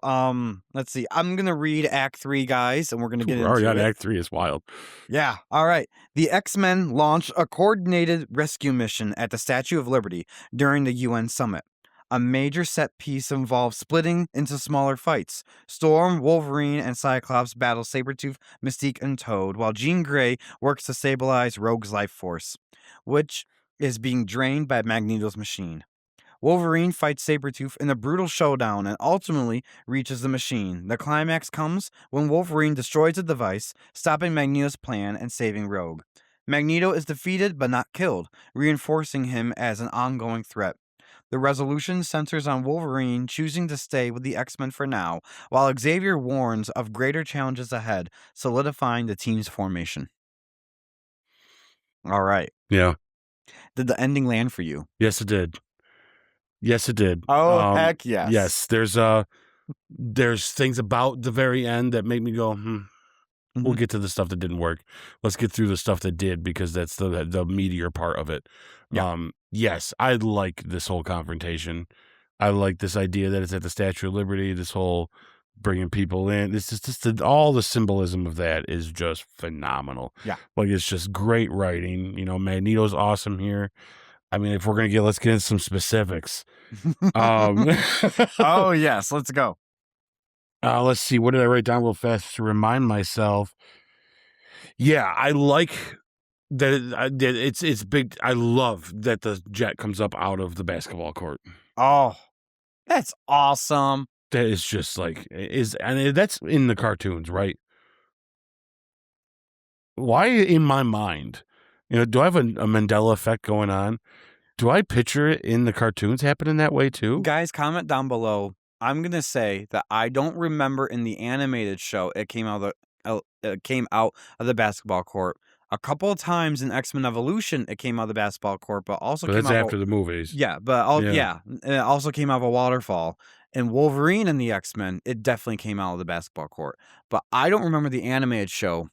Speaker 1: let's see. I'm gonna read Act 3, guys, and we're gonna get
Speaker 2: We're already
Speaker 1: into
Speaker 2: on
Speaker 1: it.
Speaker 2: Act 3. Is wild.
Speaker 1: Yeah. All right. The X-Men launch a coordinated rescue mission at the Statue of Liberty during the UN summit. A major set piece involves splitting into smaller fights. Storm, Wolverine, and Cyclops battle Sabretooth, Mystique, and Toad, while Jean Grey works to stabilize Rogue's life force, which is being drained by Magneto's machine. Wolverine fights Sabretooth in a brutal showdown and ultimately reaches the machine. The climax comes when Wolverine destroys the device, stopping Magneto's plan and saving Rogue. Magneto is defeated but not killed, reinforcing him as an ongoing threat. The resolution centers on Wolverine choosing to stay with the X-Men for now, while Xavier warns of greater challenges ahead, solidifying the team's formation. All right.
Speaker 2: Yeah.
Speaker 1: Did the ending land for you?
Speaker 2: Yes, it did. Yes, it did.
Speaker 1: Oh, heck yes.
Speaker 2: Yes. There's things about the very end that make me go, We'll get to the stuff that didn't work. Let's get through the stuff that did, because that's the meatier part of it.
Speaker 1: Yeah.
Speaker 2: Yes, I like this whole confrontation. I like this idea that it's at the Statue of Liberty. This whole bringing people in. It's just all the symbolism of that is just phenomenal.
Speaker 1: Yeah.
Speaker 2: Like, it's just great writing. Magneto's awesome here. I mean, if we're gonna let's get into some specifics.
Speaker 1: Oh yes, let's go.
Speaker 2: Let's see. What did I write down real fast to remind myself? Yeah, I like that it's big. I love that the jet comes up out of the basketball court.
Speaker 1: Oh, that's awesome.
Speaker 2: That is just like, and that's in the cartoons, right? Why in my mind, do I have a Mandela effect going on? Do I picture it in the cartoons happening that way too?
Speaker 1: Guys, comment down below. I'm gonna say that I don't remember in the animated show it came out of the basketball court. A couple of times in X-Men Evolution it came out of the basketball court, but also
Speaker 2: But
Speaker 1: came
Speaker 2: that's
Speaker 1: out
Speaker 2: after the movies.
Speaker 1: Yeah, but and it also came out of a waterfall. And Wolverine and the X-Men, it definitely came out of the basketball court. But I don't remember the animated show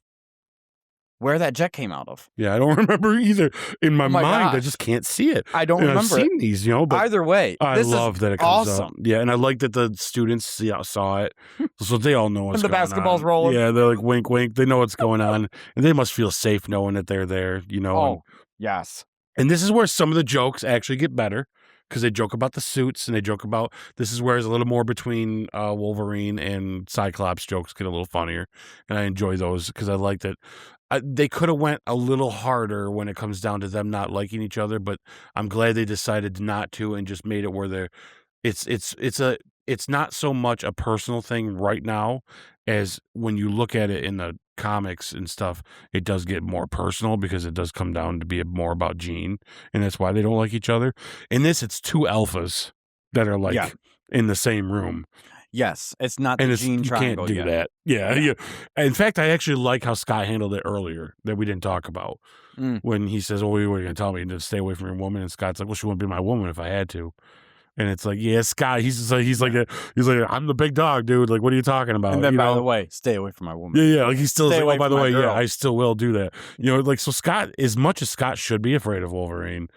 Speaker 1: where that jet came out of.
Speaker 2: Yeah, I don't remember either. In my mind, I
Speaker 1: gosh.
Speaker 2: just can't see it.
Speaker 1: I don't remember
Speaker 2: I've seen these, but
Speaker 1: either way,
Speaker 2: I
Speaker 1: this
Speaker 2: love
Speaker 1: is
Speaker 2: that it comes
Speaker 1: awesome.
Speaker 2: up. Yeah, and I like that the students saw it, so they all know what's
Speaker 1: And the
Speaker 2: going
Speaker 1: basketball's
Speaker 2: on.
Speaker 1: rolling.
Speaker 2: Yeah, they're like, wink, wink. They know what's going on, and they must feel safe knowing that they're there.
Speaker 1: Oh, yes.
Speaker 2: And this is where some of the jokes actually get better, because they joke about the suits, and they joke about, this is where it's a little more between Wolverine and Cyclops. Jokes get a little funnier, and I enjoy those because I like that. They could have went a little harder when it comes down to them not liking each other, but I'm glad they decided not to and just made it where it's not so much a personal thing right now, as when you look at it in the comics and stuff, it does get more personal, because it does come down to be more about Jean, and that's why they don't like each other. In this, it's two alphas that are like in the same room.
Speaker 1: Yes, it's not the Jean triangle.
Speaker 2: You can't do that. Yeah. In fact, I actually like how Scott handled it earlier that we didn't talk about. When he says, "Oh, what are you going to tell me to stay away from your woman?" And Scott's like, "Well, she wouldn't be my woman if I had to." And it's like, yeah, Scott. He's like, "I'm the big dog, dude. Like, what are you talking about?"
Speaker 1: And then, by the way, stay away from my woman.
Speaker 2: Yeah. Like, he still is like, "Oh, by the way,
Speaker 1: girl.
Speaker 2: yeah, I still will do that." Like, so Scott, as much as Scott should be afraid of Wolverine,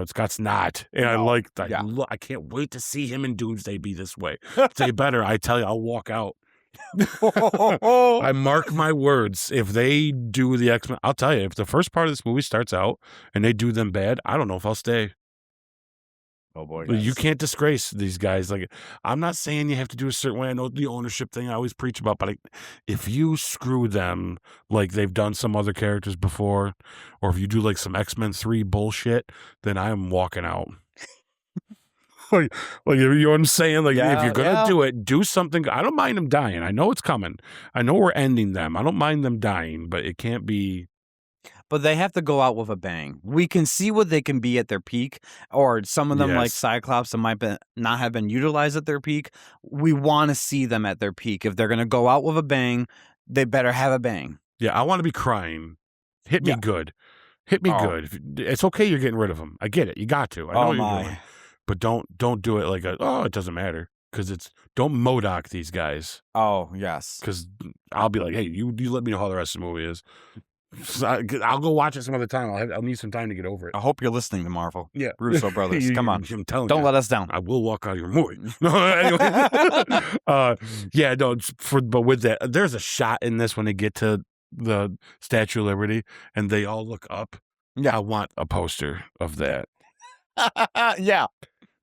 Speaker 2: Scott's not. And I can't wait to see him in Doomsday be this way. Say better, I tell you, I'll walk out. I mark my words. If they do the X-Men, I'll tell you, if the first part of this movie starts out and they do them bad, I don't know if I'll stay.
Speaker 1: Oh boy,
Speaker 2: you can't disgrace these guys. Like, I'm not saying you have to do a certain way. I know the ownership thing I always preach about, but if you screw them like they've done some other characters before, or if you do like some X-Men 3 bullshit, then I'm walking out. You know what I'm saying? Like, if you're
Speaker 1: Yeah,
Speaker 2: gonna
Speaker 1: yeah.
Speaker 2: do it, do something. I don't mind them dying. I know it's coming. I know we're ending them. I don't mind them dying, but it can't be.
Speaker 1: But they have to go out with a bang. We can see what they can be at their peak, or some of them, like
Speaker 2: Yes.
Speaker 1: Cyclops, that might not have been utilized at their peak. We want to see them at their peak. If they're going to go out with a bang, they better have a bang.
Speaker 2: Yeah, I want to be crying. Hit me
Speaker 1: Yeah.
Speaker 2: good. Hit me
Speaker 1: Oh,
Speaker 2: good. It's okay. You're getting rid of them. I get it. You got to. I know
Speaker 1: oh
Speaker 2: what you're
Speaker 1: my.
Speaker 2: doing, but don't do it like it doesn't matter, because don't Modoc these guys,
Speaker 1: Oh, yes.
Speaker 2: because I'll be like, hey, you let me know how the rest of the movie is. So I'll go watch it some other time. I'll need some time to get over it.
Speaker 1: I hope you're listening to Marvel.
Speaker 2: Yeah,
Speaker 1: Russo brothers. Come on.
Speaker 2: I'm telling
Speaker 1: Don't
Speaker 2: you,
Speaker 1: let us down.
Speaker 2: I will walk out of your movie. No, anyway. Yeah, no. But with that, there's a shot in this when they get to the Statue of Liberty and they all look up.
Speaker 1: Yeah.
Speaker 2: I want a poster of that.
Speaker 1: Yeah.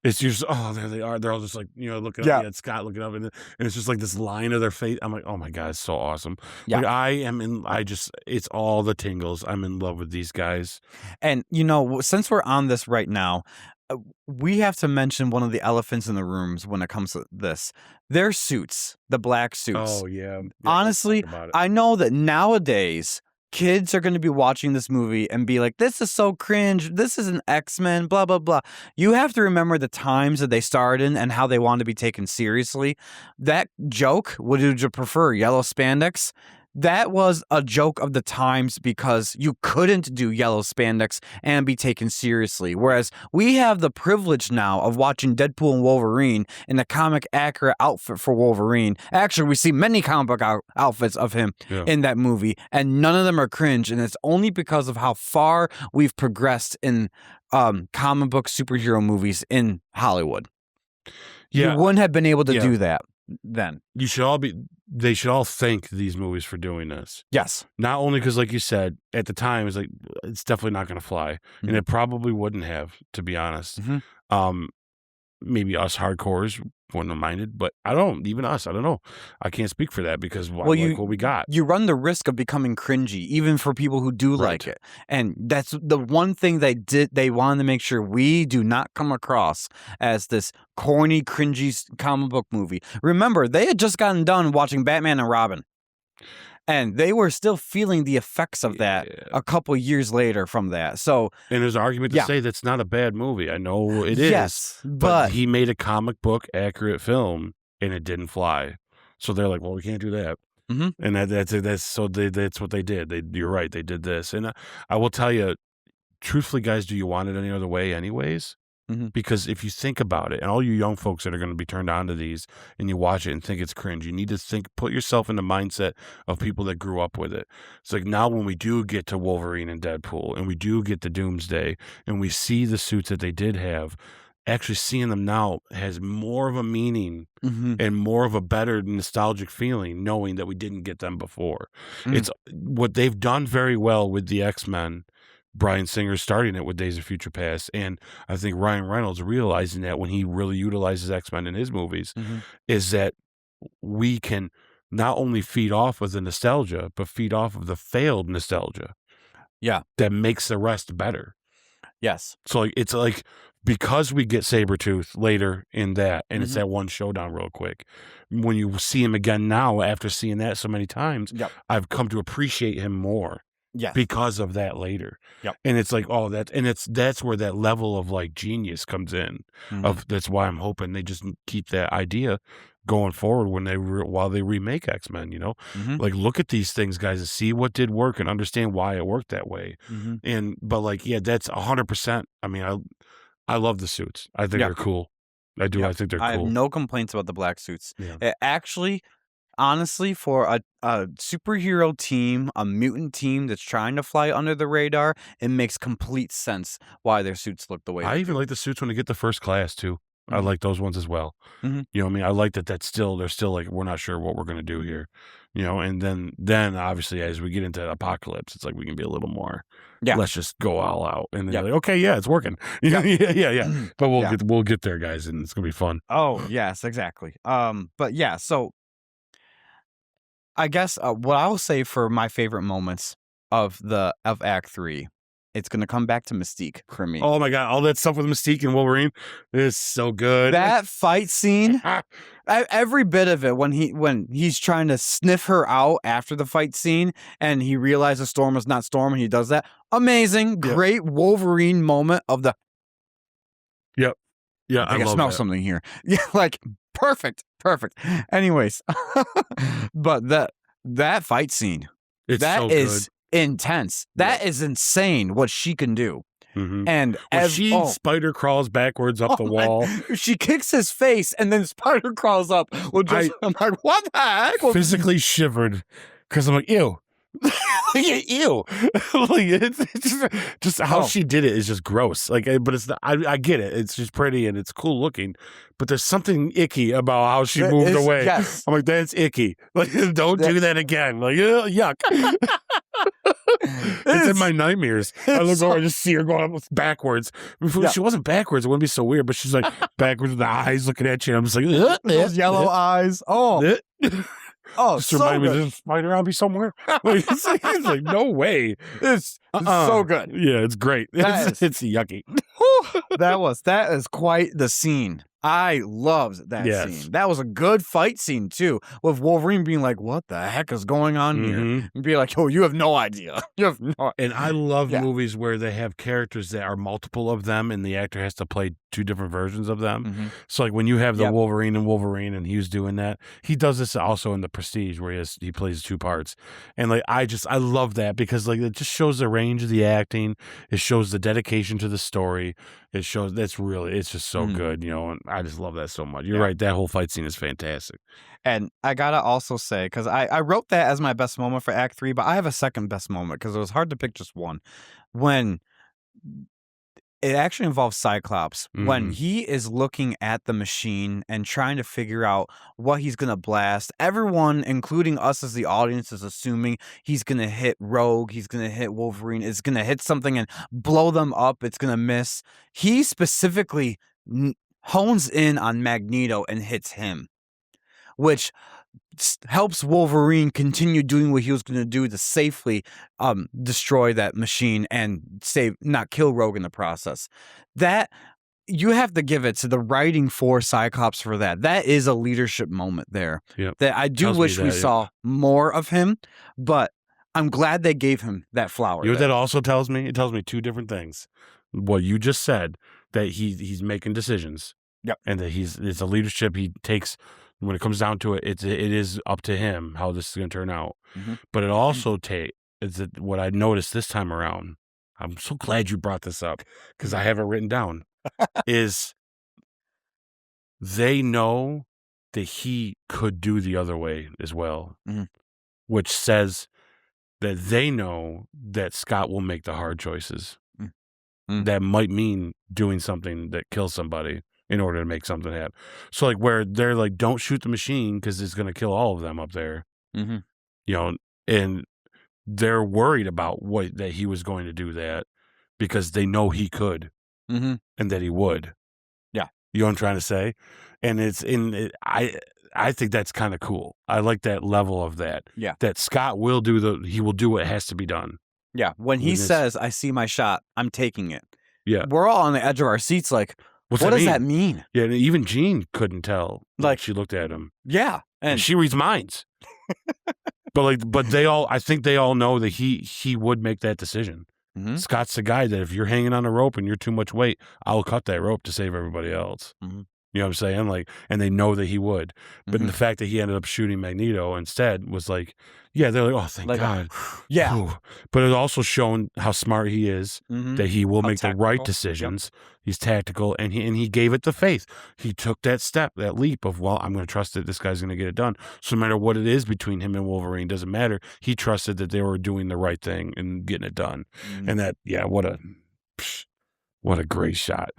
Speaker 2: It's just, oh, there they are. They're all just like, looking up.
Speaker 1: Yeah.
Speaker 2: Yeah, it's Scott looking up, and it's just like this line of their face. I'm like, oh my God, it's so awesome.
Speaker 1: Yeah.
Speaker 2: Like, it's all the tingles. I'm in love with these guys.
Speaker 1: And, since we're on this right now, we have to mention one of the elephants in the rooms when it comes to this. Their suits, the black suits.
Speaker 2: Oh, yeah.
Speaker 1: Honestly, I know that nowadays kids are going to be watching this movie and be like, this is so cringe. This is an X-Men, blah, blah, blah. You have to remember the times that they starred in and how they want to be taken seriously. That joke, would you prefer yellow spandex? That was a joke of the times because you couldn't do yellow spandex and be taken seriously. Whereas we have the privilege now of watching Deadpool and Wolverine in a comic accurate outfit for Wolverine. Actually, we see many comic book outfits of him in that movie, and none of them are cringe. And it's only because of how far we've progressed in comic book superhero movies in Hollywood.
Speaker 2: Yeah.
Speaker 1: You wouldn't have been able to do that then.
Speaker 2: They should all thank these movies for doing this.
Speaker 1: Yes.
Speaker 2: Not only because, like you said, at the time, it's definitely not going to fly.
Speaker 1: Mm-hmm.
Speaker 2: And it probably wouldn't have, to be honest.
Speaker 1: Mm-hmm.
Speaker 2: Maybe us hardcores wouldn't have minded, but I don't know. I can't speak for that because I like what we got.
Speaker 1: You run the risk of becoming cringy, even for people who do like it. And that's the one thing they did. They wanted to make sure we do not come across as this corny, cringy comic book movie. Remember, they had just gotten done watching Batman and Robin. And they were still feeling the effects of that a couple years later from that. So,
Speaker 2: and there's an argument to say that's not a bad movie. I know it is.
Speaker 1: Yes, but
Speaker 2: he made a comic book accurate film and it didn't fly. So they're like, well, we can't do that.
Speaker 1: Mm-hmm.
Speaker 2: And that's what they did. You're right. They did this. And I will tell you, truthfully, guys, do you want it any other way anyways?
Speaker 1: Mm-hmm.
Speaker 2: Because if you think about it, and all you young folks that are going to be turned on to these and you watch it and think it's cringe, you need to put yourself in the mindset of people that grew up with it. It's like now when we do get to Wolverine and Deadpool and we do get to Doomsday and we see the suits that they did have, actually seeing them now has more of a meaning and more of a better nostalgic feeling knowing that we didn't get them before. It's what they've done very well with the X-Men. Bryan Singer starting it with Days of Future Past, and I think Ryan Reynolds realizing that when he really utilizes X-Men in his movies, is that we can not only feed off of the nostalgia, but feed off of the failed nostalgia.
Speaker 1: Yeah.
Speaker 2: That makes the rest better.
Speaker 1: Yes.
Speaker 2: So it's like, because we get Sabretooth later in that, and it's that one showdown real quick, when you see him again now, after seeing that so many times, I've come to appreciate him more.
Speaker 1: Yes.
Speaker 2: Because of that later.
Speaker 1: Yep.
Speaker 2: And it's like, that's where that level of like genius comes in. That's why I'm hoping they just keep that idea going forward while they remake X-Men, like look at these things, guys, and see what did work and understand why it worked that way. But like, yeah, that's 100%. I mean, I love the suits. I think they're cool. I do. I think they're cool.
Speaker 1: I have no complaints about the black suits.
Speaker 2: Yeah.
Speaker 1: It actually, honestly, for a superhero team, a mutant team that's trying to fly under the radar, it makes complete sense why their suits look the way
Speaker 2: I even like the suits when they get the first class too. I like those ones as well. You know what I mean? I like that they're still like, we're not sure what we're going to do here, and then obviously as we get into Apocalypse, it's like we can be a little more, let's just go all out. And then you're like, okay, yeah, it's working. Yeah. But we'll get there, guys, and it's going to be fun.
Speaker 1: Oh, yes, exactly. But yeah, so I guess what I will say for my favorite moments of Act 3 it's going to come back to Mystique for me.
Speaker 2: Oh my God. All that stuff with Mystique and Wolverine is so good.
Speaker 1: That fight scene, every bit of it, when he's trying to sniff her out after the fight scene and he realizes Storm is not Storm and he does that. Amazing. Great Wolverine moment of the.
Speaker 2: Yep. Yeah.
Speaker 1: I can smell something here. Yeah. Like perfect. Anyways, but that fight scene, that is intense. That is insane what she can do.
Speaker 2: Mm-hmm.
Speaker 1: And
Speaker 2: as she spider crawls backwards up the wall,
Speaker 1: she kicks his face and then spider crawls up. Well, I'm like, what the heck?
Speaker 2: Physically shivered because I'm like, ew. Ew. Like it's just how she did it is just gross. Like, but it's not, I get it. It's just pretty and it's cool looking, but there's something icky about how she moved away.
Speaker 1: Yes.
Speaker 2: I'm like, that's icky. Like, don't do that again. Like, yuck. It's in my nightmares. I look over and just see her going backwards. If she wasn't backwards, it wouldn't be so weird, but she's like backwards with the eyes looking at you. And I'm just like,
Speaker 1: those yellow eyes. Oh. Oh,
Speaker 2: just remind me there's a spider around me somewhere. Like, it's like, no way.
Speaker 1: It's so good.
Speaker 2: Yeah, it's great. It's yucky.
Speaker 1: That is quite the scene. I loved that scene. That was a good fight scene too, with Wolverine being like, "What the heck is going on here?" And be like, "Oh, you have no idea. You have no."
Speaker 2: And I love movies where they have characters that are multiple of them, and the actor has to play two different versions of them. So, like when you have the Wolverine and he was doing that. He does this also in The Prestige, where he plays two parts, and like I love that because like it just shows the range of the acting. It shows the dedication to the story. It shows it's just so good, you know, and I just love that so much. You're right. That whole fight scene is fantastic.
Speaker 1: And I gotta also say, because I wrote that as my best moment for Act 3, but I have a second best moment because it was hard to pick just one. When it actually involves Cyclops, when he is looking at the machine and trying to figure out what he's going to blast. Everyone, including us as the audience, is assuming he's going to hit Rogue, he's going to hit Wolverine, it's going to hit something and blow them up, it's going to miss. He specifically hones in on Magneto and hits him, which helps Wolverine continue doing what he was going to do to safely destroy that machine and not kill Rogue in the process. That you have to give it to the writing for Cyclops for that. That is a leadership moment there. That I do wish we saw more of him, but I'm glad they gave him that flower.
Speaker 2: You know what that also tells me? It tells me two different things. What you just said, that he's making decisions. And that it's a leadership he takes. When it comes down to it, it is up to him how this is going to turn out. But it also what I noticed this time around. I'm so glad you brought this up because I have it written down. Is they know that he could do the other way as well, which says that they know that Scott will make the hard choices. That might mean doing something that kills somebody in order to make something happen. So like where they're like, don't shoot the machine because it's going to kill all of them up there. You know, and they're worried about that he was going to do that because they know he could and that he would. You know what I'm trying to say? And I think that's kind of cool. I like that level of that. That Scott will he will do what has to be done.
Speaker 1: When he says, I see my shot, I'm taking it.
Speaker 2: We're
Speaker 1: all on the edge of our seats like, what does that mean?
Speaker 2: Yeah, and even Jean couldn't tell. Like she looked at him.
Speaker 1: And
Speaker 2: she reads minds. but I think they all know that he would make that decision. Scott's the guy that if you're hanging on a rope and you're too much weight, I'll cut that rope to save everybody else. You know what I'm saying? Like, and they know that he would. But the fact that he ended up shooting Magneto instead was like, they're like, oh, thank God. But it also shown how smart he is, that he will make the right decisions. He's tactical, and he gave it the faith. He took that step, that leap of, well, I'm going to trust that this guy's going to get it done. So no matter what it is between him and Wolverine, doesn't matter. He trusted that they were doing the right thing and getting it done. And that, what a great shot.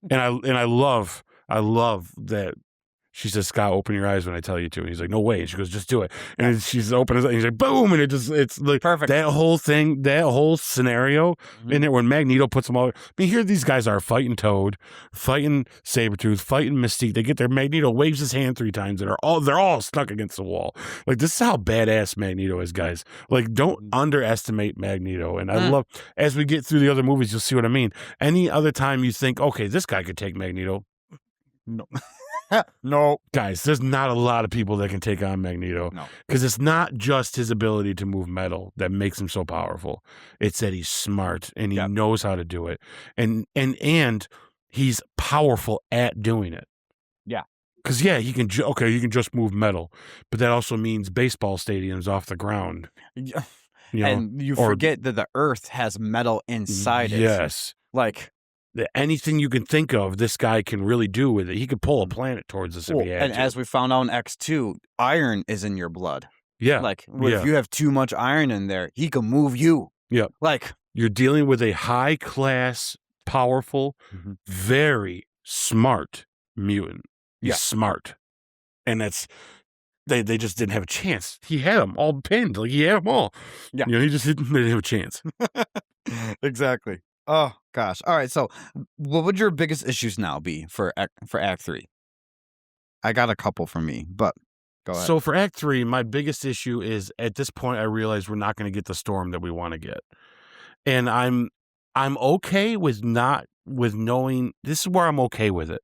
Speaker 2: And I love that She says, "Scott, open your eyes when I tell you to." And he's like, "No way." And she goes, "Just do it." And then she's open his eyes, and he's like, "Boom!" And it's like
Speaker 1: Perfect.
Speaker 2: that whole thing, that whole scenario in there when Magneto puts them all. I mean, here these guys are fighting Toad, fighting Sabretooth, fighting Mystique. They get there. Magneto waves his hand 3 times, and they're all stuck against the wall. Like, this is how badass Magneto is, guys. Like, don't underestimate Magneto. And I love, as we get through the other movies, you'll see what I mean. Any other time you think, okay, this guy could take Magneto.
Speaker 1: No. No.
Speaker 2: Guys, there's not a lot of people that can take on Magneto.
Speaker 1: No.
Speaker 2: Because it's not just his ability to move metal that makes him so powerful. It's that he's smart and he knows how to do it. And he's powerful at doing it.
Speaker 1: Yeah.
Speaker 2: Because, he can, you can just move metal. But that also means baseball stadiums off the ground.
Speaker 1: Yeah.
Speaker 2: You know,
Speaker 1: and you forget that the Earth has metal inside it.
Speaker 2: Yes.
Speaker 1: Like,
Speaker 2: anything you can think of, this guy can really do with it. He could pull a planet towards us if he had
Speaker 1: and
Speaker 2: to.
Speaker 1: as we found out in X2, iron is in your blood.
Speaker 2: Yeah.
Speaker 1: Like, if you have too much iron in there, he can move you.
Speaker 2: Yeah.
Speaker 1: Like,
Speaker 2: you're dealing with a high-class, powerful, very smart mutant. He's smart. And that's... They just didn't have a chance. He had them all pinned. Like, he had them all.
Speaker 1: Yeah.
Speaker 2: You know, he just didn't have a chance.
Speaker 1: Exactly. Oh, gosh. All right, so what would your biggest issues now be for Act 3? I got a couple for me, but go ahead.
Speaker 2: So for Act 3, my biggest issue is, at this point, I realize we're not going to get the Storm that we want to get. And I'm okay with knowing, this is where I'm okay with it.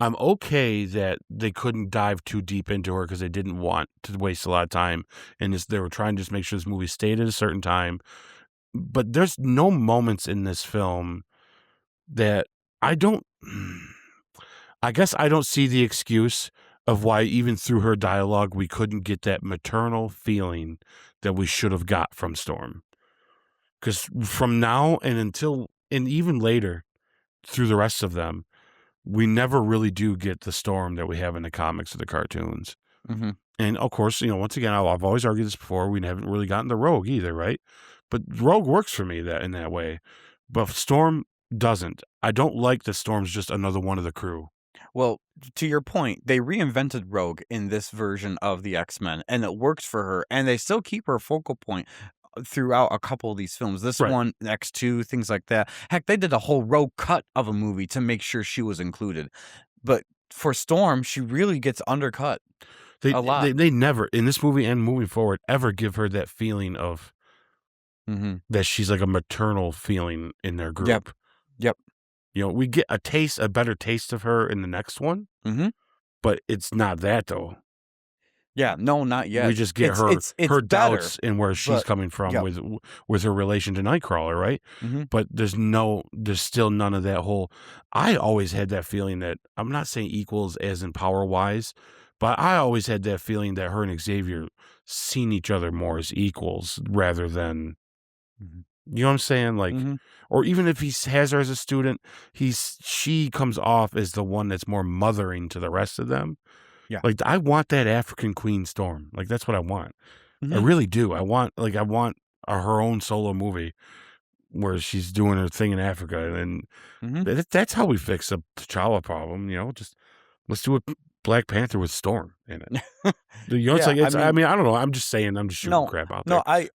Speaker 2: I'm okay that they couldn't dive too deep into her because they didn't want to waste a lot of time. And they were trying to just make sure this movie stayed at a certain time. But there's no moments in this film that I guess I don't see the excuse of why, even through her dialogue, we couldn't get that maternal feeling that we should have got from Storm. Because from now and even later, through the rest of them, we never really do get the Storm that we have in the comics or the cartoons.
Speaker 1: Mm-hmm.
Speaker 2: And of course, once again, I've always argued this before, we haven't really gotten the Rogue either, right? But Rogue works for me in that way. But Storm doesn't. I don't like that Storm's just another one of the crew.
Speaker 1: Well, to your point, they reinvented Rogue in this version of the X-Men, and it works for her, and they still keep her focal point throughout a couple of these films. This one, X2, things like that. Heck, they did a whole Rogue cut of a movie to make sure she was included. But for Storm, she really gets undercut a lot.
Speaker 2: They never, in this movie and moving forward, ever give her that feeling of that she's like a maternal feeling in their group.
Speaker 1: Yep.
Speaker 2: We get a better taste of her in the next one, but it's not that though.
Speaker 1: Yeah, no, not yet.
Speaker 2: We just get her doubts in where she's coming from with her relation to Nightcrawler, right? But there's still none of that whole. I always had that feeling that, I'm not saying equals as in power wise, but I always had that feeling that her and Xavier seen each other more as equals rather than, you know what I'm saying? Like, or even if he has her as a student, she comes off as the one that's more mothering to the rest of them.
Speaker 1: Yeah.
Speaker 2: Like, I want that African Queen Storm. Like, that's what I want. I really do. I want her own solo movie where she's doing her thing in Africa. And that's how we fix the T'Challa problem. Just let's do a Black Panther with Storm in it. I mean, I don't know. I'm just saying, I'm just shooting crap out there.
Speaker 1: No, I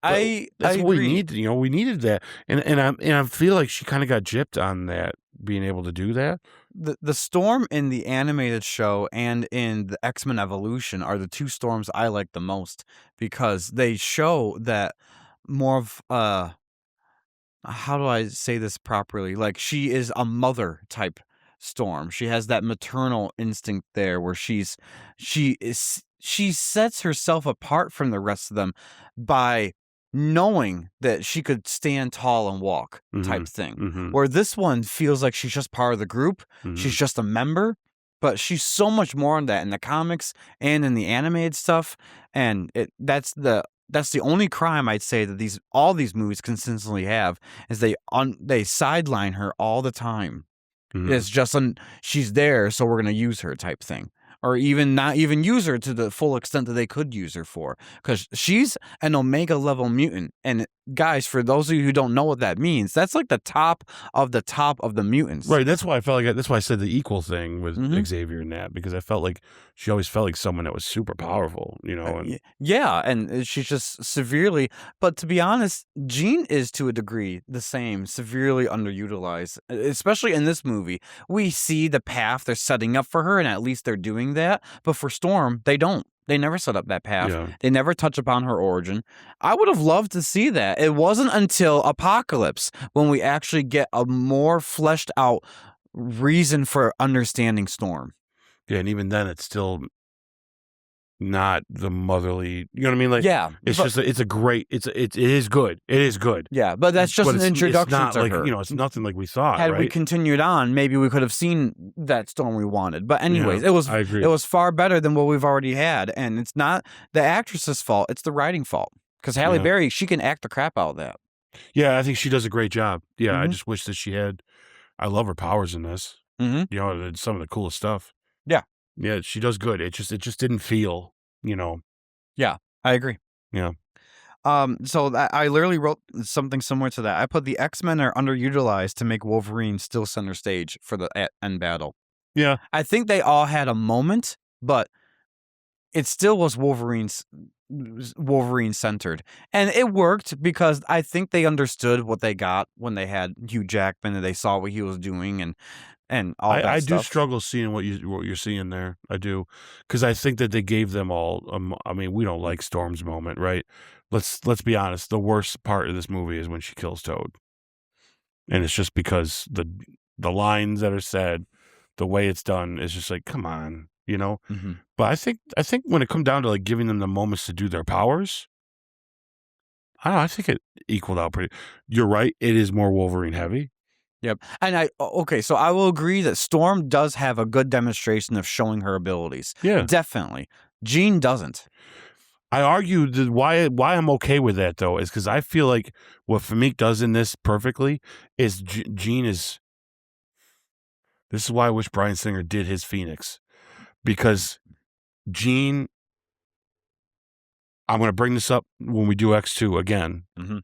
Speaker 2: that's what
Speaker 1: agree.
Speaker 2: we need. We needed that. And I feel like she kind of got gypped on that, being able to do that.
Speaker 1: The Storm in the animated show and in the X-Men Evolution are the two Storms I like the most, because they show that more of how do I say this properly? Like, she is a mother type Storm. She has that maternal instinct there where she sets herself apart from the rest of them by knowing that she could stand tall and walk type thing. Where this one feels like she's just part of the group. She's just a member, but she's so much more in that in the comics and in the animated stuff. And that's the only crime I'd say that all these movies consistently have, is they sideline her all the time. It's just she's there, so we're going to use her type thing. Or even not even use her to the full extent that they could use her for. Because she's an Omega level mutant. And guys, for those of you who don't know what that means, that's like the top of the mutants.
Speaker 2: Right. That's why I felt like that's why I said the equal thing with Xavier and that, because I felt like she always felt like someone that was super powerful, and
Speaker 1: Yeah, and she's just severely. But to be honest, Jean is to a degree the same, severely underutilized, especially in this movie. We see the path they're setting up for her, and at least they're doing that. But for Storm, they don't. They never set up that path.
Speaker 2: yeah.
Speaker 1: They never touch upon her origin. I would have loved to see that. It wasn't until Apocalypse when we actually get a more fleshed out reason for understanding Storm.
Speaker 2: Yeah, and even then it's still not the motherly, you know what I mean? Like,
Speaker 1: Yeah,
Speaker 2: it's
Speaker 1: but
Speaker 2: just it's a great it is good. It is good.
Speaker 1: yeah, but that's just
Speaker 2: But
Speaker 1: an
Speaker 2: it's
Speaker 1: introduction
Speaker 2: not
Speaker 1: to
Speaker 2: like,
Speaker 1: her.
Speaker 2: it's nothing like we thought,
Speaker 1: Had we
Speaker 2: right?
Speaker 1: continued on, maybe we could have seen that Storm we wanted. But
Speaker 2: Yeah,
Speaker 1: anyways,
Speaker 2: I agree.
Speaker 1: it was far better than what we've already had, and it's not the actress's fault; it's the writing fault. Because Halle
Speaker 2: Yeah.
Speaker 1: Berry, she can act the crap out of that.
Speaker 2: Yeah, I think she does a great job. Yeah, I
Speaker 1: Mhm.
Speaker 2: just wish that she had I love her powers in this.
Speaker 1: Mhm.
Speaker 2: It's some of the coolest stuff.
Speaker 1: Yeah.
Speaker 2: Yeah, she does good. It just didn't feel,
Speaker 1: Yeah. I agree.
Speaker 2: yeah.
Speaker 1: So I literally wrote something similar to that. I put the X-Men are underutilized to make Wolverine still center stage for the end battle.
Speaker 2: Yeah.
Speaker 1: I think they all had a moment, but it still was Wolverine centered, and it worked because I think they understood what they got when they had Hugh Jackman and they saw what he was doing and all
Speaker 2: I
Speaker 1: that
Speaker 2: do
Speaker 1: stuff.
Speaker 2: struggle seeing what you're seeing there. I do, because I think that they gave them all. I mean, we don't like Storm's moment, right? Let's be honest. The worst part of this movie is when she kills Toad, and it's just because the lines that are said, the way it's done is just like, come on.
Speaker 1: Mhm.
Speaker 2: But I think when it comes down to like giving them the moments to do their powers, I don't know. I think it equaled out pretty. You're right. It is more Wolverine heavy.
Speaker 1: Yep, and okay, so I will agree that Storm does have a good demonstration of showing her abilities.
Speaker 2: Yeah.
Speaker 1: Definitely. Jean doesn't.
Speaker 2: I argue that why I'm okay with that though is because I feel like what Famik does in this perfectly is Gene is. This is why I wish Bryan Singer did his Phoenix, because Gene. I'm going to bring this up when we do X2 again.
Speaker 1: Mhm.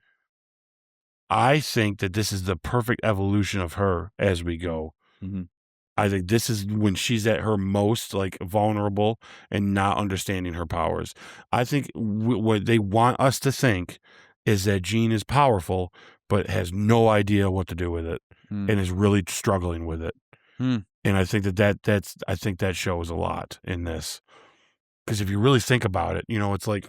Speaker 2: I think that this is the perfect evolution of her as we go.
Speaker 1: Mhm.
Speaker 2: I think this is when she's at her most like vulnerable and not understanding her powers. I think what they want us to think is that Jean is powerful, but has no idea what to do with it
Speaker 1: Mm.
Speaker 2: and is really struggling with it.
Speaker 1: Mm.
Speaker 2: And I think I think that shows a lot in this, because if you really think about it, it's like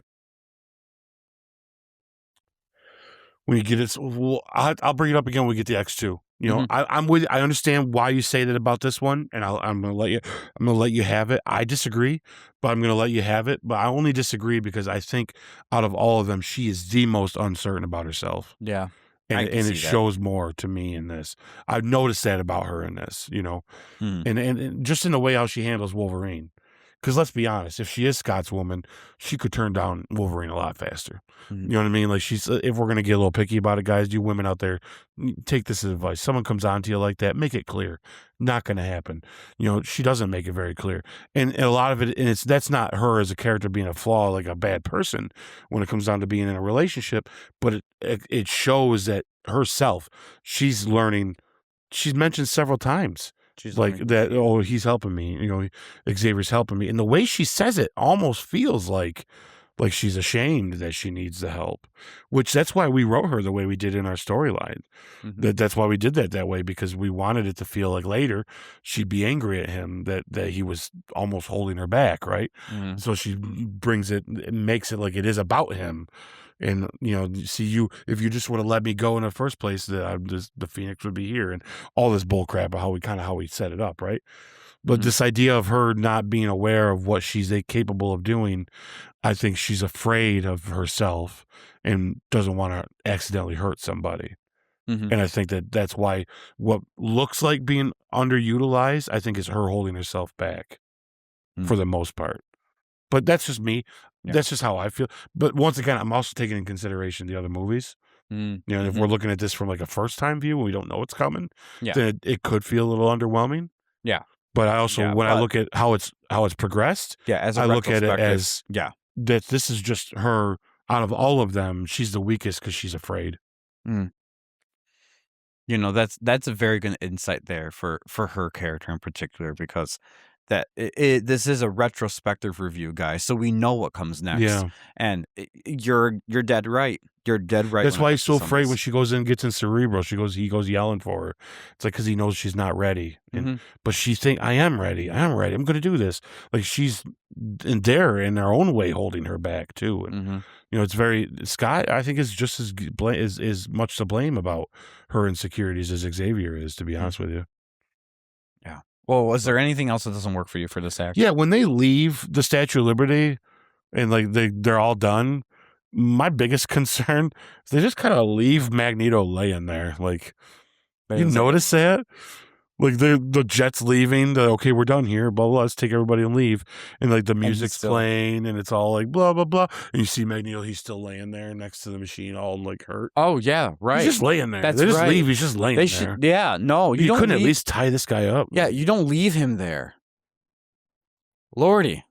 Speaker 2: when you get it. Well, I'll bring it up again when we get the X2.
Speaker 1: Mhm.
Speaker 2: I'm with. I understand why you say that about this one, and I'm gonna let you. I'm gonna let you have it. I disagree, but I'm gonna let you have it. But I only disagree because I think out of all of them, she is the most uncertain about herself,
Speaker 1: Yeah,
Speaker 2: and
Speaker 1: I
Speaker 2: it,
Speaker 1: can
Speaker 2: and it
Speaker 1: see that.
Speaker 2: shows more to me in this. I've noticed that about her in this.
Speaker 1: Mm.
Speaker 2: And just in the way how she handles Wolverine. Because let's be honest, if she is Scott's woman, she could turn down Wolverine a lot faster. You
Speaker 1: Mhm.
Speaker 2: know what I mean? Like if we're gonna get a little picky about it, guys, you women out there, take this as advice. Someone comes on to you like that, make it clear. Not gonna happen. She doesn't make it very clear, and a lot of it, and that's not her as a character being a flaw, like a bad person, when it comes down to being in a relationship. But it shows that herself, she's learning. She's mentioned several times
Speaker 1: She's
Speaker 2: like
Speaker 1: learning.
Speaker 2: that. Oh, he's helping me. Xavier's helping me, and the way she says it almost feels like she's ashamed that she needs the help. Which that's why we wrote her the way we did in our storyline.
Speaker 1: Mhm.
Speaker 2: That's why we did that way, because we wanted it to feel like later she'd be angry at him that he was almost holding her back, right?
Speaker 1: Mhm.
Speaker 2: So she brings it, makes it like it is about him. And see, if you just would have let me go in the first place, the Phoenix would be here, and all this bull crap of how we set it up, right? But
Speaker 1: Mhm.
Speaker 2: this idea of her not being aware of what she's capable of doing, I think she's afraid of herself and doesn't want to accidentally hurt somebody.
Speaker 1: Mhm.
Speaker 2: And I think that's why what looks like being underutilized, I think, is her holding herself back
Speaker 1: Mm.
Speaker 2: for the most part. But that's just me.
Speaker 1: Yeah.
Speaker 2: That's just how I feel. But once again, I'm also taking in consideration the other movies.
Speaker 1: Mm.
Speaker 2: If
Speaker 1: Mhm.
Speaker 2: we're looking at this from like a first time view and we don't know what's coming,
Speaker 1: Yeah.
Speaker 2: then it could feel a little underwhelming.
Speaker 1: Yeah.
Speaker 2: But I also,
Speaker 1: Yeah.
Speaker 2: when I
Speaker 1: But
Speaker 2: look at how it's progressed,
Speaker 1: yeah, as a
Speaker 2: I look at it
Speaker 1: retrospective,
Speaker 2: as
Speaker 1: yeah.
Speaker 2: that this is just her. Out of all of them, she's the weakest because she's afraid.
Speaker 1: Mm. That's a very good insight there for her character in particular because that this is a retrospective review, guys, so we know what comes next.
Speaker 2: Yeah.
Speaker 1: And you're dead right. You're dead right.
Speaker 2: That's
Speaker 1: when it
Speaker 2: why
Speaker 1: comes
Speaker 2: he's
Speaker 1: to
Speaker 2: so
Speaker 1: some of
Speaker 2: afraid when
Speaker 1: this.
Speaker 2: she goes in and gets in Cerebral. He goes yelling for her. It's like, because he knows she's not ready.
Speaker 1: Mhm.
Speaker 2: But she think, I am ready. I'm going to do this. Like, she's in there in her own way holding her back too. And,
Speaker 1: Mhm.
Speaker 2: it's very, Scott, I think, is just as much to blame about her insecurities as Xavier is, to be honest with you.
Speaker 1: Yeah. Well, was there anything else that doesn't work for you for this act?
Speaker 2: Yeah, when they leave the Statue of Liberty and like they're all done, my biggest concern is they just kind of leave Magneto laying there. Like, you notice that? Like, the jet's leaving, okay, we're done here, blah, blah, let's take everybody and leave. And like the music's playing and it's all like blah, blah, blah. And you see Magneto, he's still laying there next to the machine, all like hurt.
Speaker 1: Oh yeah, right.
Speaker 2: He's just laying there.
Speaker 1: That's
Speaker 2: they just
Speaker 1: right.
Speaker 2: leave, he's just laying
Speaker 1: They
Speaker 2: there.
Speaker 1: should, yeah, no,
Speaker 2: You
Speaker 1: don't
Speaker 2: couldn't at
Speaker 1: leave-
Speaker 2: least tie this guy up.
Speaker 1: Yeah, you don't leave him there. Lordy.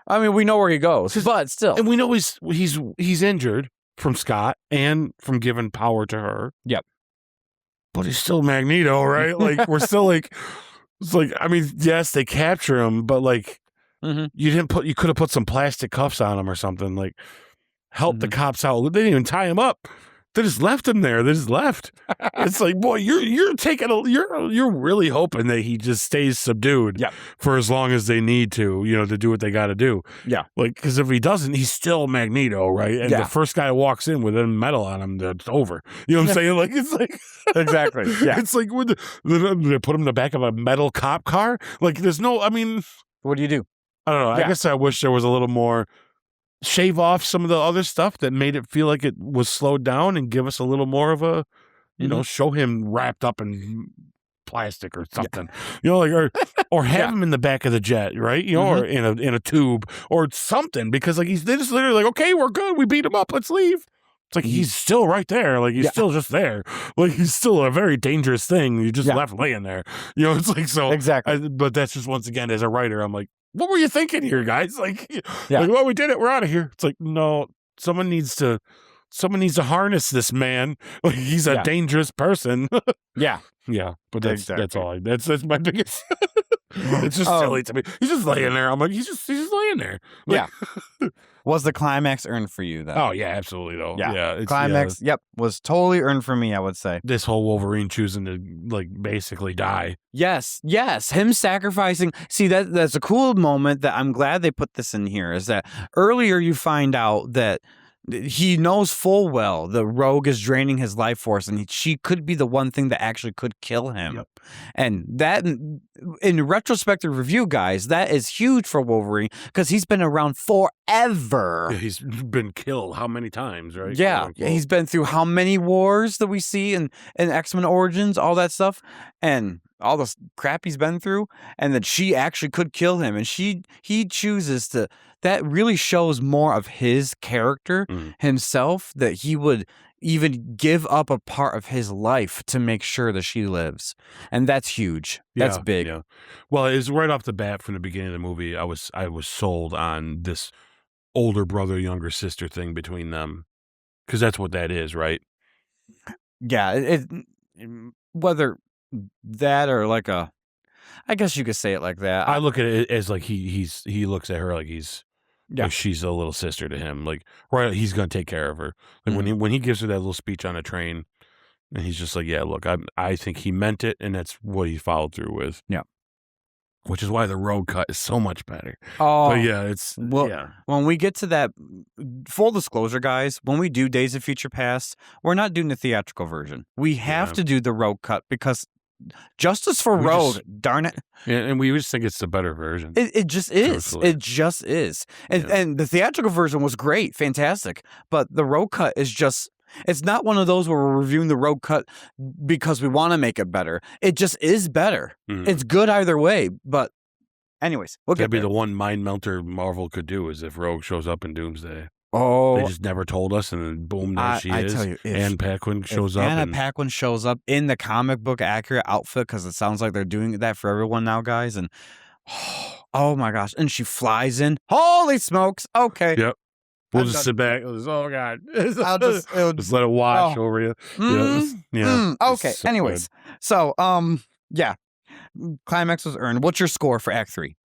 Speaker 1: I mean, we know where he goes, but still.
Speaker 2: And we know he's injured from Scott and from giving power to her.
Speaker 1: Yep.
Speaker 2: But he's still Magneto, right? Like, we're still like, it's like, I mean, yes, they capture him, but like, you could have put some plastic cuffs on him or something, like help the cops out. They didn't even tie him up. They just left him there. They just left. It's like, boy, you're really hoping that he just stays subdued for as long as they need to, to do what they got to do.
Speaker 1: Yeah.
Speaker 2: Like, because if he doesn't, he's still Magneto, right? And the first guy walks in with a metal on him, that's over. You know what I'm saying? Like, it's like
Speaker 1: exactly. Yeah.
Speaker 2: It's like they put him in the back of a metal cop car. Like, there's no. I mean,
Speaker 1: what do you do?
Speaker 2: I don't know. I guess I wish there was a little more. Shave off some of the other stuff that made it feel like it was slowed down and give us a little more of a, show him wrapped up in plastic or something, like, or have him in the back of the jet, right? Or in a tube or something, because like they just literally like, okay, we're good. We beat him up. Let's leave. It's like, he's still right there. Like, he's still just there. Like, he's still a very dangerous thing. You just left laying there. It's like, so.
Speaker 1: Exactly.
Speaker 2: But that's just, once again, as a writer, I'm like, what were you thinking here, guys? Like, like, well, we did it. We're out of here. It's like, no, someone needs to harness this man. Like, he's a dangerous person. Yeah. But that's all. That's my biggest. It's just silly to me. He's just laying there. I'm like, he's just laying there. Like,
Speaker 1: Was the climax earned for you then?
Speaker 2: Oh yeah, absolutely though. Yeah.
Speaker 1: Climax, was totally earned for me, I would say.
Speaker 2: This whole Wolverine choosing to like basically die.
Speaker 1: Yes, him sacrificing. See, that's a cool moment that I'm glad they put this in here, is that earlier you find out that he knows full well the Rogue is draining his life force, and she could be the one thing that actually could kill him. And that, in retrospective review, guys, that is huge for Wolverine, because he's been around forever.
Speaker 2: Yeah, he's been killed how many times, right?
Speaker 1: Yeah, he's been through how many wars that we see in X-Men Origins, all that stuff, and all the crap he's been through, and that she actually could kill him, and he chooses to. That really shows more of his character himself, that he would even give up a part of his life to make sure that she lives. And that's huge. That's big.
Speaker 2: Yeah. Well, it was right off the bat from the beginning of the movie. I was sold on this older brother, younger sister thing between them, because that's what that is, right?
Speaker 1: Yeah. Whether that or like I guess you could say it like that.
Speaker 2: I look at it as like he looks at her like like she's a little sister to him. Like, right, he's gonna take care of her. Like when he gives her that little speech on a train, and he's just like, yeah, look, I think he meant it, and that's what he followed through with.
Speaker 1: Yeah.
Speaker 2: Which is why the road cut is so much better.
Speaker 1: Oh,
Speaker 2: but yeah, it's
Speaker 1: when we get to that, full disclosure, guys, when we do Days of Future Past, we're not doing the theatrical version. We have to do the road cut, because justice for Rogue, darn it.
Speaker 2: Yeah, and we just think it's the better version.
Speaker 1: It just is.
Speaker 2: Truthfully.
Speaker 1: It just is. And the theatrical version was great, fantastic. But the road cut is just, it's not one of those where we're reviewing the road cut because we want to make it better. It just is better. It's good either way. But anyways,
Speaker 2: that'd be the one mind melter Marvel could do, is if Rogue shows up in Doomsday.
Speaker 1: Oh,
Speaker 2: they just never told us, and then boom, there she is.
Speaker 1: Tell you,
Speaker 2: Anne Paquin shows up.
Speaker 1: Anna Paquin shows up in the comic book accurate outfit, because it sounds like they're doing that for everyone now, guys. And oh my gosh, and she flies in. Holy smokes! Okay.
Speaker 2: Yep. We'll just sit back. Oh God! I'll just let it wash over you.
Speaker 1: Okay.
Speaker 2: So
Speaker 1: anyways, so yeah. climax was earned. What's your score for Act 3?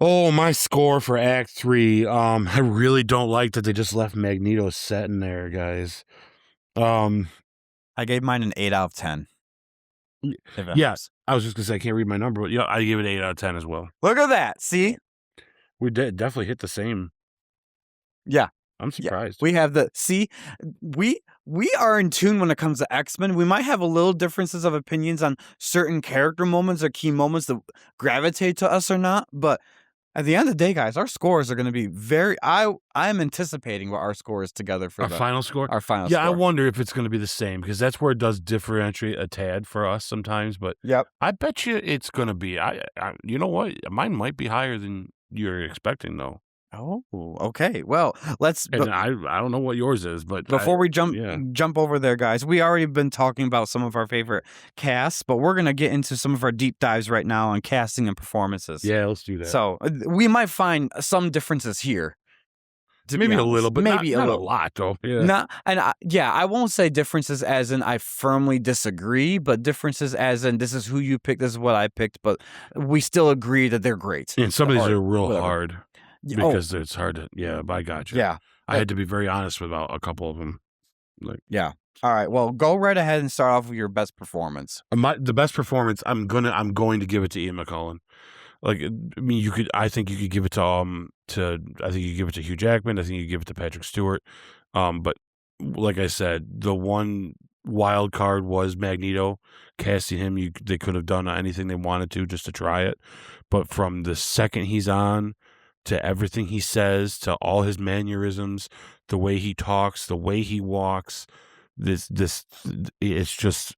Speaker 2: Oh, my score for Act 3. I really don't like that they just left Magneto sitting there, guys.
Speaker 1: I gave mine an 8 out of 10.
Speaker 2: Y
Speaker 1: If it
Speaker 2: yeah,
Speaker 1: helps.
Speaker 2: I was just gonna say I can't read my number, but yeah, I give it 8 out of 10 as well.
Speaker 1: Look at that. See?
Speaker 2: We did definitely hit the same.
Speaker 1: Yeah.
Speaker 2: I'm
Speaker 1: Yeah.
Speaker 2: surprised.
Speaker 1: We have the see, we are in tune when it comes to X-Men. We might have a little differences of opinions on certain character moments or key moments that gravitate to us or not, but at the end of the day, guys, our scores are gonna be very I'm anticipating what our score is together for
Speaker 2: Our final score?
Speaker 1: our final
Speaker 2: Yeah, I
Speaker 1: score.
Speaker 2: wonder if it's gonna be the same because that's where it does differentiate a tad for us sometimes, but
Speaker 1: Yep.
Speaker 2: I bet you it's gonna be you know what? Mine might be higher than you're expecting, though,
Speaker 1: Oh, okay. Well, let's
Speaker 2: and I don't know what yours is, but
Speaker 1: before we
Speaker 2: yeah.
Speaker 1: jump over there, guys, we already been talking about some of our favorite casts, but we're gonna get into some of our deep dives right now on casting and performances.
Speaker 2: Yeah, let's do that.
Speaker 1: So we might find some differences here. To be
Speaker 2: Maybe a
Speaker 1: honest.
Speaker 2: little, but
Speaker 1: maybe
Speaker 2: not a
Speaker 1: little.
Speaker 2: lot, though. Yeah.
Speaker 1: Not, and I won't say differences as in I firmly disagree, but differences as in this is who you picked, this is what I picked, but we still agree that they're great.
Speaker 2: And some of these
Speaker 1: Or
Speaker 2: are real
Speaker 1: whatever.
Speaker 2: hard
Speaker 1: Oh,
Speaker 2: because it's hard to yeah, I got you.
Speaker 1: yeah.
Speaker 2: I had to be very honest about a couple of them. Like
Speaker 1: Yeah. All right. Well, go right ahead and start off with your best performance.
Speaker 2: the best performance, I'm going to give it to Ian McKellen. Like, I mean, I think you could give it I think you give it to Hugh Jackman. I think you give it to Patrick Stewart. But like I said, the one wild card was Magneto. Casting him, they could have done anything they wanted to just to try it. But from the second he's on to everything he says, to all his mannerisms, the way he talks, the way he walks, it's just,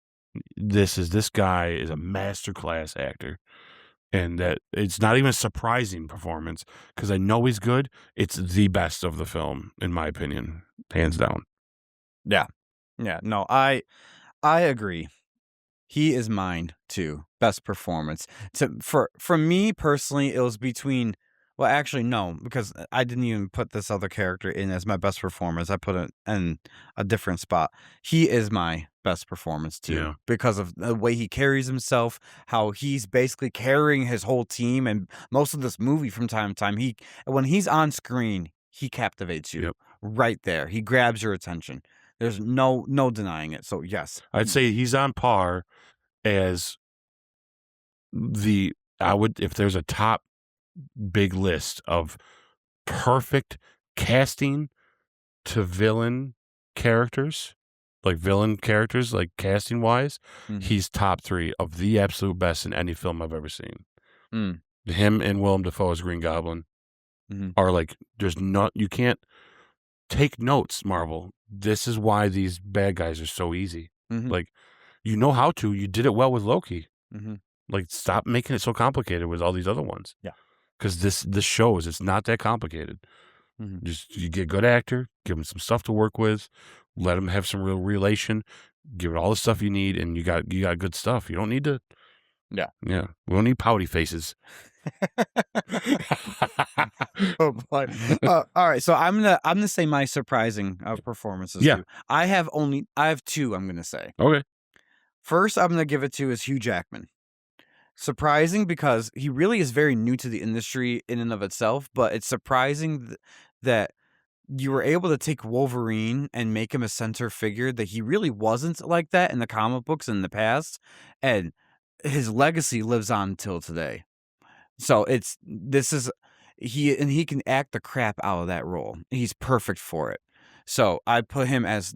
Speaker 2: this guy is a masterclass actor. And that it's not even a surprising performance because I know he's good. It's the best of the film, in my opinion, hands down.
Speaker 1: Yeah. Yeah. No, I agree. He is mine too. Best performance. For me personally, it was between. Well, actually, no, because I didn't even put this other character in as my best performance. I put it in a different spot. He is my best performance too,
Speaker 2: Yeah.
Speaker 1: because of the way he carries himself, how he's basically carrying his whole team, and most of this movie from time to time, when he's on screen, he captivates you
Speaker 2: Yep.
Speaker 1: right there. He grabs your attention. There's no denying it. So yes,
Speaker 2: I'd say he's on par as if there's a top big list of perfect casting to villain characters, like casting wise,
Speaker 1: Mhm.
Speaker 2: he's top 3 of the absolute best in any film I've ever seen.
Speaker 1: Mm.
Speaker 2: Him and Willem Dafoe as Green Goblin
Speaker 1: Mhm.
Speaker 2: are like, you can't take notes, Marvel. This is why these bad guys are so easy.
Speaker 1: Mhm.
Speaker 2: Like, you know how to. You did it well with Loki.
Speaker 1: Mhm.
Speaker 2: Like, stop making it so complicated with all these other ones.
Speaker 1: Yeah.
Speaker 2: Because this shows it's not that complicated.
Speaker 1: Mhm.
Speaker 2: Just you get a good actor, give him some stuff to work with, let him have some real relation, give it all the stuff you need, and you got good stuff. You don't need to.
Speaker 1: Yeah.
Speaker 2: Yeah, we don't need pouty faces.
Speaker 1: Oh boy. All right. So I'm gonna say my surprising performances
Speaker 2: Yeah.
Speaker 1: too. I have 2. I'm gonna say.
Speaker 2: Okay.
Speaker 1: First, I'm gonna give it to is Hugh Jackman. Surprising because he really is very new to the industry in and of itself, but it's surprising that you were able to take Wolverine and make him a center figure that he really wasn't like that in the comic books in the past, and his legacy lives on till today. So he can act the crap out of that role. He's perfect for it. So I put him as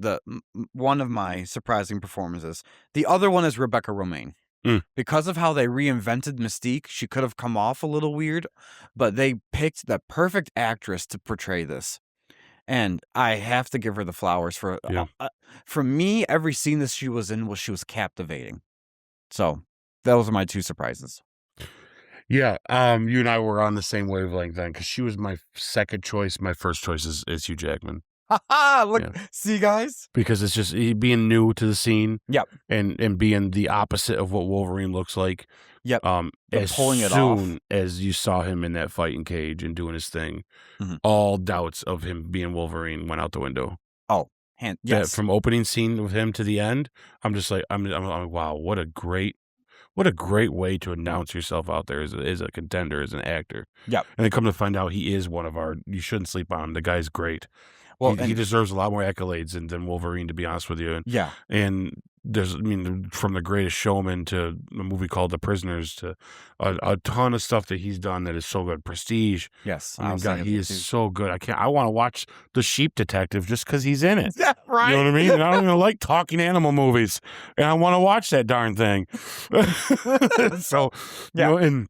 Speaker 1: one of my surprising performances. The other one is Rebecca Romijn.
Speaker 2: Mm.
Speaker 1: Because of how they reinvented Mystique, she could have come off a little weird, but they picked the perfect actress to portray this. And I have to give her the flowers for me, every scene that she was in she was captivating. So those are my 2 surprises.
Speaker 2: Yeah, you and I were on the same wavelength then, because she was my second choice. My first choice is Hugh Jackman.
Speaker 1: Look,
Speaker 2: Yeah.
Speaker 1: see, guys?
Speaker 2: Because it's just being new to the scene.
Speaker 1: Yep.
Speaker 2: And being the opposite of what Wolverine looks like.
Speaker 1: Yep.
Speaker 2: As
Speaker 1: pulling it
Speaker 2: soon
Speaker 1: off.
Speaker 2: as you saw him in that fighting cage and doing his thing,
Speaker 1: Mhm.
Speaker 2: all doubts of him being Wolverine went out the window.
Speaker 1: Oh, yes.
Speaker 2: From opening scene with him to the end, I'm just like, I'm like, wow, what a great What a great way to announce yourself out there as a contender, as an actor.
Speaker 1: Yep.
Speaker 2: And then come to find out he is one of our you shouldn't sleep on him. The guy's great.
Speaker 1: Well,
Speaker 2: He
Speaker 1: and
Speaker 2: deserves a lot more accolades than Wolverine, to be honest with you.
Speaker 1: yeah.
Speaker 2: And there's, I mean, from The Greatest Showman to a movie called The Prisoners to a ton of stuff that he's done that is so good. Prestige.
Speaker 1: Yes.
Speaker 2: I mean,
Speaker 1: was
Speaker 2: God,
Speaker 1: thinking
Speaker 2: he is
Speaker 1: Prestige.
Speaker 2: so good. I want to watch The Sheep Detective just because he's in it.
Speaker 1: Yeah, right.
Speaker 2: You know what I mean? And I don't even like talking animal movies, and I want to watch that darn thing. So,
Speaker 1: Yeah.
Speaker 2: and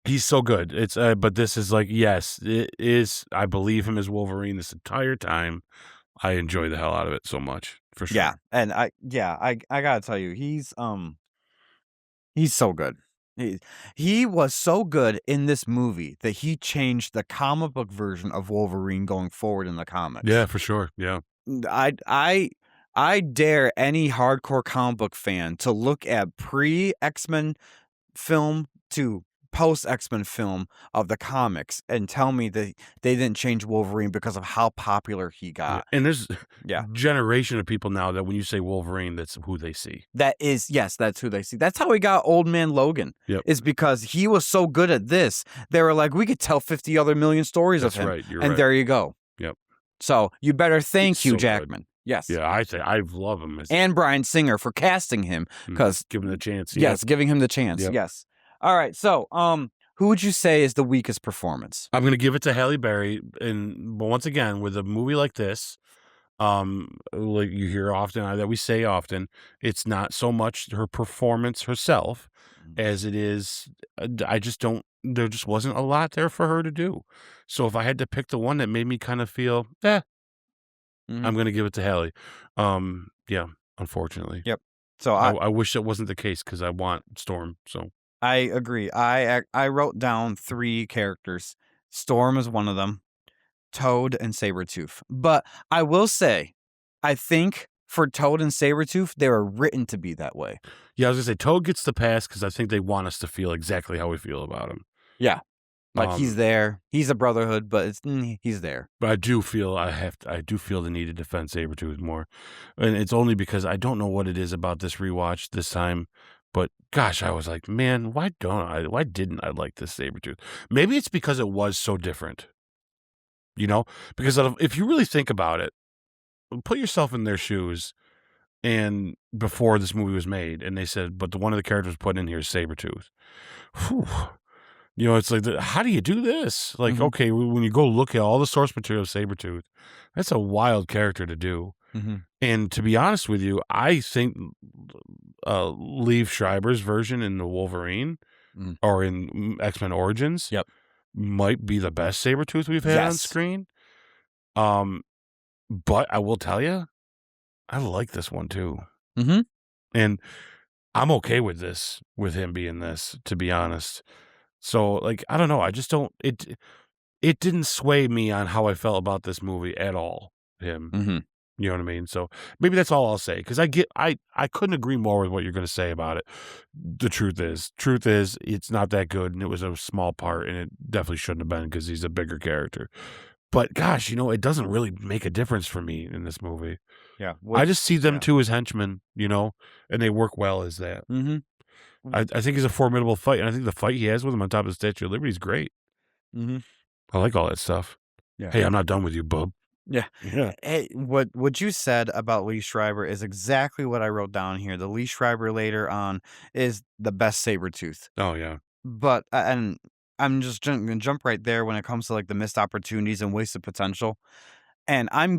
Speaker 2: he's so good. It's, but this is like, yes, it is. I believe him as Wolverine this entire time. I enjoy the hell out of it so much, for sure.
Speaker 1: Yeah. And I gotta tell you, he's so good. He was so good in this movie that he changed the comic book version of Wolverine going forward in the comics.
Speaker 2: Yeah, for sure. Yeah.
Speaker 1: I dare any hardcore comic book fan to look at pre-X-Men film to post X-Men film of the comics and tell me that they didn't change Wolverine because of how popular he
Speaker 2: Yeah.
Speaker 1: got.
Speaker 2: And there's
Speaker 1: Yeah.
Speaker 2: generation of people now that when you say Wolverine, that's who they see.
Speaker 1: That's who they see. That's how we got Old Man Logan.
Speaker 2: Yep.
Speaker 1: Is because he was so good at this. They were like, we could tell 50 other million stories
Speaker 2: That's
Speaker 1: of him.
Speaker 2: right. You're
Speaker 1: and
Speaker 2: right.
Speaker 1: there you go.
Speaker 2: Yep.
Speaker 1: So you better thank
Speaker 2: He's
Speaker 1: Hugh
Speaker 2: so good.
Speaker 1: Jackman. Yes.
Speaker 2: Yeah, I love him.
Speaker 1: And Brian Singer for casting him because
Speaker 2: give him the chance.
Speaker 1: yes, giving him the chance.
Speaker 2: Yep.
Speaker 1: Yes. All right. So, who would you say is the weakest performance?
Speaker 2: I'm gonna give it to Halle Berry, but once again, with a movie like this, like you hear often that we say often, it's not so much her performance herself as it is. I just don't. There just wasn't a lot there for her to do. So if I had to pick the one that made me kind of feel, I'm gonna give it to Halle. Yeah, unfortunately.
Speaker 1: Yep. So
Speaker 2: I wish that wasn't the case because I want Storm. So
Speaker 1: I agree. I wrote down 3 characters. Storm is one of them. Toad and Sabretooth. But I will say, I think for Toad and Sabretooth, they were written to be that way.
Speaker 2: yeah, I was gonna say Toad gets the pass because I think they want us to feel exactly how we feel about him.
Speaker 1: Yeah. Like he's there. He's a brotherhood, but he's there.
Speaker 2: But I do feel I do feel the need to defend Sabretooth more. And it's only because I don't know what it is about this rewatch this time. But gosh, I was like, man, why didn't I like this Sabretooth? Maybe it's because it was so different. You know? Because if you really think about it, put yourself in their shoes and before this movie was made, and they said, but one of the characters put in here is Sabretooth. Whew. You know, it's like, how do you do this? Like, okay, when you go look at all the source material of Sabretooth, that's a wild character to do. And to be honest with you, I think Liev Schreiber's version in the Wolverine or in X-Men Origins might be the best Sabretooth we've had on screen. But I will tell you, I like this one too. And I'm okay with this, with him being this, to be honest. So, like, I don't know. I just don't. It didn't sway me on how I felt about this movie at all. Him, you know what I mean. So maybe that's all I'll say because I couldn't agree more with what you're going to say about it. The truth is, it's not that good, and it was a small part, and it definitely shouldn't have been because he's a bigger character. But gosh, you know, it doesn't really make a difference for me in this movie.
Speaker 1: Yeah,
Speaker 2: I just see them two as henchmen, you know, and they work well as that. I think he's a formidable fight, and I think the fight he has with him on top of the Statue of Liberty is great. I like all that stuff.
Speaker 1: Yeah.
Speaker 2: Hey, I'm not done with you, bub.
Speaker 1: Yeah.
Speaker 2: Yeah.
Speaker 1: Hey, what you said about Lee Schreiber is exactly what I wrote down here. The Lee Schreiber later on is the best Sabretooth.
Speaker 2: Oh, yeah.
Speaker 1: But and I'm just gonna jump right there when it comes to like the missed opportunities and wasted potential. And I'm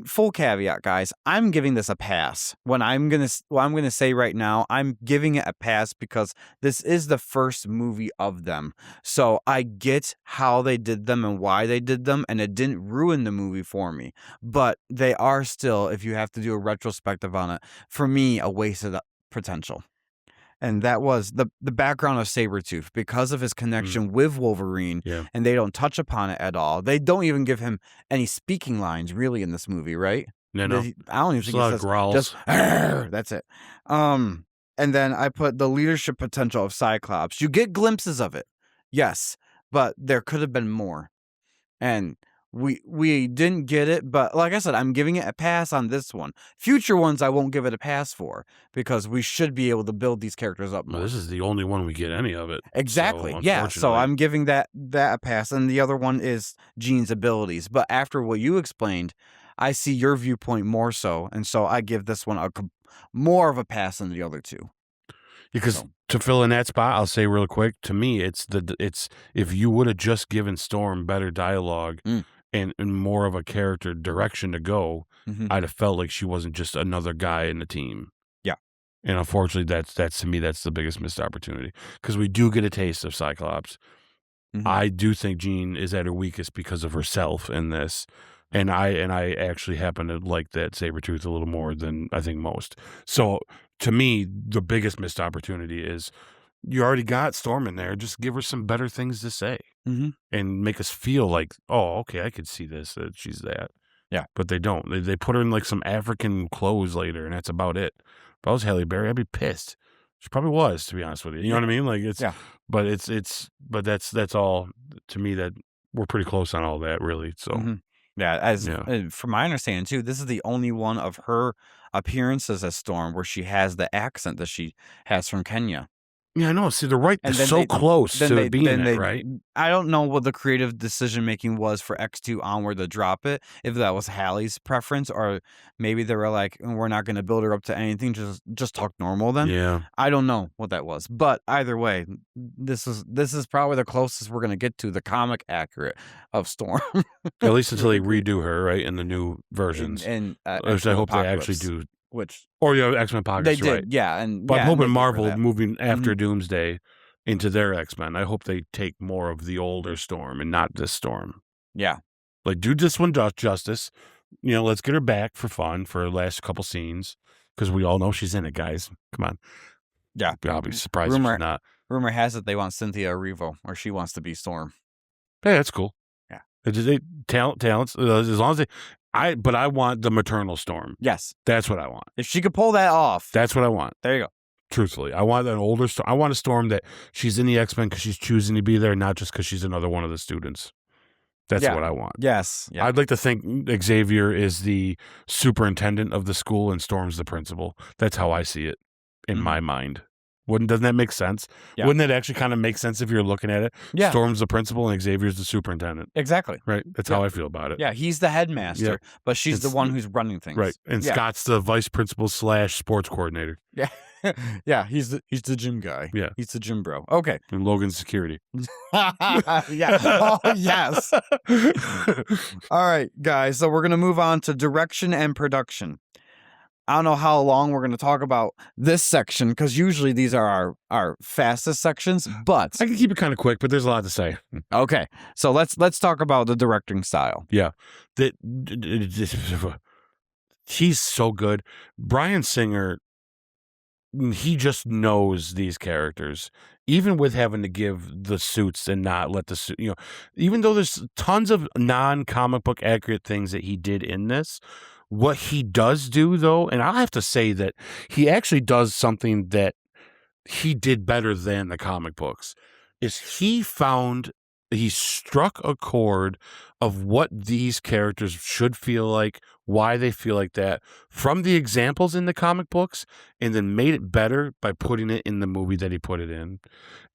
Speaker 1: full caveat, guys. I'm giving this a pass. What I'm gonna say right now, I'm giving it a pass because this is the first movie of them. So I get how they did them and why they did them, and it didn't ruin the movie for me. But they are still, if you have to do a retrospective on it, for me, a wasted potential. And that was the background of Sabretooth because of his connection with Wolverine, and they don't touch upon it at all. They don't even give him any speaking lines really in this movie, right?
Speaker 2: No.
Speaker 1: I don't even think he says
Speaker 2: growls.
Speaker 1: just that's it. And then I put the leadership potential of Cyclops. You get glimpses of it, yes, but there could have been more. And we didn't get it, but like I said, I'm giving it a pass on this one. Future ones I won't give it a pass for because we should be able to build these characters up
Speaker 2: Well,
Speaker 1: more.
Speaker 2: this is the only one we get any of it.
Speaker 1: Exactly.
Speaker 2: So,
Speaker 1: Yeah. So
Speaker 2: unfortunately.
Speaker 1: I'm giving that a pass, and the other one is Jean's abilities. But after what you explained, I see your viewpoint more so, and so I give this one more of a pass than the other two.
Speaker 2: Because
Speaker 1: So.
Speaker 2: to fill in that spot, I'll say real quick, to me, it's if you would have just given Storm better dialogue and more of a character direction to go, I'd have felt like she wasn't just another guy in the team.
Speaker 1: Yeah.
Speaker 2: And unfortunately, that's to me, that's the biggest missed opportunity. Because we do get a taste of Cyclops. I do think Jean is at her weakest because of herself in this. And I actually happen to like that Sabretooth a little more than I think most. So to me, the biggest missed opportunity is you already got Storm in there. Just give her some better things to say and make us feel like, oh, okay, I could see this, that she's that.
Speaker 1: Yeah.
Speaker 2: But they don't. They put her in like some African clothes later, and that's about it. If I was Halle Berry, I'd be pissed. She probably was, to be honest with you. You know what I mean? Like but but that's all to me, that we're pretty close on all that, really. So
Speaker 1: yeah, from my understanding too, this is the only one of her appearances as Storm where she has the accent that she has from Kenya.
Speaker 2: Yeah, I know. See, they're
Speaker 1: And
Speaker 2: so close to being it, right?
Speaker 1: I don't know what the creative decision making was for X2 onward to drop it. If that was Hallie's preference, or maybe they were like, we're not going to build her up to anything, just talk normal. Then
Speaker 2: Yeah,
Speaker 1: I don't know what that was, but either way, this is probably the closest we're going to get to the comic accurate of Storm.
Speaker 2: at least until they redo her, right, in the new versions.
Speaker 1: and
Speaker 2: Which I hope they actually do.
Speaker 1: Which
Speaker 2: X-Men Apocalypse,
Speaker 1: they did,
Speaker 2: right?
Speaker 1: yeah,
Speaker 2: But I'm
Speaker 1: they
Speaker 2: hoping
Speaker 1: did for
Speaker 2: Marvel
Speaker 1: that.
Speaker 2: moving after Doomsday into their X-Men. I hope they take more of the older Storm and not this Storm.
Speaker 1: Yeah,
Speaker 2: Like, do this one justice. You know, let's get her back for fun for the last couple scenes, because we all know she's in it, guys. Come on.
Speaker 1: yeah.
Speaker 2: I'll be surprised if she's not.
Speaker 1: Rumor has it they want Cynthia Erivo, or she wants to be Storm.
Speaker 2: Hey, that's cool.
Speaker 1: Yeah.
Speaker 2: Talents, as long as they... But I want the maternal Storm.
Speaker 1: Yes.
Speaker 2: That's what I want.
Speaker 1: If she could pull that off.
Speaker 2: That's what I want.
Speaker 1: There you go.
Speaker 2: Truthfully, I want an older Storm. I want a Storm that she's in the X-Men because she's choosing to be there, not just because she's another one of the students. That's what I want.
Speaker 1: Yes. Yeah.
Speaker 2: I'd like to think Xavier is the superintendent of the school and Storm's the principal. That's how I see it in my mind. Doesn't that make sense?
Speaker 1: Yeah.
Speaker 2: Wouldn't that actually kind of make sense if you're looking at it?
Speaker 1: Yeah.
Speaker 2: Storm's the principal and Xavier's the superintendent.
Speaker 1: Exactly.
Speaker 2: Right? That's how I feel about it.
Speaker 1: Yeah, he's the headmaster, but she's the one who's running things.
Speaker 2: Right. And Scott's the vice principal / sports coordinator.
Speaker 1: Yeah. Yeah, he's the gym guy.
Speaker 2: Yeah.
Speaker 1: He's the gym bro. Okay.
Speaker 2: And Logan's security.
Speaker 1: Yeah. Oh, yes. All right, guys. So we're going to move on to direction and production. I don't know how long we're going to talk about this section, because usually these are our fastest sections, but
Speaker 2: I can keep it kind of quick, but there's a lot to say.
Speaker 1: Okay. So let's talk about the directing style.
Speaker 2: Yeah. He's so good. Bryan Singer, he just knows these characters, even with having to give the suits and not let the suit, even though there's tons of non-comic book accurate things that he did in this. What he does do, though, and I'll have to say that he actually does something that he did better than the comic books, is he struck a chord of what these characters should feel like, why they feel like that, from the examples in the comic books, and then made it better by putting it in the movie that he put it in.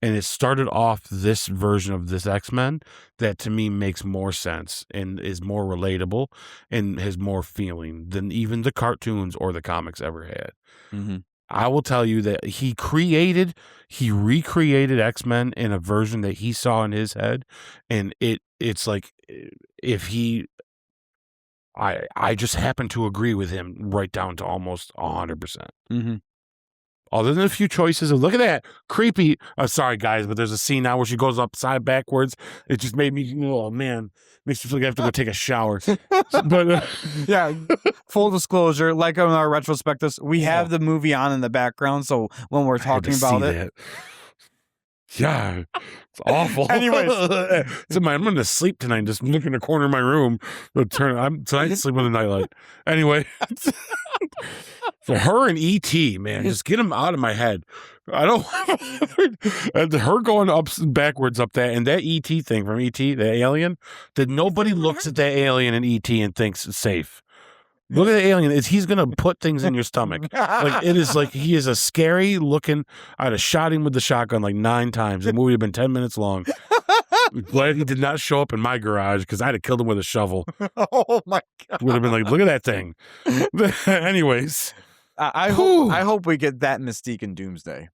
Speaker 2: And it started off this version of this X-Men that to me makes more sense and is more relatable and has more feeling than even the cartoons or the comics ever had. I will tell you that he recreated X-Men in a version that he saw in his head, and it's like I just happen to agree with him right down to almost 100%. Other than a few choices of, look at that, creepy. Sorry, guys, but there's a scene now where she goes upside backwards. It just made me, oh, man. Makes me feel like I have to go take a shower. But
Speaker 1: yeah, full disclosure, like on our retrospectives, we have the movie on in the background, so when we're talking about it.
Speaker 2: Yeah, it's awful.
Speaker 1: Anyways,
Speaker 2: I'm going to sleep tonight. Just look in the corner of my room. I'm tonight sleep with a nightlight. Anyway, For her and E.T., man, just get him out of my head. I don't and her going up backwards up that and that E.T. thing from E.T., the alien, that nobody looks at that alien in E.T. and thinks it's safe. Look at the alien. He's going to put things in your stomach. Like, it is like he is a scary looking. I'd have shot him with the shotgun like 9 times. The movie would have been 10 minutes long. Glad he did not show up in my garage because I'd have killed him with a shovel.
Speaker 1: Oh my God.
Speaker 2: Would have been like, look at that thing. Anyways.
Speaker 1: I hope we get that Mystique in Doomsday.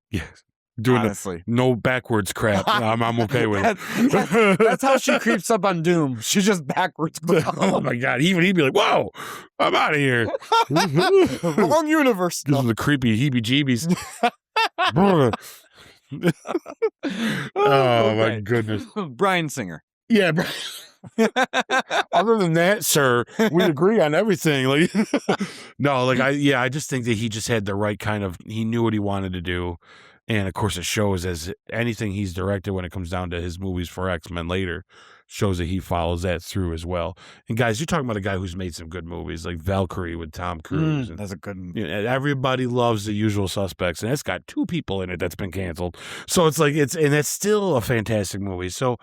Speaker 2: Yes. Doing
Speaker 1: Honestly.
Speaker 2: no backwards crap. I'm okay with it.
Speaker 1: That's how she creeps up on Doom. She's just backwards.
Speaker 2: Oh my God. Even he'd be like, whoa, I'm out of here.
Speaker 1: Wrong universe.
Speaker 2: This is the creepy heebie-jeebies. Oh my goodness.
Speaker 1: Bryan Singer.
Speaker 2: Yeah, bro. Other than that, sir, we agree on everything. Like, no, like I just think that he just had the right kind of. He knew what he wanted to do, and of course, it shows as anything he's directed when it comes down to his movies for X-Men later, shows that he follows that through as well. And guys, you're talking about a guy who's made some good movies, like Valkyrie with Tom Cruise. And,
Speaker 1: that's a good movie.
Speaker 2: you know, everybody loves The Usual Suspects, and it's got 2 people in it that's been canceled. So it's like and it's still a fantastic movie. So.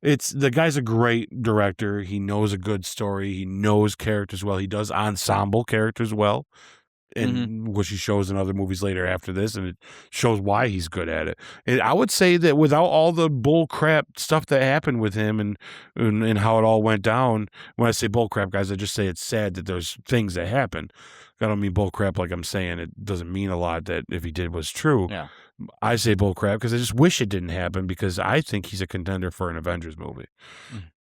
Speaker 2: The guy's a great director. He knows a good story. He knows characters well. He does ensemble characters well, and which he shows in other movies later after this, and it shows why he's good at it. And I would say that without all the bull crap stuff that happened with him and how it all went down, when I say bull crap, guys, I just say it's sad that there's things that happen. I don't mean bull crap like I'm saying it doesn't mean a lot that if he did was true.
Speaker 1: Yeah.
Speaker 2: I say bull crap because I just wish it didn't happen because I think he's a contender for an Avengers movie.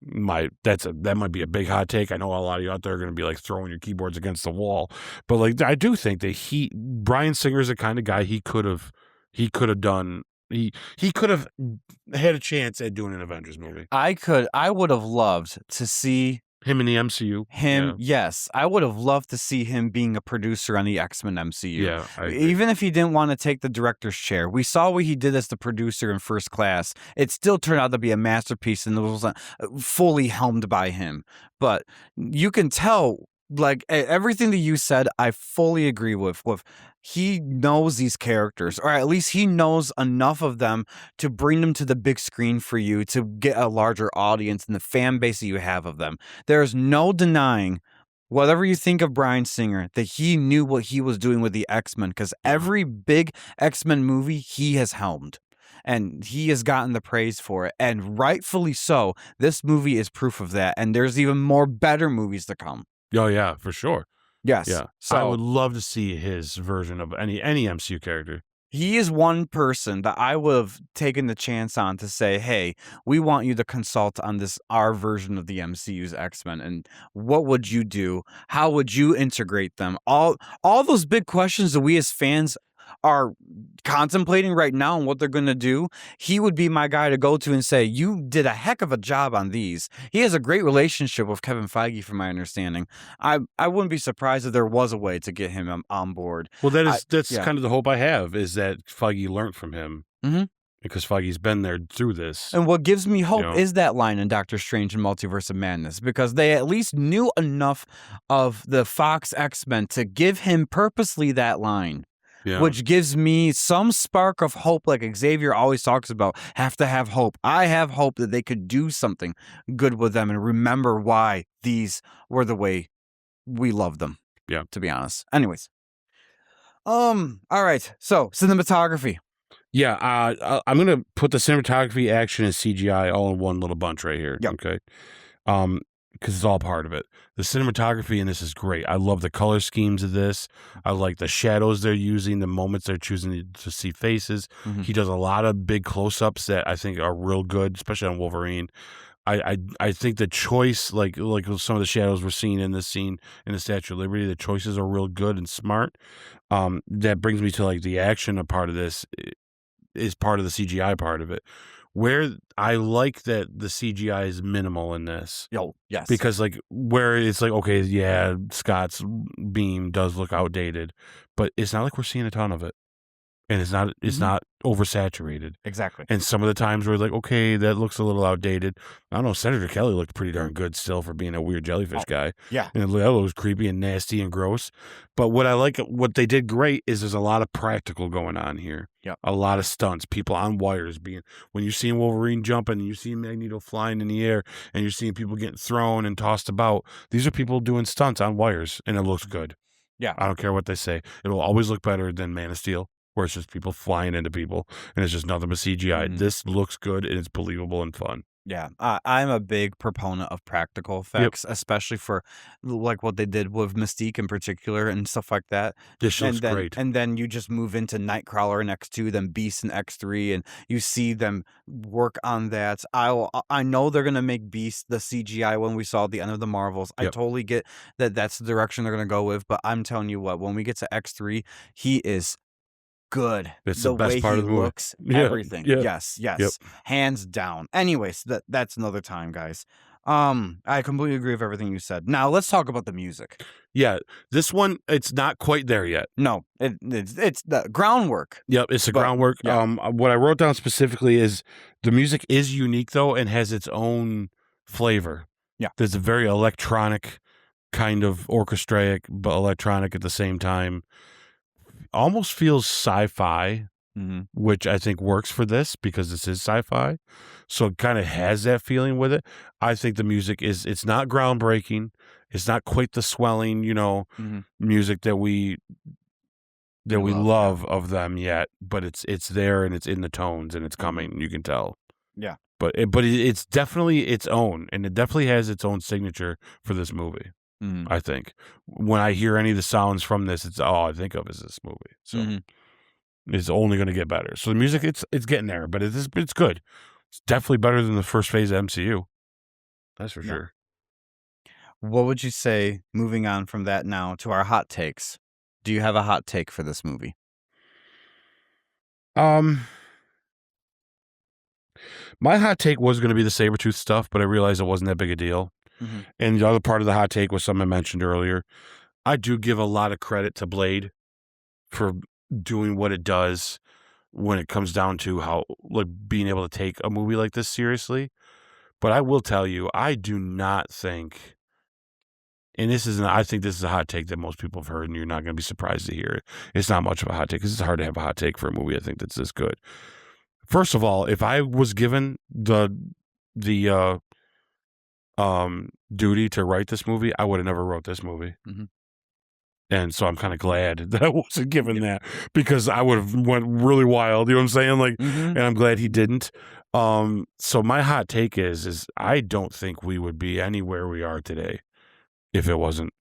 Speaker 2: That might be a big hot take. I know a lot of you out there are going to be like throwing your keyboards against the wall, but like I do think that Bryan Singer is the kind of guy he could have done. He could have had a chance at doing an Avengers movie.
Speaker 1: I would have loved to see
Speaker 2: him in the MCU.
Speaker 1: Yes. I would have loved to see him being a producer on the X-Men MCU.
Speaker 2: Yeah.
Speaker 1: Even if he didn't want to take the director's chair. We saw what he did as the producer in First Class. It still turned out to be a masterpiece and it was fully helmed by him. But you can tell, like, everything that you said, I fully agree with. He knows these characters, or at least he knows enough of them to bring them to the big screen for you to get a larger audience and the fan base that you have of them. There's no denying, whatever you think of Bryan Singer, that he knew what he was doing with the X-Men, because every big X-Men movie he has helmed. And he has gotten the praise for it, and rightfully so. This movie is proof of that, and there's even more better movies to come.
Speaker 2: Oh, yeah, for sure.
Speaker 1: Yes.
Speaker 2: Yeah.
Speaker 1: So
Speaker 2: I would love to see his version of any MCU character.
Speaker 1: He is one person that I would have taken the chance on to say, hey, we want you to consult on our version of the MCU's X-Men. And what would you do? How would you integrate them? All those big questions that we as fans are contemplating right now and what they're going to do, he would be my guy to go to and say, you did a heck of a job on these. He has a great relationship with Kevin Feige, from my understanding. I wouldn't be surprised if there was a way to get him on board.
Speaker 2: Well, that's kind of the hope I have, is that Feige learned from him. Because Feige's been there through this.
Speaker 1: And what gives me hope is that line in Doctor Strange and Multiverse of Madness, because they at least knew enough of the Fox X-Men to give him purposely that line. Yeah. Which gives me some spark of hope, like Xavier always talks about, have to have hope. I have hope that they could do something good with them and remember why these were the way we love them.
Speaker 2: Yeah.
Speaker 1: To be honest. Anyways. All right. So, cinematography.
Speaker 2: Yeah, I'm going to put the cinematography, action, and CGI all in one little bunch right here.
Speaker 1: Yep.
Speaker 2: Okay. Because it's all part of it. The cinematography in this is great. I love the color schemes of this. I like the shadows they're using, the moments they're choosing to see faces. He does a lot of big close-ups that I think are real good, especially on Wolverine. I think the choice, like some of the shadows we're seeing in this scene in the Statue of Liberty, the choices are real good and smart. That brings me to like the action a part of this is part of the CGI part of it. Where I like that the CGI is minimal in this.
Speaker 1: Oh, yes.
Speaker 2: Because like where it's like, okay, yeah, Scott's beam does look outdated, but it's not like we're seeing a ton of it. and it's
Speaker 1: Mhm.
Speaker 2: not oversaturated.
Speaker 1: Exactly.
Speaker 2: And some of the times we're like, okay, that looks a little outdated. I don't know. Senator Kelly looked pretty darn good still for being a weird jellyfish
Speaker 1: Oh,
Speaker 2: guy,
Speaker 1: yeah.
Speaker 2: and that was creepy and nasty and gross. But what I like, what they did great is there's a lot of practical going on here.
Speaker 1: Yep.
Speaker 2: A lot of stunts, people on wires being when you're seeing Wolverine jumping and you're seeing Magneto flying in the air and you're seeing people getting thrown and tossed about. These are people doing stunts on wires, and it looks
Speaker 1: Mhm.
Speaker 2: good.
Speaker 1: Yeah.
Speaker 2: I don't care what they say. It'll always look better than Man of Steel, where it's just people flying into people and it's just nothing but CGI.
Speaker 1: Mhm.
Speaker 2: This looks good and it's believable and fun.
Speaker 1: Yeah, I'm a big proponent of practical
Speaker 2: Yep.
Speaker 1: effects, especially for like what they did with Mystique in particular and stuff like that.
Speaker 2: This looks
Speaker 1: And then
Speaker 2: great.
Speaker 1: and then you just move into Nightcrawler in X2, then Beast in X3, and you see them work on that. I know they're gonna make Beast the CGI when we saw at the end of the Marvels. I
Speaker 2: Yep.
Speaker 1: totally get that that's the direction they're gonna go with, but I'm telling you what, when we get to X3, he is good.
Speaker 2: It's the
Speaker 1: The way
Speaker 2: best part
Speaker 1: he
Speaker 2: of the movie.
Speaker 1: looks,
Speaker 2: Yeah.
Speaker 1: everything.
Speaker 2: Yeah.
Speaker 1: Yes,
Speaker 2: Yep.
Speaker 1: yes. Hands down. Anyways, that's another time, guys. I completely agree with everything you said. Now let's talk about the music.
Speaker 2: Yeah. This one, it's not quite there yet.
Speaker 1: No, it's the groundwork,
Speaker 2: Yep, it's the
Speaker 1: but
Speaker 2: groundwork.
Speaker 1: yeah,
Speaker 2: What I wrote down specifically is the music is unique though and has its own flavor.
Speaker 1: yeah.
Speaker 2: There's a very electronic kind of orchestraic, but electronic at the same time. Almost feels sci-fi,
Speaker 1: Mhm,
Speaker 2: which I think works for this because this is sci-fi. So it kind of has that feeling with it. I think the music it's not groundbreaking. It's not quite the swelling,
Speaker 1: mhm.
Speaker 2: music that
Speaker 1: We
Speaker 2: we
Speaker 1: love, yeah,
Speaker 2: love of them yet, but it's there and it's in the tones and it's
Speaker 1: mhm,
Speaker 2: coming. You can tell.
Speaker 1: yeah,
Speaker 2: It's definitely its own, and it definitely has its own signature for this movie.
Speaker 1: mhm,
Speaker 2: I think when I hear any of the sounds from this, it's all I think of is this movie. So
Speaker 1: mhm,
Speaker 2: it's only going to get better. So the music, it's getting there, but it's good. It's definitely better than the first phase of MCU. That's for
Speaker 1: yeah.
Speaker 2: sure.
Speaker 1: What would you say, moving on from that now to our hot takes? Do you have a hot take for this movie?
Speaker 2: Um, my hot take was going to be the Sabretooth stuff, but I realized it wasn't that big a deal.
Speaker 1: Mhm,
Speaker 2: And the other part of the hot take was something I mentioned earlier. I do give a lot of credit to Blade for doing what it does when it comes down to how like being able to take a movie like this seriously. But I will tell you, I do not think, and I think this is a hot take that most people have heard, and you're not going to be surprised to hear it. It's not much of a hot take because it's hard to have a hot take for a movie I think that's this good. First of all, if I was given the duty to write this movie, I would have never wrote this movie.
Speaker 1: mhm,
Speaker 2: And so I'm kind of glad that I wasn't given
Speaker 1: yep,
Speaker 2: that because I would have went really wild. You know what I'm saying? Like,
Speaker 1: mhm,
Speaker 2: and I'm glad he didn't. So my hot take is I don't think we would be anywhere we are today if it wasn't.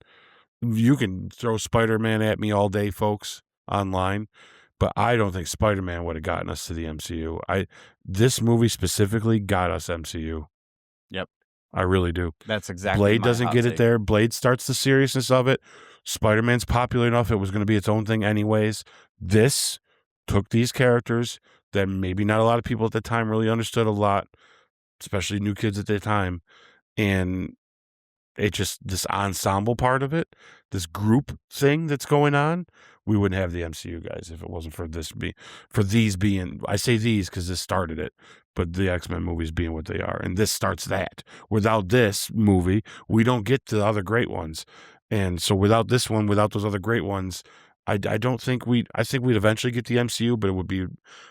Speaker 2: You can throw Spider-Man at me all day, folks, online, but I don't think Spider-Man would have gotten us to the MCU. This movie specifically got us MCU.
Speaker 1: yep.
Speaker 2: I really do.
Speaker 1: That's exactly
Speaker 2: Blade
Speaker 1: my
Speaker 2: doesn't
Speaker 1: hot
Speaker 2: get it
Speaker 1: take.
Speaker 2: there. Blade starts the seriousness of it. Spider-Man's popular enough. It was going to be its own thing anyways. This took these characters that maybe not a lot of people at the time really understood a lot, especially new kids at the time. And it just, this ensemble part of it, this group thing that's going on, we wouldn't have the MCU guys if it wasn't for these being, I say these because this started it, but the X-Men movies being what they are. And this starts that. Without this movie, we don't get the other great ones. And so without this one, without those other great ones, I don't think I think we'd eventually get the MCU, but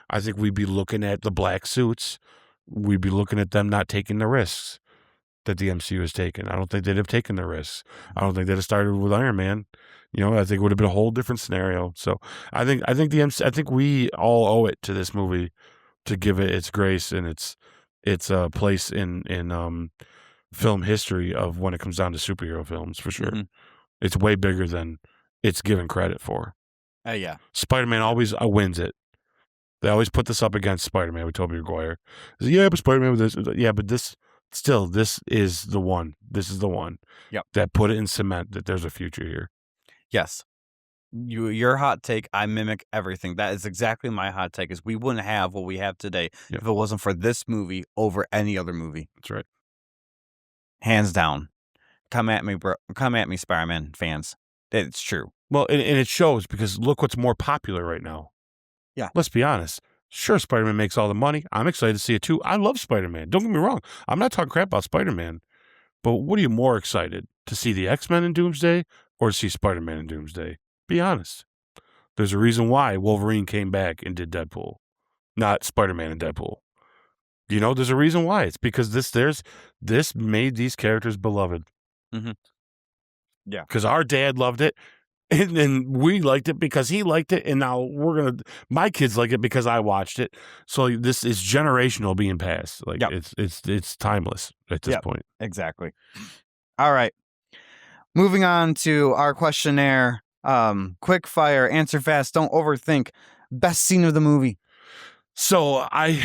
Speaker 2: I think we'd be looking at the black suits. We'd be looking at them not taking the risks that the MCU has taken. I don't think they'd have taken the risks. I don't think they'd have started with Iron Man. I think it would have been a whole different scenario. So I think we all owe it to this movie to give it its grace and its place in film history of when it comes down to superhero films for sure.
Speaker 1: Mhm.
Speaker 2: It's way bigger than it's given credit for.
Speaker 1: Yeah,
Speaker 2: Spider-Man
Speaker 1: yeah,
Speaker 2: always wins it. They always put this up against Spider-Man with Tobey Maguire. Yeah, but Spider-Man with this. Yeah, but this is the one. This is the one
Speaker 1: yep,
Speaker 2: that put it in cement that there's a future here.
Speaker 1: yes. Your hot take, I mimic everything. That is exactly my hot take. Is we wouldn't have what we have today
Speaker 2: Yep,
Speaker 1: if it wasn't for this movie over any other movie,
Speaker 2: that's right.
Speaker 1: hands down. Come at me, bro. Come at me, Spider-Man fans. It's true.
Speaker 2: Well, and it shows because look what's more popular right now.
Speaker 1: Yeah.
Speaker 2: Let's be honest. Sure, Spider-Man makes all the money. I'm excited to see it too. I love Spider-Man. Don't get me wrong. I'm not talking crap about Spider-Man. But what are you more excited? To see the X-Men in Doomsday or to see Spider-Man in Doomsday? Be honest. There's a reason why Wolverine came back and did Deadpool, not Spider-Man and Deadpool. There's a reason why. It's because this made these characters beloved.
Speaker 1: Mm-hmm. Yeah.
Speaker 2: Because our dad loved it, and then we liked it because he liked it, and now my kids like it because I watched it. So this is generational being passed. Like it's timeless at this point.
Speaker 1: Exactly. All right. Moving on to our questionnaire. Quick fire, answer fast, don't overthink. Best scene of the movie.
Speaker 2: So I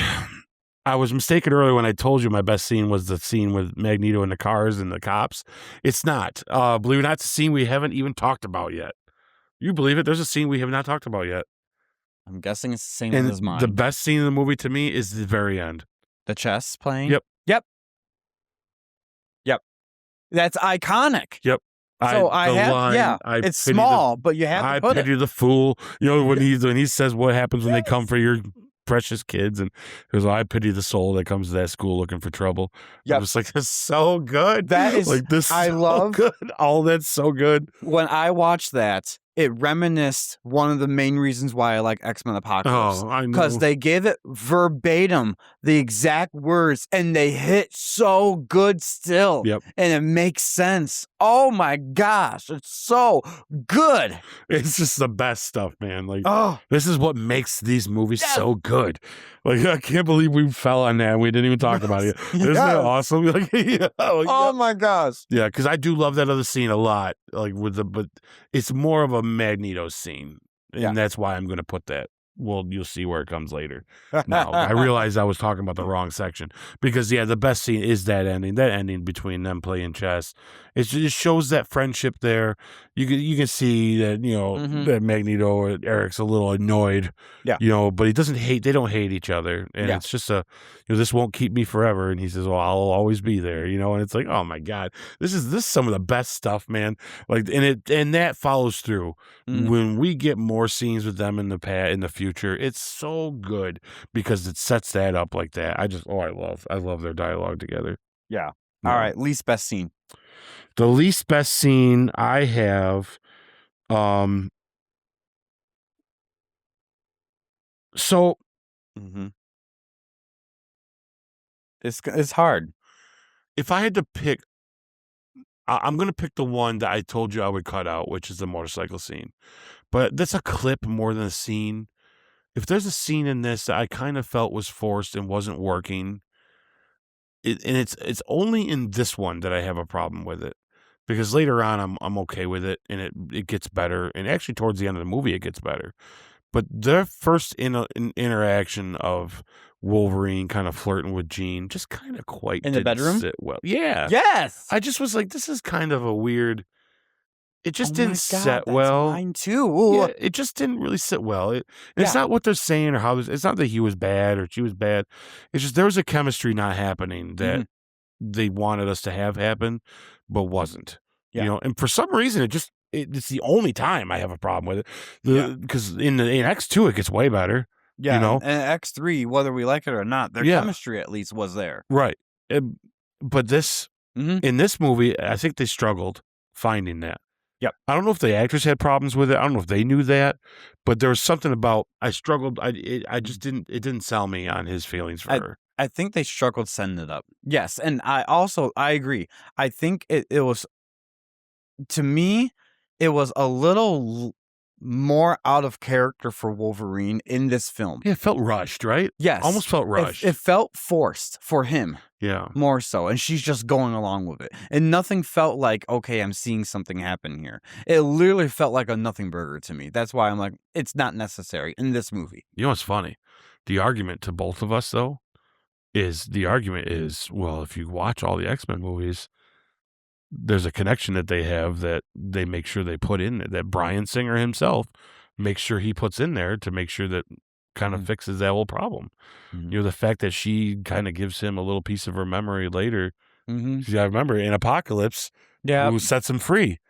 Speaker 2: was mistaken earlier when I told you my best scene was the scene with Magneto and the cars and the cops. It's not. Believe it or not, it's a scene we haven't even talked about yet. You believe it? There's a scene we have not talked about yet.
Speaker 1: I'm guessing it's the same in his mind.
Speaker 2: The best scene in the movie to me is the very end.
Speaker 1: The chess playing?
Speaker 2: Yep.
Speaker 1: That's iconic.
Speaker 2: Yep.
Speaker 1: So it's small, but you have to put it.
Speaker 2: I pity the fool. When he says what happens when they come for your precious kids, and he goes, I pity the soul that comes to that school looking for trouble. I was like, that's so good.
Speaker 1: That is
Speaker 2: like this.
Speaker 1: I love
Speaker 2: good. All that's so good.
Speaker 1: When I watched that, it reminisced one of the main reasons why I like X-Men Apocalypse.
Speaker 2: Oh, I know.
Speaker 1: Because they gave it verbatim, the exact words, and they hit so good still.
Speaker 2: Yep.
Speaker 1: And it makes sense. Oh my gosh, it's so good.
Speaker 2: It's just the best stuff, man. Like,
Speaker 1: this
Speaker 2: is what makes these movies so good. Like, I can't believe we fell on that and we didn't even talk about it. Isn't that awesome? Like,
Speaker 1: oh my gosh.
Speaker 2: Yeah, because I do love that other scene a lot. Like but it's more of a Magneto scene, and that's why I'm going to put that. Well, you'll see where it comes later. Now, I realized I was talking about the wrong section because, the best scene is that ending between them playing chess. It just shows that friendship there. You can see that, that Magneto or Eric's a little annoyed, but he doesn't hate, they don't hate each other. And it's just this won't keep me forever. And he says, well, I'll always be there, and it's like, oh my God, this is some of the best stuff, man. Like, and that follows through when we get more scenes with them in the future. It's so good because it sets that up like that. I love their dialogue together.
Speaker 1: Yeah. All right. Least best scene.
Speaker 2: The least best scene I have, so
Speaker 1: it's hard.
Speaker 2: If I had to pick, I'm going to pick the one that I told you I would cut out, which is the motorcycle scene. But that's a clip more than a scene. If there's a scene in this that I kind of felt was forced and wasn't working, and it's only in this one that I have a problem with it. Because later on, I'm okay with it, and it gets better. And actually, towards the end of the movie, it gets better. But their first interaction of Wolverine kind of flirting with Jean just kind of quite
Speaker 1: in the bedroom
Speaker 2: sit well. Yeah.
Speaker 1: Yes.
Speaker 2: I just was like, this is kind of a weird. It just didn't sit well.
Speaker 1: Mine too.
Speaker 2: Yeah, it just didn't really sit well. It's not what they're saying or how. It's not that he was bad or she was bad. It's just there was a chemistry not happening that they wanted us to have happen, but wasn't. And for some reason, it's the only time I have a problem with it. Because in X2 it gets way better.
Speaker 1: Yeah, and X3, whether we like it or not, their chemistry at least was there.
Speaker 2: Right. But this in this movie, I think they struggled finding that.
Speaker 1: Yep.
Speaker 2: I don't know if the actors had problems with it. I don't know if they knew that, but there was something about I struggled. I just didn't sell me on his feelings for her.
Speaker 1: I think they struggled setting it up. Yes, and I agree. I think it was, to me, it was a little more out of character for Wolverine in this film.
Speaker 2: Yeah, it felt rushed, right?
Speaker 1: Yes.
Speaker 2: Almost felt rushed.
Speaker 1: It felt forced for him.
Speaker 2: Yeah.
Speaker 1: More so. And she's just going along with it. And nothing felt like, okay, I'm seeing something happen here. It literally felt like a nothing burger to me. That's why I'm like, it's not necessary in this movie.
Speaker 2: You know what's funny? The argument to both of us, though, is well, if you watch all the X-Men movies, there's a connection that they have that they make sure they put in, that Bryan Singer himself makes sure he puts in there to make sure that kind of fixes that whole problem. The fact that she kind of gives him a little piece of her memory later. I remember in Apocalypse, who sets him free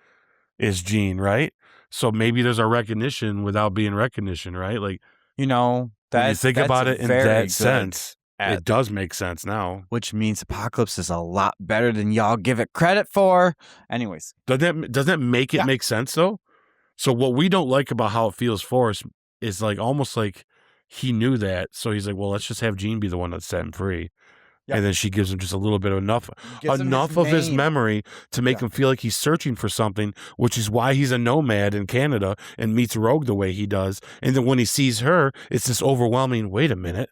Speaker 2: is Jean, right? So maybe there's a recognition without being recognition, right? Like
Speaker 1: You know,
Speaker 2: When you think
Speaker 1: that's
Speaker 2: about it in
Speaker 1: very
Speaker 2: that
Speaker 1: good.
Speaker 2: sense, it does make sense now.
Speaker 1: Which means Apocalypse is a lot better than y'all give it credit for. Anyways.
Speaker 2: Doesn't that make it make sense though? So what we don't like about how it feels for us is like almost like he knew that, so he's like, well, let's just have Jean be the one that set him free.
Speaker 1: Yep.
Speaker 2: And then she gives him just a little bit of enough
Speaker 1: Gives him his
Speaker 2: of his
Speaker 1: name.
Speaker 2: memory to make him feel like he's searching for something, which is why he's a nomad in Canada and meets Rogue the way he does. And then when he sees her, it's this overwhelming, wait a minute,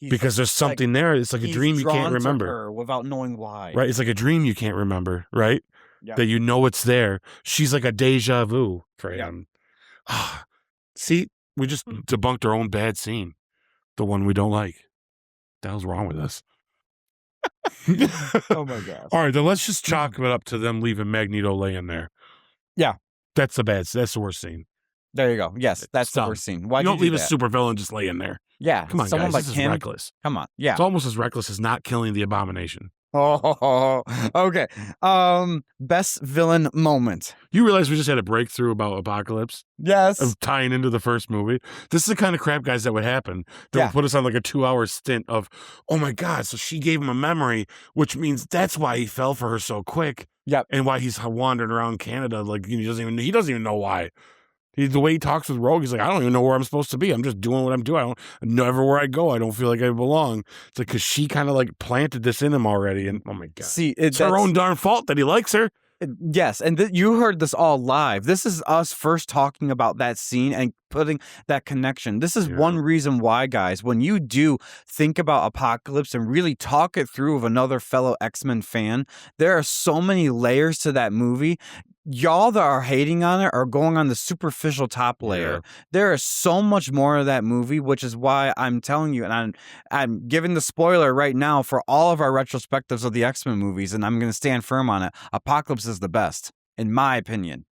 Speaker 2: because there's something there. It's like a dream you can't remember.
Speaker 1: Her without knowing why.
Speaker 2: Right? It's like a dream you can't remember, right?
Speaker 1: Yep.
Speaker 2: That you know it's there. She's like a deja vu for him. See, we just debunked our own bad scene. The one we don't like. What the hell's wrong with us?
Speaker 1: Oh my gosh.
Speaker 2: All right, then let's just chalk it up to them leaving Magneto laying there.
Speaker 1: Yeah.
Speaker 2: That's the worst scene.
Speaker 1: There you go. Yes, that's the worst scene. Why
Speaker 2: you don't leave a supervillain just laying there?
Speaker 1: Yeah.
Speaker 2: Come on,
Speaker 1: someone
Speaker 2: guys.
Speaker 1: like
Speaker 2: This
Speaker 1: him.
Speaker 2: is reckless.
Speaker 1: Come on. Yeah.
Speaker 2: It's almost as reckless as not killing the Abomination.
Speaker 1: Oh, okay. Best villain moment.
Speaker 2: You realize we just had a breakthrough about Apocalypse?
Speaker 1: Yes.
Speaker 2: Of tying into the first movie. This is the kind of crap, guys, that would happen. That would put us on like a 2-hour stint of, oh my God, so she gave him a memory, which means that's why he fell for her so quick.
Speaker 1: Yep.
Speaker 2: And why he's wandering around Canada like he doesn't even know why. The way he talks with Rogue, he's like, I don't even know where I'm supposed to be. I'm just doing what I'm doing. I don't know everywhere I go. I don't feel like I belong. It's like because she kind of like planted this in him already, and oh my God,
Speaker 1: see,
Speaker 2: it's her own darn fault that he likes her.
Speaker 1: Yes, and you heard this all live. This is us first talking about that scene and putting that connection. This is one reason why, guys, when you do think about Apocalypse and really talk it through with another fellow X-Men fan, there are so many layers to that movie. Y'all that are hating on it are going on the superficial top layer.
Speaker 2: Yeah.
Speaker 1: There is so much more of that movie, which is why I'm telling you, and I'm giving the spoiler right now for all of our retrospectives of the X-Men movies, and I'm going to stand firm on it. Apocalypse is the best, in my opinion.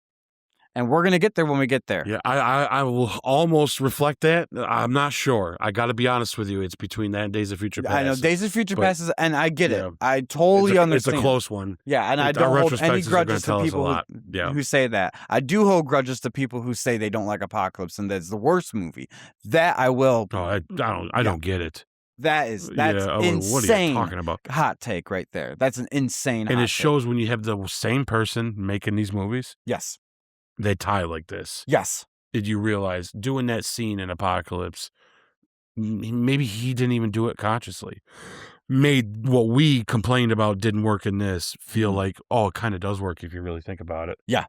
Speaker 1: And we're going to get there when we get there.
Speaker 2: Yeah, I will almost reflect that. I'm not sure. I got to be honest with you. It's between that and Days of Future Past.
Speaker 1: I know Days of Future Past, and I get it. I totally understand.
Speaker 2: It's a close one.
Speaker 1: Yeah, and I don't hold any grudges to people who say that. I do hold grudges to people who say they don't like Apocalypse and that's the worst movie. That I will.
Speaker 2: No, I don't get it.
Speaker 1: That's insane.
Speaker 2: What are you talking about?
Speaker 1: Hot take right there. That's an insane.
Speaker 2: And it shows when you have the same person making these movies.
Speaker 1: Yes.
Speaker 2: They tie like this.
Speaker 1: Yes.
Speaker 2: Did you realize doing that scene in Apocalypse, maybe he didn't even do it consciously, made what we complained about didn't work in this feel like, oh, it kind of does work if you really think about it.
Speaker 1: Yeah.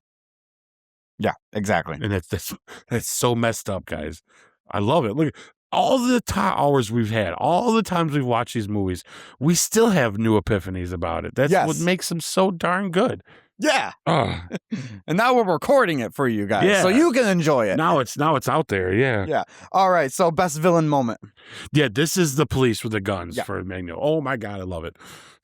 Speaker 1: Yeah, exactly.
Speaker 2: And that's so messed up, guys. I love it. Look, all the hours we've had, all the times we've watched these movies, we still have new epiphanies about it. That's what makes them so darn good.
Speaker 1: Yeah. And now we're recording it for you guys, so you can enjoy it.
Speaker 2: Now it's out there. Yeah.
Speaker 1: Yeah. All right. So best villain moment.
Speaker 2: Yeah. This is the police with the guns for Magneto. Oh my God, I love it.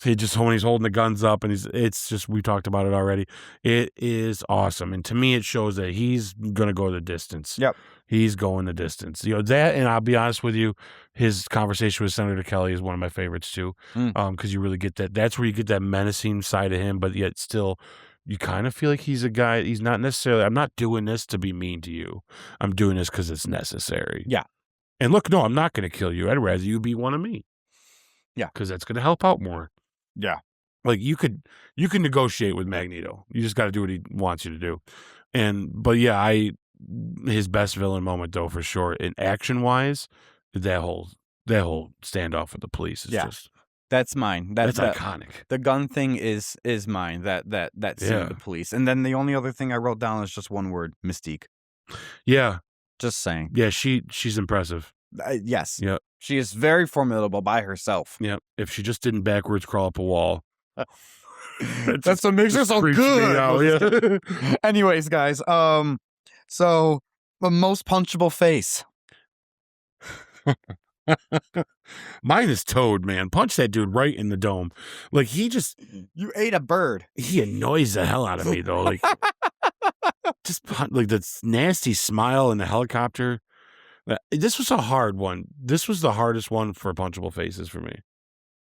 Speaker 2: When he's holding the guns up and it's just, we talked about it already. It is awesome. And to me, it shows that he's going to go the distance.
Speaker 1: Yep.
Speaker 2: He's going the distance. That, and I'll be honest with you, his conversation with Senator Kelly is one of my favorites too. Because you really get that. That's where you get that menacing side of him, but yet still, you kind of feel like he's a guy. He's not necessarily, I'm not doing this to be mean to you. I'm doing this because it's necessary.
Speaker 1: Yeah.
Speaker 2: And look, no, I'm not going to kill you. I'd rather you be one of me.
Speaker 1: Yeah.
Speaker 2: Because that's going to help out more.
Speaker 1: Yeah.
Speaker 2: Like you can negotiate with Magneto. You just got to do what he wants you to do. But yeah, his best villain moment though, for sure, in action wise, that whole standoff with the police is just.
Speaker 1: That's mine.
Speaker 2: That's iconic.
Speaker 1: The gun thing is mine. That scene with the police. And then the only other thing I wrote down is just one word: Mystique.
Speaker 2: Yeah.
Speaker 1: Just saying.
Speaker 2: Yeah, she's impressive.
Speaker 1: Yes.
Speaker 2: Yeah.
Speaker 1: She is very formidable by herself.
Speaker 2: Yeah. If she just didn't backwards crawl up a wall.
Speaker 1: That's what makes her so good. Yeah. Anyways, guys. So the most punchable face.
Speaker 2: Mine is Toad, man. Punch that dude right in the dome. Like
Speaker 1: you ate a bird.
Speaker 2: He annoys the hell out of me though. Like like the nasty smile in the helicopter. This was a hard one. This was the hardest one for punchable faces for me.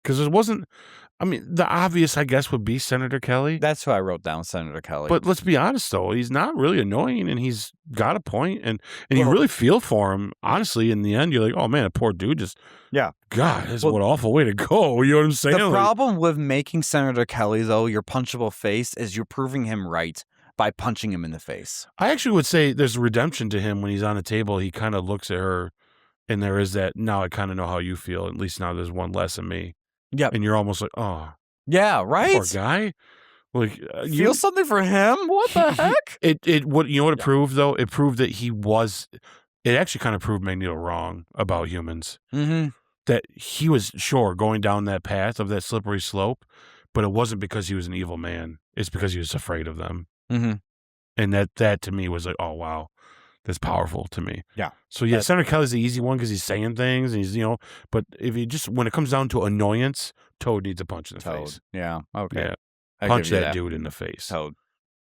Speaker 2: Because I mean, the obvious, I guess, would be Senator Kelly.
Speaker 1: That's who I wrote down, Senator Kelly.
Speaker 2: But let's be honest, though, he's not really annoying, and he's got a point, and you
Speaker 1: Well,
Speaker 2: really feel for him. Honestly, in the end, you're like, "Oh, man, a poor dude just"
Speaker 1: yeah.
Speaker 2: God, this is
Speaker 1: Well,
Speaker 2: what awful way to go, you know what I'm saying?
Speaker 1: the
Speaker 2: Like,
Speaker 1: problem with making Senator Kelly, though, your punchable face is you're proving him right by punching him in the face.
Speaker 2: I actually would say there's redemption to him when he's on the table, he kinda looks at her, and there is that, "Now I kinda know how you feel, at least now there's one less of me,"
Speaker 1: Yep.
Speaker 2: and you're almost like, "Oh,
Speaker 1: Yeah,
Speaker 2: poor
Speaker 1: right?
Speaker 2: guy." Like,
Speaker 1: Feel
Speaker 2: you
Speaker 1: something for him? What the
Speaker 2: he
Speaker 1: heck?
Speaker 2: it what you know what it
Speaker 1: Yeah.
Speaker 2: proved, though? It proved that it actually kinda proved Magneto wrong about humans.
Speaker 1: Mhm.
Speaker 2: That he was, sure, going down that path of that slippery slope, but it wasn't because he was an evil man. It's because he was afraid of them.
Speaker 1: Mhm.
Speaker 2: And that to me was like, "Oh, wow. That's powerful to me."
Speaker 1: Yeah.
Speaker 2: So, yeah,
Speaker 1: That
Speaker 2: Senator Kelly's the easy one because he's saying things and but if you just when it comes down to annoyance, Toad needs a punch in the
Speaker 1: Toad.
Speaker 2: face.
Speaker 1: Yeah, okay.
Speaker 2: Yeah.
Speaker 1: I give
Speaker 2: Punch
Speaker 1: you
Speaker 2: that
Speaker 1: that.
Speaker 2: dude in the face.
Speaker 1: Toad.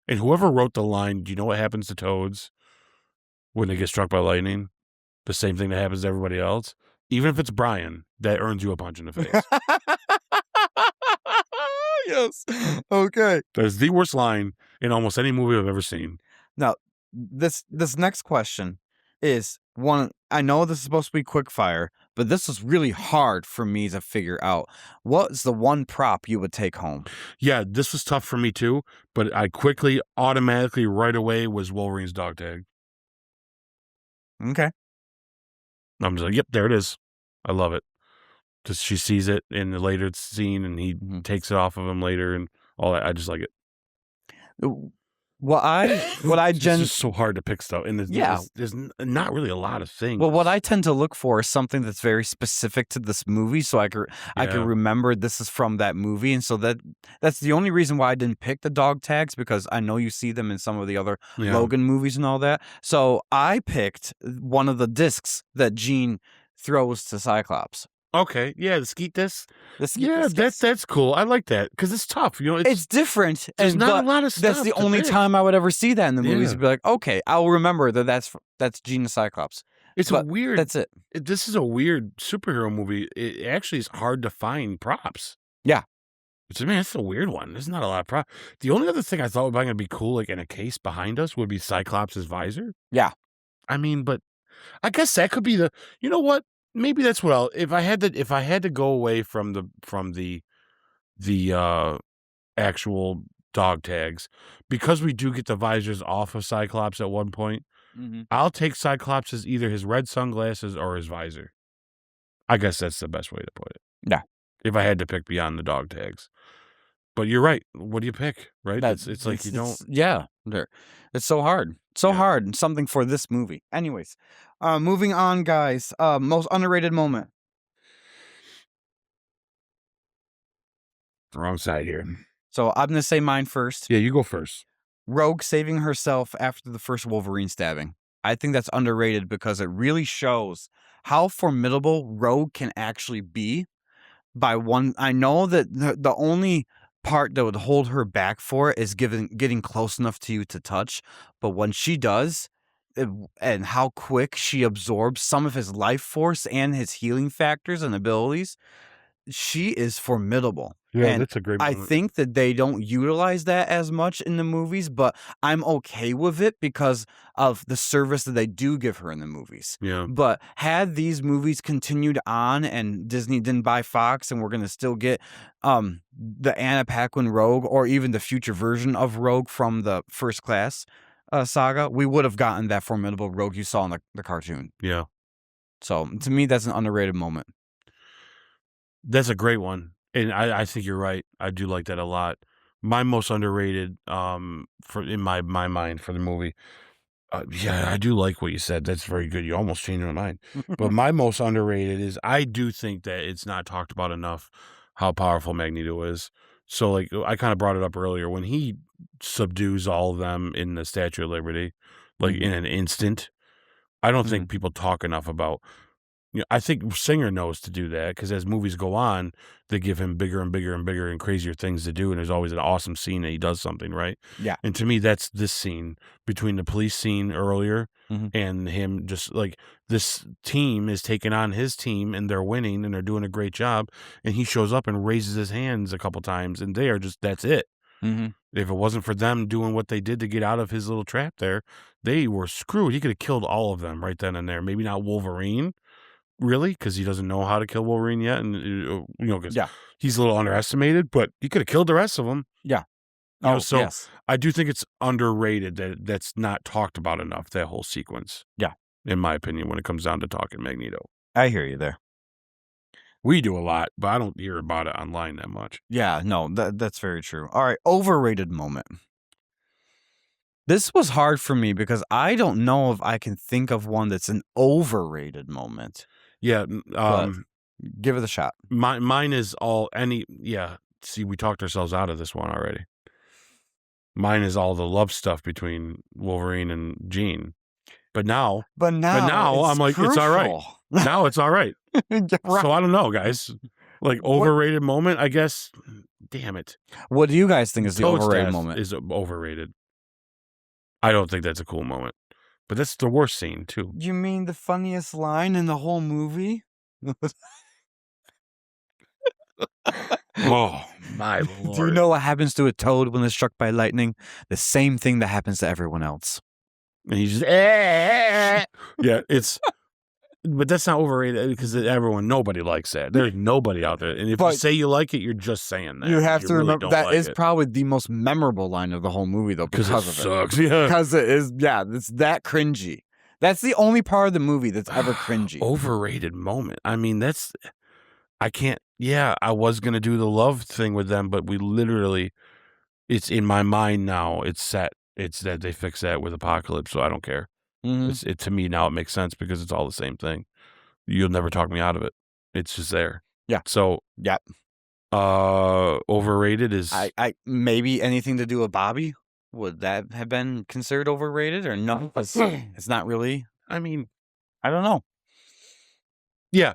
Speaker 2: And whoever wrote the line, "Do you know what happens to toads when they get struck by lightning?" The same thing that happens to everybody else. Even if it's Brian, that earns you a punch in the face.
Speaker 1: Yes. Okay.
Speaker 2: That's the worst line in almost any movie I've ever seen.
Speaker 1: Now, this next question is one I know this is supposed to be quick fire, but this is really hard for me to figure out. What's the one prop you would take home?
Speaker 2: Yeah, this was tough for me too, but I quickly, automatically, right away was Wolverine's dog tag.
Speaker 1: Okay.
Speaker 2: I'm just like, "Yep, there it is." I love it. Just she sees it in the later scene, and he
Speaker 1: Mhm.
Speaker 2: takes it off of him later and all that. I just like it.
Speaker 1: W- what I
Speaker 2: It's
Speaker 1: gen
Speaker 2: just so hard to pick stuff, and
Speaker 1: yeah.
Speaker 2: there's not really a lot of things.
Speaker 1: Well, what I tend to look for is something that's very specific to this movie, so I could
Speaker 2: Yeah.
Speaker 1: remember this is from that movie, and so that's the only reason why I didn't pick the dog tags because I know you see them in some of the other
Speaker 2: Yeah.
Speaker 1: Logan movies and all that. So I picked one of the discs that Jean throws to Cyclops.
Speaker 2: Okay, yeah, the skeet disc.
Speaker 1: The
Speaker 2: Yeah,
Speaker 1: skits.
Speaker 2: that's cool. I like that because it's tough,
Speaker 1: It's different,
Speaker 2: there's
Speaker 1: and
Speaker 2: not a
Speaker 1: but
Speaker 2: lot of
Speaker 1: that's
Speaker 2: stuff
Speaker 1: the
Speaker 2: to
Speaker 1: only
Speaker 2: pick.
Speaker 1: time I would ever see that in the movies.
Speaker 2: Yeah.
Speaker 1: Be like, okay, I'll remember that's Jean the Cyclops.
Speaker 2: It's a
Speaker 1: But
Speaker 2: weird
Speaker 1: that's it.
Speaker 2: this is a weird superhero movie. It actually is hard to find props.
Speaker 1: Yeah.
Speaker 2: Which, man, it's a weird one. There's not a lot of props. The only other thing I thought would be cool, like, in a case behind us would be Cyclops' visor.
Speaker 1: Yeah.
Speaker 2: I mean, but I guess that could be you know what? Maybe that's what I'll if I had to go away from the actual dog tags, because we do get the visors off of Cyclops at one point,
Speaker 1: Mhm.
Speaker 2: I'll take Cyclops' either his red sunglasses or his visor. I guess that's the best way to put it.
Speaker 1: Yeah.
Speaker 2: If I had to pick beyond the dog tags. But you're right. What do you pick, right?
Speaker 1: That
Speaker 2: It's like you don't.
Speaker 1: yeah, it's so hard. So
Speaker 2: Yeah.
Speaker 1: hard and something for this movie. Anyways, moving on, guys. Most underrated moment.
Speaker 2: Wrong side here.
Speaker 1: So I'm gonna say mine first.
Speaker 2: Yeah, you go first.
Speaker 1: Rogue saving herself after the first Wolverine stabbing. I think that's underrated because it really shows how formidable Rogue can actually be. I know that the only part that would hold her back for it is getting close enough to you to touch, but when she does, and how quick she absorbs some of his life force and his healing factors and abilities, she is formidable.
Speaker 2: Yeah,
Speaker 1: And
Speaker 2: that's a great
Speaker 1: I
Speaker 2: moment.
Speaker 1: think that they don't utilize that as much in the movies, but I'm okay with it because of the service that they do give her in the movies.
Speaker 2: Yeah.
Speaker 1: But had these movies continued on and Disney didn't buy Fox and we're going to still get the Anna Paquin Rogue or even the future version of Rogue from the First Class saga, we would have gotten that formidable Rogue you saw in the cartoon.
Speaker 2: Yeah.
Speaker 1: So to me, that's an underrated moment.
Speaker 2: That's a great one. And I think you're right. I do like that a lot. My most underrated, for in my mind for the movie. Yeah, I do like what you said. That's very good. You almost changed my mind. But my most underrated is I do think that it's not talked about enough how powerful Magneto is. So, like, I kind of brought it up earlier when he subdues all of them in the Statue of Liberty, like in an instant. I don't think people talk enough about I think Singer knows to do that because as movies go on, they give him bigger and bigger and bigger and crazier things to do, and there's always an awesome scene that he does something, right?
Speaker 1: Yeah.
Speaker 2: And to me, that's this scene between the police scene earlier
Speaker 1: Mhm.
Speaker 2: and him just like this team is taking on his team and they're winning and they're doing a great job, and he shows up and raises his hands a couple times, and they are just that's it.
Speaker 1: Mhm.
Speaker 2: If it wasn't for them doing what they did to get out of his little trap there, they were screwed. He could have killed all of them right then and there. Maybe not Wolverine, really, because he doesn't know how to kill Wolverine yet, and because
Speaker 1: Yeah.
Speaker 2: he's a little underestimated. But he could have killed the rest of them.
Speaker 1: Yeah.
Speaker 2: So
Speaker 1: Yes.
Speaker 2: I do think it's underrated that's not talked about enough. That whole sequence,
Speaker 1: Yeah.
Speaker 2: in my opinion, when it comes down to talking Magneto,
Speaker 1: I hear you there.
Speaker 2: we do a lot, but I don't hear about it online that much.
Speaker 1: Yeah, no, that's very true. All right, overrated moment. This was hard for me because I don't know if I can think of one that's an overrated moment.
Speaker 2: Yeah,
Speaker 1: But give it a shot.
Speaker 2: mine is all any. Yeah, see, we talked ourselves out of this one already. Mine is all the love stuff between Wolverine and Jean. But now
Speaker 1: But now
Speaker 2: I'm
Speaker 1: it's
Speaker 2: like, it's all right.
Speaker 1: crucial.
Speaker 2: Now it's all right.
Speaker 1: Yeah, right.
Speaker 2: So I don't know, guys. Like overrated moment, I guess. Damn it.
Speaker 1: What do you guys think is the
Speaker 2: Toad's
Speaker 1: overrated
Speaker 2: death
Speaker 1: moment?
Speaker 2: is overrated. I don't think that's a cool moment. But that's the worst scene too.
Speaker 1: You mean the funniest line in the whole movie?
Speaker 2: Oh my lord.
Speaker 1: Do you know what happens to a toad when it's struck by lightning? The same thing that happens to everyone else.
Speaker 2: And he's just yeah, it's but that's not overrated because nobody likes that. There's nobody out there. And if you say you like it, you're just saying that.
Speaker 1: You have to
Speaker 2: really
Speaker 1: remember
Speaker 2: don't
Speaker 1: that
Speaker 2: like
Speaker 1: is
Speaker 2: it.
Speaker 1: probably the most memorable line of the whole movie, though, because
Speaker 2: it
Speaker 1: of
Speaker 2: sucks.
Speaker 1: it.
Speaker 2: Yeah.
Speaker 1: Because it is, yeah, it's that cringy. That's the only part of the movie that's ever cringy.
Speaker 2: Overrated moment. I mean, I can't. Yeah, I was gonna do the love thing with them, but we literally, it's in my mind now. It's set. It's that they fix that with Apocalypse, so I don't care.
Speaker 1: Mhm.
Speaker 2: To me now it makes sense because it's all the same thing. You'll never talk me out of it. It's just there.
Speaker 1: Yeah.
Speaker 2: So
Speaker 1: Yep.
Speaker 2: overrated is
Speaker 1: I maybe anything to do with Bobby. Would that have been considered overrated or no? It's not really.
Speaker 2: I mean,
Speaker 1: I don't know.
Speaker 2: yeah,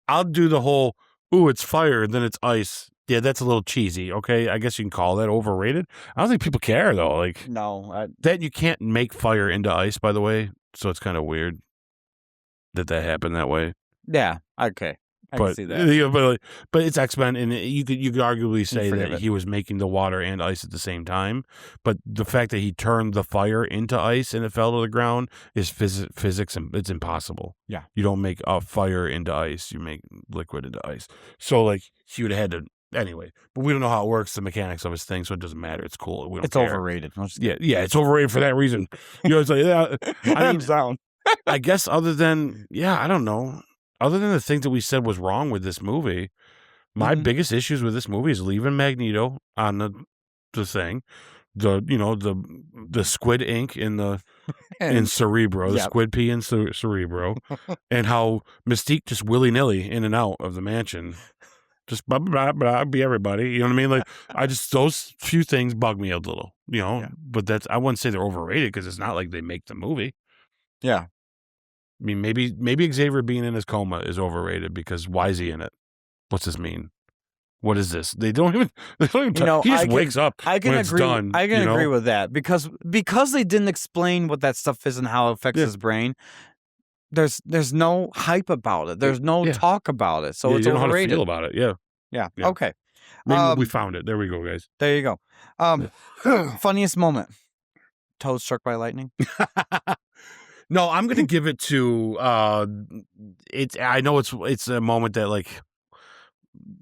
Speaker 2: I'll do the whole, ooh, it's fire, and then it's ice. Yeah, that's a little cheesy. Okay, I guess you can call that overrated. I don't think people care though. Like
Speaker 1: No.
Speaker 2: that, you can't make fire into ice. By the way, so it's kind of weird that happened that way.
Speaker 1: Yeah. Okay. I can see that.
Speaker 2: Yeah, but it's X-Men, and you could arguably say
Speaker 1: forgive
Speaker 2: that
Speaker 1: it.
Speaker 2: he was making the water and ice at the same time. But the fact that he turned the fire into ice and it fell to the ground is physics, and it's impossible.
Speaker 1: Yeah.
Speaker 2: You don't make a fire into ice; you make liquid into ice. So like he would have had to anyway. But we don't know how it works, the mechanics of his thing, so it doesn't matter. It's cool. We don't
Speaker 1: It's
Speaker 2: care.
Speaker 1: overrated.
Speaker 2: Yeah, it's overrated for that reason. It's like I mean,
Speaker 1: down.
Speaker 2: I guess other than I don't know. Other than the things that we said was wrong with this movie, my biggest issues with this movie is leaving Magneto on the thing, the squid ink in Cerebro, the squid pee in Cerebro, and how Mystique just willy nilly in and out of the mansion, just blah blah blah, be everybody. You know what I mean? Like those few things bug me a little. But I wouldn't say they're overrated because it's not like they make the movie.
Speaker 1: Yeah.
Speaker 2: I mean, maybe Xavier being in his coma is overrated because why is he in it? What's this mean? What is this? They don't even he just wakes up
Speaker 1: I can
Speaker 2: when it's
Speaker 1: agree.
Speaker 2: done.
Speaker 1: I can agree with that because they didn't explain what that stuff is and how it affects his brain. There's no hype about it. There's no talk about it. So it's
Speaker 2: you don't know
Speaker 1: overrated.
Speaker 2: how to feel about it. Yeah.
Speaker 1: Yeah. Okay.
Speaker 2: Maybe we found it. There we go, guys.
Speaker 1: There you go. Funniest moment. Toad struck by lightning.
Speaker 2: No, I'm gonna give it to I know it's a moment that like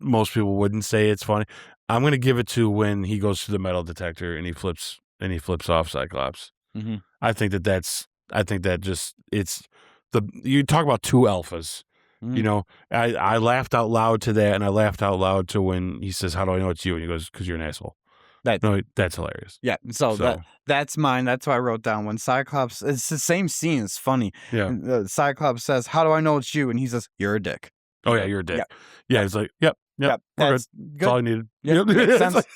Speaker 2: most people wouldn't say it's funny. I'm gonna give it to when he goes to the metal detector and he flips off Cyclops.
Speaker 1: Mm-hmm.
Speaker 2: I think that just you talk about two alphas.
Speaker 1: Mm-hmm.
Speaker 2: I laughed out loud to that, and I laughed out loud to when he says, "How do I know it's you?" And he goes, "Because you're an asshole." That's hilarious.
Speaker 1: Yeah, so that's mine. That's what I wrote down. When Cyclops, it's the same scene. It's funny.
Speaker 2: Yeah.
Speaker 1: Cyclops says, "How do I know it's you?" And he says, "You're a dick."
Speaker 2: Oh yeah, you're a dick. Yeah, it's like, yep. We're
Speaker 1: That's
Speaker 2: good. That's all I needed.
Speaker 1: Yep, makes sense.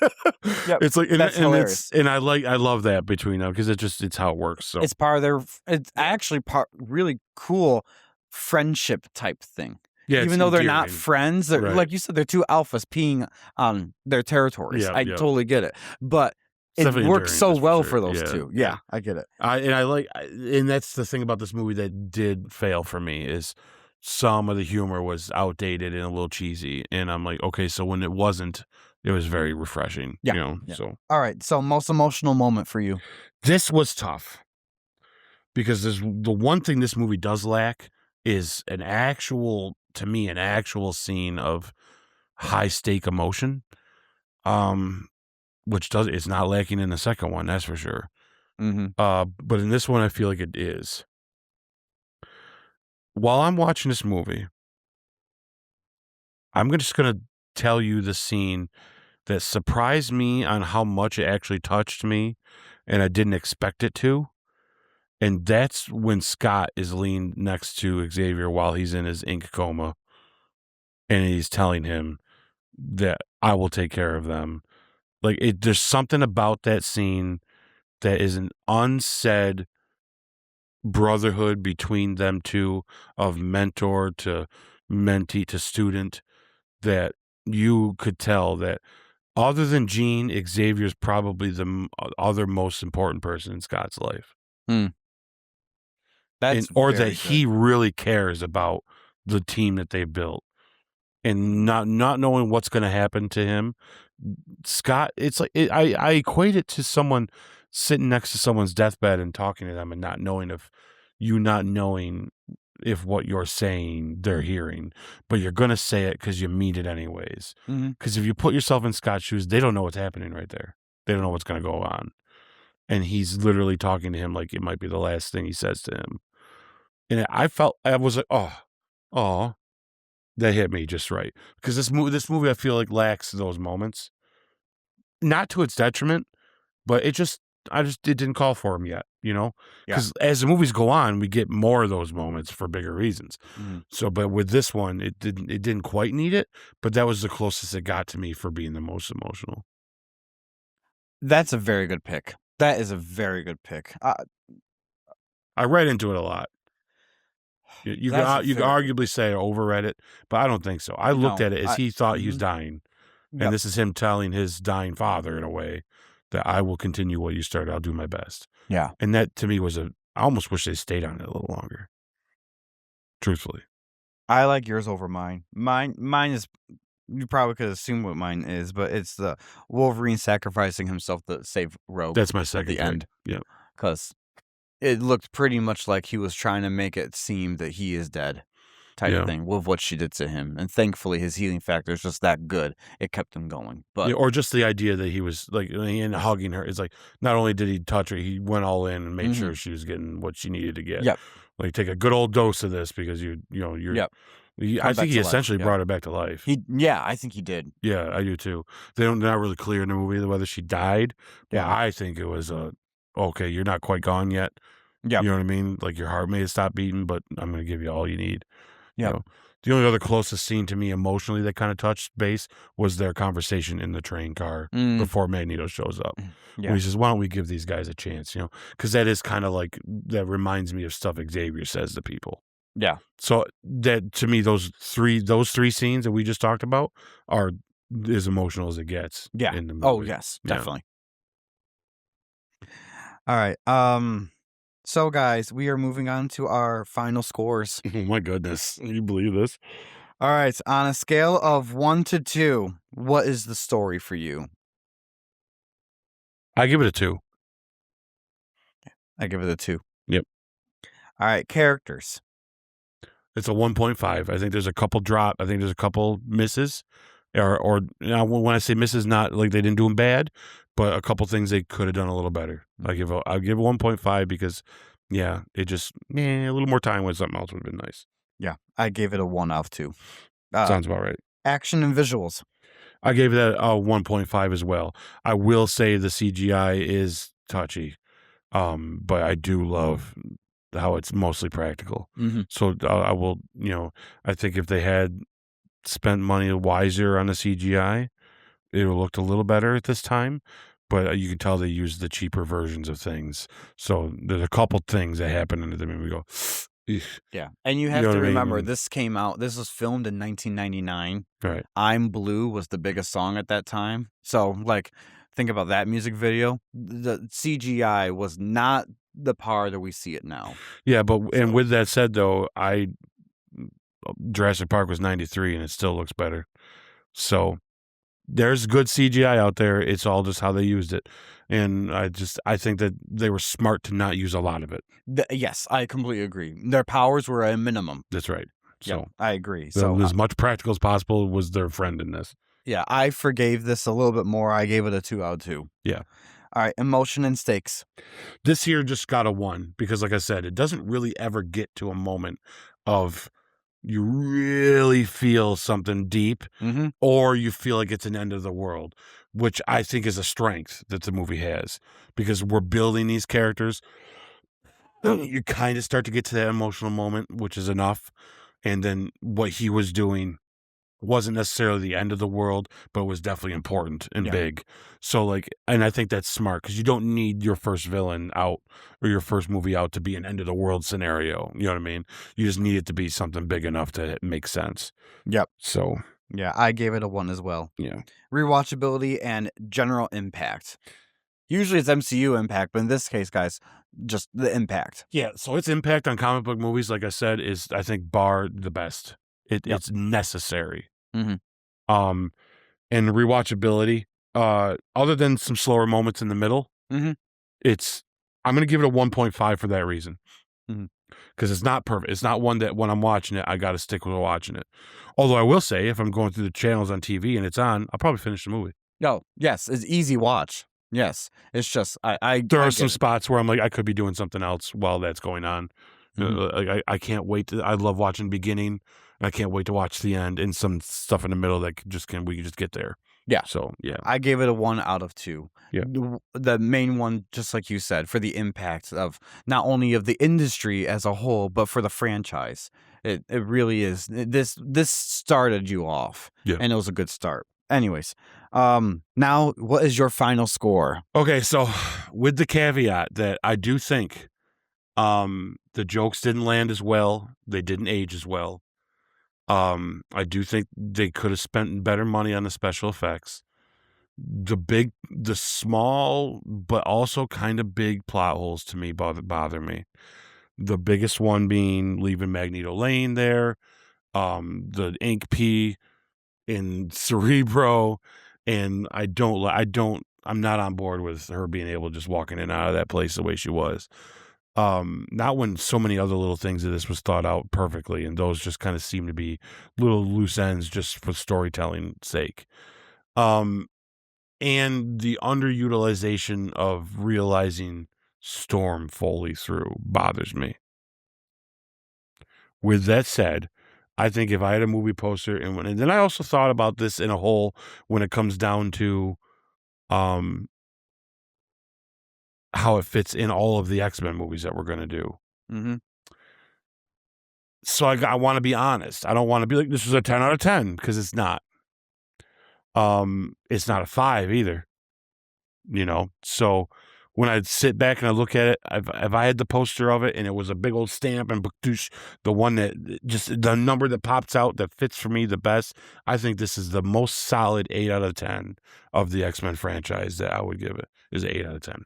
Speaker 2: It's like,
Speaker 1: that's hilarious.
Speaker 2: I love that between them because it's how it works. So
Speaker 1: it's part of their. It's actually really cool friendship type thing.
Speaker 2: Yeah, it's
Speaker 1: Even though they're not
Speaker 2: endearing.
Speaker 1: friends, they're
Speaker 2: Right.
Speaker 1: like you said, they're two alphas peeing on their territories.
Speaker 2: Yeah,
Speaker 1: I
Speaker 2: yeah.
Speaker 1: totally get it, but
Speaker 2: It's
Speaker 1: it
Speaker 2: definitely
Speaker 1: works
Speaker 2: enduring,
Speaker 1: so
Speaker 2: that's for
Speaker 1: well
Speaker 2: sure.
Speaker 1: for those
Speaker 2: Yeah,
Speaker 1: two.
Speaker 2: yeah.
Speaker 1: Yeah, I get it.
Speaker 2: And that's the thing about this movie that did fail for me is some of the humor was outdated and a little cheesy, and I'm like, okay, so when it wasn't, it was very refreshing,
Speaker 1: Yeah,
Speaker 2: you know.
Speaker 1: yeah.
Speaker 2: So
Speaker 1: All right, so most emotional moment for you?
Speaker 2: this was tough because there's the one thing this movie does lack is an actual, to me, an actual scene of high stake emotion. Um, which does it's not lacking in the second one, that's for sure.
Speaker 1: Mhm.
Speaker 2: But in this one, I feel like it is. While I'm watching this movie, just gonna tell you the scene that surprised me on how much it actually touched me, and I didn't expect it to. And that's when Scott is leaned next to Xavier while he's in his ink coma, and he's telling him that I will take care of them. There's something about that scene that is an unsaid brotherhood between them two, of mentor to mentee to student, that you could tell that other than Gene, Xavier's probably the other most important person in Scott's life,
Speaker 1: Mm,
Speaker 2: and
Speaker 1: that's
Speaker 2: or that
Speaker 1: very
Speaker 2: he
Speaker 1: good.
Speaker 2: really cares about the team that they built, and not knowing what's going to happen to him. Scott, it's like I equate it to someone sitting next to someone's deathbed and talking to them and not knowing if what you're saying they're hearing, but you're gonna say it because you mean it anyways.
Speaker 1: Mhm.
Speaker 2: Because if you put yourself in Scott's shoes, they don't know what's happening right there. They don't know what's gonna go on, and he's literally talking to him like it might be the last thing he says to him. And I was like, oh, that hit me just right because this movie I feel like lacks those moments, not to its detriment, but it didn't call for him yet, you know?
Speaker 1: Yeah.
Speaker 2: Because as the movies go on, we get more of those moments for bigger reasons.
Speaker 1: Mhm.
Speaker 2: So, but with this one, it didn't quite need it, but that was the closest it got to me for being the most emotional.
Speaker 1: That's a very good pick. That is a very good pick.
Speaker 2: I read into it a lot.
Speaker 1: That's a
Speaker 2: You could
Speaker 1: very good
Speaker 2: arguably say I overread it, but I don't think so. I looked
Speaker 1: no,
Speaker 2: at it as he thought he was
Speaker 1: mhm.
Speaker 2: dying, and
Speaker 1: Yep.
Speaker 2: this is him telling his dying father in a way that I will continue what you started. I'll do my best.
Speaker 1: Yeah.
Speaker 2: And that to me I almost wish they stayed on it a little longer, truthfully.
Speaker 1: I like yours over mine. Mine is you probably could assume what mine is, but it's the Wolverine sacrificing himself to save Rogue
Speaker 2: That's my
Speaker 1: at
Speaker 2: second
Speaker 1: the
Speaker 2: pick.
Speaker 1: end,
Speaker 2: Yep.
Speaker 1: because it looked pretty much like he was trying to make it seem that he is dead type
Speaker 2: Yeah.
Speaker 1: thing with what she did to him, and thankfully his healing factor is just that good. It kept him going,
Speaker 2: Yeah,
Speaker 1: but
Speaker 2: or just the idea that he was like and hugging her. It's like not only did he touch her, he went all in and made sure
Speaker 1: mhm.
Speaker 2: she was getting what she needed to get.
Speaker 1: Yep,
Speaker 2: Like take a good old dose of this because
Speaker 1: yep.
Speaker 2: I
Speaker 1: Come
Speaker 2: think
Speaker 1: back
Speaker 2: he
Speaker 1: to life,
Speaker 2: essentially
Speaker 1: yep.
Speaker 2: brought her back to life.
Speaker 1: Yeah, I think he did.
Speaker 2: Yeah, I do too. They're not really clear in the movie whether she died, but
Speaker 1: Yeah.
Speaker 2: I think it was okay, you're not quite gone yet.
Speaker 1: Yep,
Speaker 2: You know what I mean? Like your heart may have stopped beating, but I'm gonna give you all you need. You
Speaker 1: yep.
Speaker 2: know, the only other closest scene to me emotionally that kind of touched base was their conversation in the train car
Speaker 1: Mm,
Speaker 2: before Magneto shows up. When
Speaker 1: yeah,
Speaker 2: he says, "Why don't we give these guys a chance?" You know, because that is kind of like that reminds me of stuff Xavier says to people.
Speaker 1: yeah,
Speaker 2: So that to me, those three scenes that we just talked about are as emotional as it gets
Speaker 1: yeah.
Speaker 2: in the
Speaker 1: Oh,
Speaker 2: movie.
Speaker 1: yes,
Speaker 2: Yeah.
Speaker 1: definitely. Alright, so guys, we are moving on to our final scores.
Speaker 2: Oh my goodness, can you believe this?
Speaker 1: Alright, on a scale of 1 to 2, what is the story for you?
Speaker 2: I give it a 2.
Speaker 1: I give it a 2.
Speaker 2: Yep.
Speaker 1: Alright, characters.
Speaker 2: It's a 1.5. I think there's a couple I think there's a couple misses, or when I say misses, not like they didn't do them bad, but a couple things they could have done a little better.
Speaker 1: Mhm.
Speaker 2: I give 1.5 because, yeah, it just a little more time with something else would have been nice.
Speaker 1: Yeah, I gave it a 1 out of 2. Uh,
Speaker 2: Sounds about right.
Speaker 1: action and visuals.
Speaker 2: I gave that a 1.5 as well. I will say the CGI is touchy, but I do love how it's mostly practical.
Speaker 1: Mhm.
Speaker 2: So I will, I think if they had spent money wiser on the CGI, it would looked a little better at this time. But you can tell they used the cheaper versions of things. So there's a couple things that happen in the movie. We go, Eesh.
Speaker 1: Yeah, and you
Speaker 2: You
Speaker 1: have
Speaker 2: know
Speaker 1: to
Speaker 2: what I
Speaker 1: remember,
Speaker 2: mean?
Speaker 1: this was filmed in 1999.
Speaker 2: Right.
Speaker 1: "I'm Blue" was the biggest song at that time, so, like, think about that music video. The CGI was not the par that we see it now,
Speaker 2: Yeah, but and
Speaker 1: so
Speaker 2: with that said, though, Jurassic Park was 93 and it still looks better. So, there's good CGI out there, it's all just how they used it, and I think that they were smart to not use a lot of it.
Speaker 1: yes, I completely agree. Their powers were a minimum.
Speaker 2: That's right.
Speaker 1: Yep,
Speaker 2: So,
Speaker 1: I agree, so,
Speaker 2: as much practical as possible was their friend in this.
Speaker 1: yeah, I forgave this a little bit more, I gave it a 2 out of 2.
Speaker 2: Yeah.
Speaker 1: Alright, emotion and stakes.
Speaker 2: This here just got a 1 because, like I said, it doesn't really ever get to a moment of you really feel something deep
Speaker 1: Mhm,
Speaker 2: or you feel like it's an end of the world, which I think is a strength that the movie has because we're building these characters. You kind of start to get to that emotional moment, which is enough. And then what he was doing wasn't necessarily the end of the world, but it was definitely important and
Speaker 1: yeah,
Speaker 2: big. So, like, and I think that's smart because you don't need your first villain out or your first movie out to be an end of the world scenario. You know what I mean? You just need it to be something big enough to make sense.
Speaker 1: yep,
Speaker 2: So,
Speaker 1: yeah, I gave it a 1 as well.
Speaker 2: yeah.
Speaker 1: Rewatchability and general impact. Usually it's MCU impact, but in this case, guys, just the impact.
Speaker 2: Yeah. So, its impact on comic book movies, like I said, is, I think, bar the best.
Speaker 1: Yep.
Speaker 2: It's necessary.
Speaker 1: Mhm.
Speaker 2: Um, and rewatchability, other than some slower moments in the middle,
Speaker 1: Mhm.
Speaker 2: it's, I'm going to give it a 1.5 for that reason.
Speaker 1: Mhm.
Speaker 2: Because it's not perfect. It's not one that when I'm watching it, I got to stick with watching it. Although I will say, if I'm going through the channels on TV and it's on, I'll probably finish the movie.
Speaker 1: No, yes, it's easy watch. Yes, it's just
Speaker 2: There
Speaker 1: I
Speaker 2: are some
Speaker 1: get it.
Speaker 2: spots where I'm like, I could be doing something else while that's going on.
Speaker 1: Mhm.
Speaker 2: Like I can't wait to. I love watching the beginning. And I can't wait to watch the end and some stuff in the middle that we can just get there.
Speaker 1: Yeah,
Speaker 2: So yeah,
Speaker 1: I gave it a 1 out of 2.
Speaker 2: yeah,
Speaker 1: The main one, just like you said, for the impact of not only of the industry as a whole, but for the franchise. It really is. This started you off,
Speaker 2: yeah.
Speaker 1: and it was a good start. Anyways, now what is your final score?
Speaker 2: Okay, so with the caveat that I do think the jokes didn't land as well, they didn't age as well. I do think they could have spent better money on the special effects. The small but also kind of big plot holes to me bother me. The biggest one being leaving Magneto Lane there, the Ink P in Cerebro, and I'm not on board with her being able to just walking in and out of that place the way she was. Not when so many other little things of this was thought out perfectly, and those just kind of seem to be little loose ends just for storytelling sake. Um, and the underutilization of realizing Storm Foley through bothers me. With that said, I think if I had a movie poster and then I also thought about this in a whole when it comes down to um how it fits in all of the X-Men movies that we're going to do.
Speaker 1: Mhm.
Speaker 2: So I want to be honest. I don't want to be like this is a 10 out of 10 because it's not. It's not a 5 either, you know. So when I sit back and I look at it, if I had the poster of it and it was a big old stamp and Baktouche, the one that just the number that pops out that fits for me the best, I think this is the most solid 8 out of 10 of the X-Men franchise that I would give it is 8 out of 10.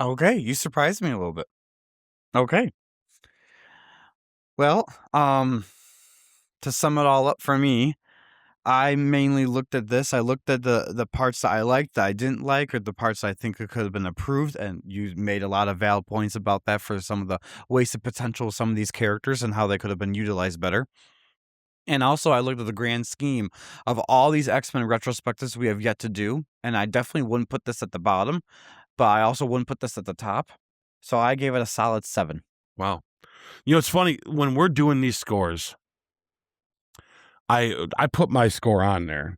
Speaker 1: Okay, you surprised me a little bit. Okay. Well, to sum it all up for me, I mainly looked at this. I looked at the parts that I liked, that I didn't like, or the parts I think it could have been improved. And you made a lot of valid points about that for some of the wasted potential of some of these characters and how they could have been utilized better. And also, I looked at the grand scheme of all these X-Men retrospectives we have yet to do. And I definitely wouldn't put this at the bottom, but I also wouldn't put this at the top. So I gave it a solid 7.
Speaker 2: Wow. You know, it's funny when we're doing these scores, I put my score on there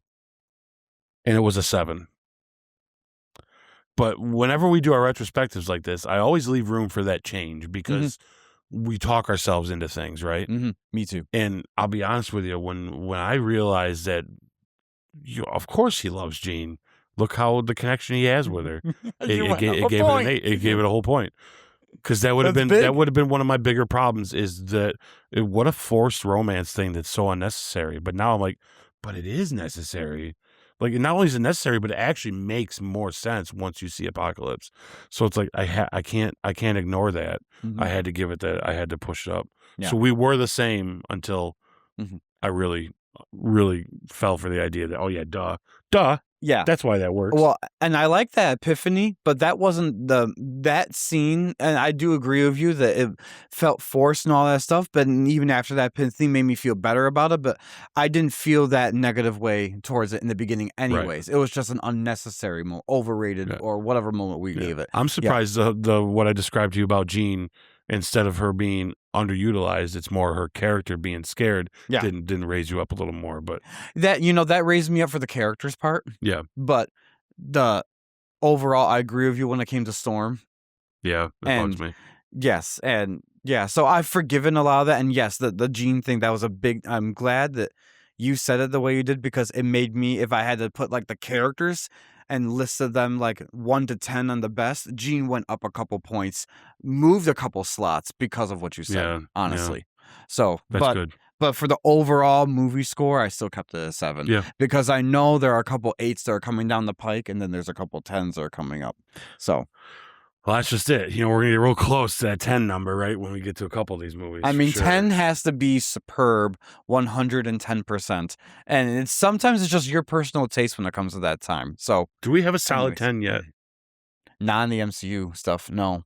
Speaker 2: and it was a 7. But whenever we do our retrospectives like this, I always leave room for that change
Speaker 1: Hmm.
Speaker 2: because we talk ourselves into things, right?
Speaker 1: Me too.
Speaker 2: And I'll be honest with you, when I realized that of course he loves Jean. Look how the connection he has with her.
Speaker 1: You went on
Speaker 2: It
Speaker 1: a
Speaker 2: gave it an
Speaker 1: point.
Speaker 2: 8. It gave it a whole point. because that would have
Speaker 1: That's
Speaker 2: been
Speaker 1: big.
Speaker 2: one of my bigger problems is that what a forced romance thing that's so unnecessary. But now I'm like, but it is necessary. Like, not only is it necessary, but it actually makes more sense once you see Apocalypse. So it's like I can't ignore that. I
Speaker 1: Mhm.
Speaker 2: had to give it that. I had to push it up.
Speaker 1: Yeah.
Speaker 2: So we were the same until
Speaker 1: Mhm.
Speaker 2: I really fell for the idea that, oh yeah, duh,
Speaker 1: Yeah.
Speaker 2: that's why that works.
Speaker 1: Well, and I like that epiphany, but that wasn't that scene, and I do agree with you that it felt forced and all that stuff, but even after that epiphany made me feel better about it, but I didn't feel that negative way towards it in the beginning
Speaker 2: Right.
Speaker 1: anyways. It was just an unnecessary overrated
Speaker 2: Yeah.
Speaker 1: or whatever moment we
Speaker 2: Yeah.
Speaker 1: gave it.
Speaker 2: I'm
Speaker 1: Yeah.
Speaker 2: surprised the what I described to you about Jean, instead of her being underutilized, it's more her character being scared
Speaker 1: Yeah.
Speaker 2: didn't raise you up a little more. But
Speaker 1: That that raised me up for the characters part,
Speaker 2: yeah,
Speaker 1: but the overall I agree with you when it came to Storm.
Speaker 2: yeah, it bugs
Speaker 1: And
Speaker 2: me.
Speaker 1: yes, and yeah, so I've forgiven a lot of that, and yes, the gene thing, that was a big I'm glad that you said it the way you did because it made me if I had to put, like, the characters and listed them, like, 1 to 10 on the best, Gene went up a couple points, moved a couple slots because of what you said,
Speaker 2: Yeah, yeah,
Speaker 1: honestly. So,
Speaker 2: that's good.
Speaker 1: but for the overall movie score, I still kept it at 7
Speaker 2: Yeah.
Speaker 1: because I know there are a couple 8s that are coming down the pike, and then there's a couple 10s that are coming up. So
Speaker 2: Well, that's just it. We're gonna get real close to that 10 number, right? When we get to a couple of these movies,
Speaker 1: I
Speaker 2: for
Speaker 1: mean,
Speaker 2: sure.
Speaker 1: 10 has to be superb, 110%. And sometimes it's just your personal taste when it comes to that time. So,
Speaker 2: Do we have a solid
Speaker 1: anyways,
Speaker 2: 10 yet?
Speaker 1: not in the MCU stuff, no.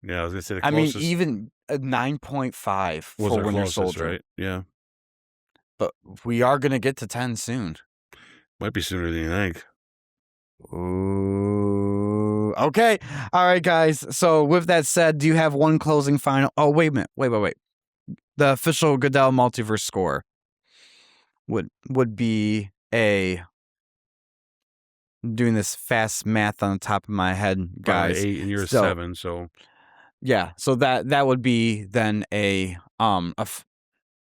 Speaker 2: Yeah, I was gonna say the
Speaker 1: I mean,
Speaker 2: closest
Speaker 1: even a 9.5
Speaker 2: was
Speaker 1: for
Speaker 2: our
Speaker 1: Winter
Speaker 2: closest,
Speaker 1: Soldier.
Speaker 2: right? Yeah,
Speaker 1: But we are going to get to 10 soon.
Speaker 2: might be sooner than you think.
Speaker 1: Ooh. Okay. All right, guys. So, with that said, do you have one closing final? Oh, wait a minute. Wait. The official Goodell Multiverse score would be a doing this fast math on the top of my head,
Speaker 2: Well, I'm an
Speaker 1: guys.
Speaker 2: 8 and you're a
Speaker 1: So
Speaker 2: 7, so
Speaker 1: yeah, so that would be then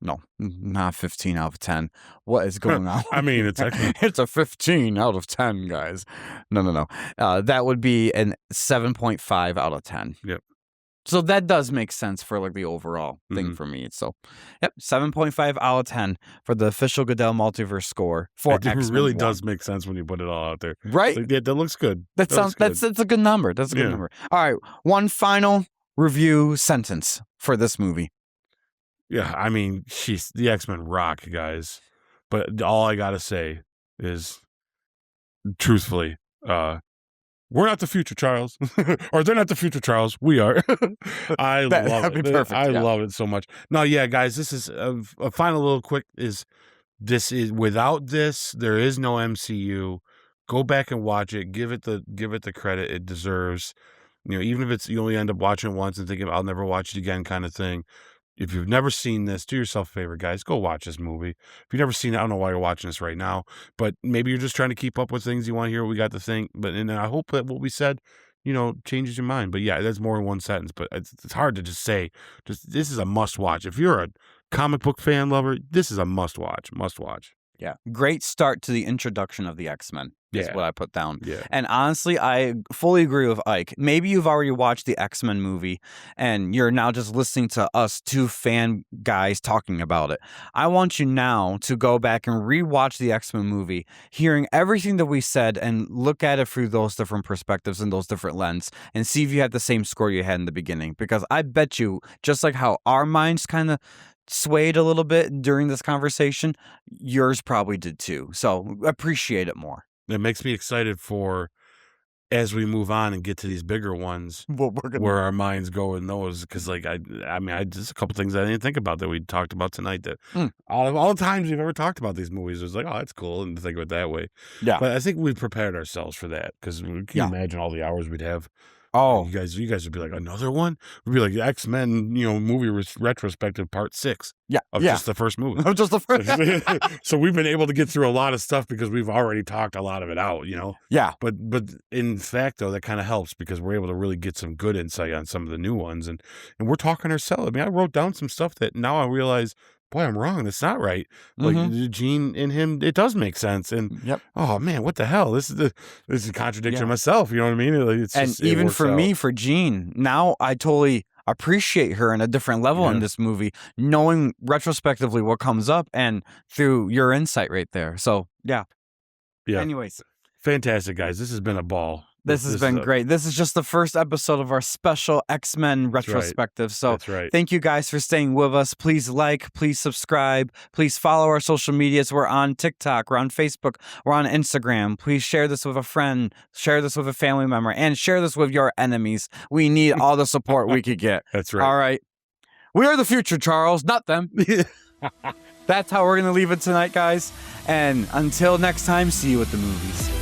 Speaker 1: no, not 15 out of 10. What is going on?
Speaker 2: I mean, it's X-Men.
Speaker 1: It's a 15 out of 10, guys. No. That would be an 7.5 out of 10.
Speaker 2: Yep.
Speaker 1: So that does make sense for like the overall thing
Speaker 2: Mhm.
Speaker 1: for me. So, yep, 7.5 out of 10 for the official Goodell Multiverse score for
Speaker 2: It
Speaker 1: X-Men
Speaker 2: really
Speaker 1: 1.
Speaker 2: does make sense when you put it all out there.
Speaker 1: Right?
Speaker 2: Like, yeah, that looks good.
Speaker 1: That
Speaker 2: That looks
Speaker 1: sounds
Speaker 2: good.
Speaker 1: that's a good number. That's a good
Speaker 2: Yeah.
Speaker 1: number. All right, one final review sentence for this movie.
Speaker 2: Yeah, I mean, she's the X-Men rock, guys. But all I gotta say is, truthfully, we're not the future, Charles. Or they're not the future, Charles. We are. I love
Speaker 1: That'd be
Speaker 2: it.
Speaker 1: perfect.
Speaker 2: I
Speaker 1: Yeah.
Speaker 2: love it so much. No, yeah, guys, this is a final little quick this is without this, there is no MCU. Go back and watch it. Give it the credit it deserves. Even if it's you only end up watching it once and thinking I'll never watch it again kind of thing. If you've never seen this, do yourself a favor, guys. Go watch this movie. If you've never seen it, I don't know why you're watching this right now, but maybe you're just trying to keep up with things. You want to hear what we got to think. And I hope that what we said, changes your mind. But yeah, that's more than one sentence. But it's hard to just say. Just this is a must watch. If you're a comic book fan lover, this is a must watch. Must watch.
Speaker 1: Yeah. Great start to the introduction of the X-Men is
Speaker 2: Yeah.
Speaker 1: what I put down.
Speaker 2: Yeah.
Speaker 1: And honestly, I fully agree with Ike. Maybe you've already watched the X-Men movie and you're now just listening to us two fan guys talking about it. I want you now to go back and rewatch the X-Men movie, hearing everything that we said and look at it through those different perspectives and those different lenses and see if you have the same score you had in the beginning. Because I bet you, just like how our minds kind of swayed a little bit during this conversation, yours probably did too. So appreciate it more.
Speaker 2: It makes me excited for as we move on and get to these bigger ones
Speaker 1: Well, we're gonna,
Speaker 2: where our minds go in those. Because like I mean, I just a couple things I didn't think about that we talked about tonight. That all the times we've ever talked about these movies, it was like, oh, that's cool, and to think of it that way.
Speaker 1: yeah.
Speaker 2: But I think we prepared ourselves for that because we can
Speaker 1: Yeah.
Speaker 2: imagine all the hours we'd have.
Speaker 1: Oh,
Speaker 2: You guys would be like, another one? We'd be like X-Men, movie retrospective part 6
Speaker 1: yeah.
Speaker 2: of
Speaker 1: Yeah.
Speaker 2: just the first movie.
Speaker 1: Just the first.
Speaker 2: So we've been able to get through a lot of stuff because we've already talked a lot of it out,
Speaker 1: Yeah.
Speaker 2: But in fact, though, that kind of helps because we're able to really get some good insight on some of the new ones, and we're talking ourselves. I mean, I wrote down some stuff that now I realize boy, I'm wrong. That's not right. Like
Speaker 1: Mm-hmm.
Speaker 2: Gene and him, it does make sense. And
Speaker 1: Yep.
Speaker 2: oh man, what the hell? This is a contradiction
Speaker 1: Yeah.
Speaker 2: of myself. You know what I mean? Like, it's
Speaker 1: And
Speaker 2: just it
Speaker 1: even
Speaker 2: works
Speaker 1: for
Speaker 2: out.
Speaker 1: me, for Jean, now I totally appreciate her in a different level in
Speaker 2: Yeah.
Speaker 1: this movie, knowing retrospectively what comes up and through your insight right there. So yeah.
Speaker 2: Yeah.
Speaker 1: Anyways,
Speaker 2: Fantastic, guys. This has been a ball.
Speaker 1: this has
Speaker 2: This is
Speaker 1: been
Speaker 2: a
Speaker 1: great. This is just the first episode of our special X-Men
Speaker 2: That's right.
Speaker 1: retrospective. So
Speaker 2: That's right.
Speaker 1: thank you guys for staying with us. Please like, please subscribe, please follow our social medias. We're on TikTok, we're on Facebook, we're on Instagram. Please share this with a friend, share this with a family member, and share this with your enemies. We need all the support we could get.
Speaker 2: That's right.
Speaker 1: All right. We are the future, Charles, not them. That's how we're going to leave it tonight, guys. And until next time, see you at the movies.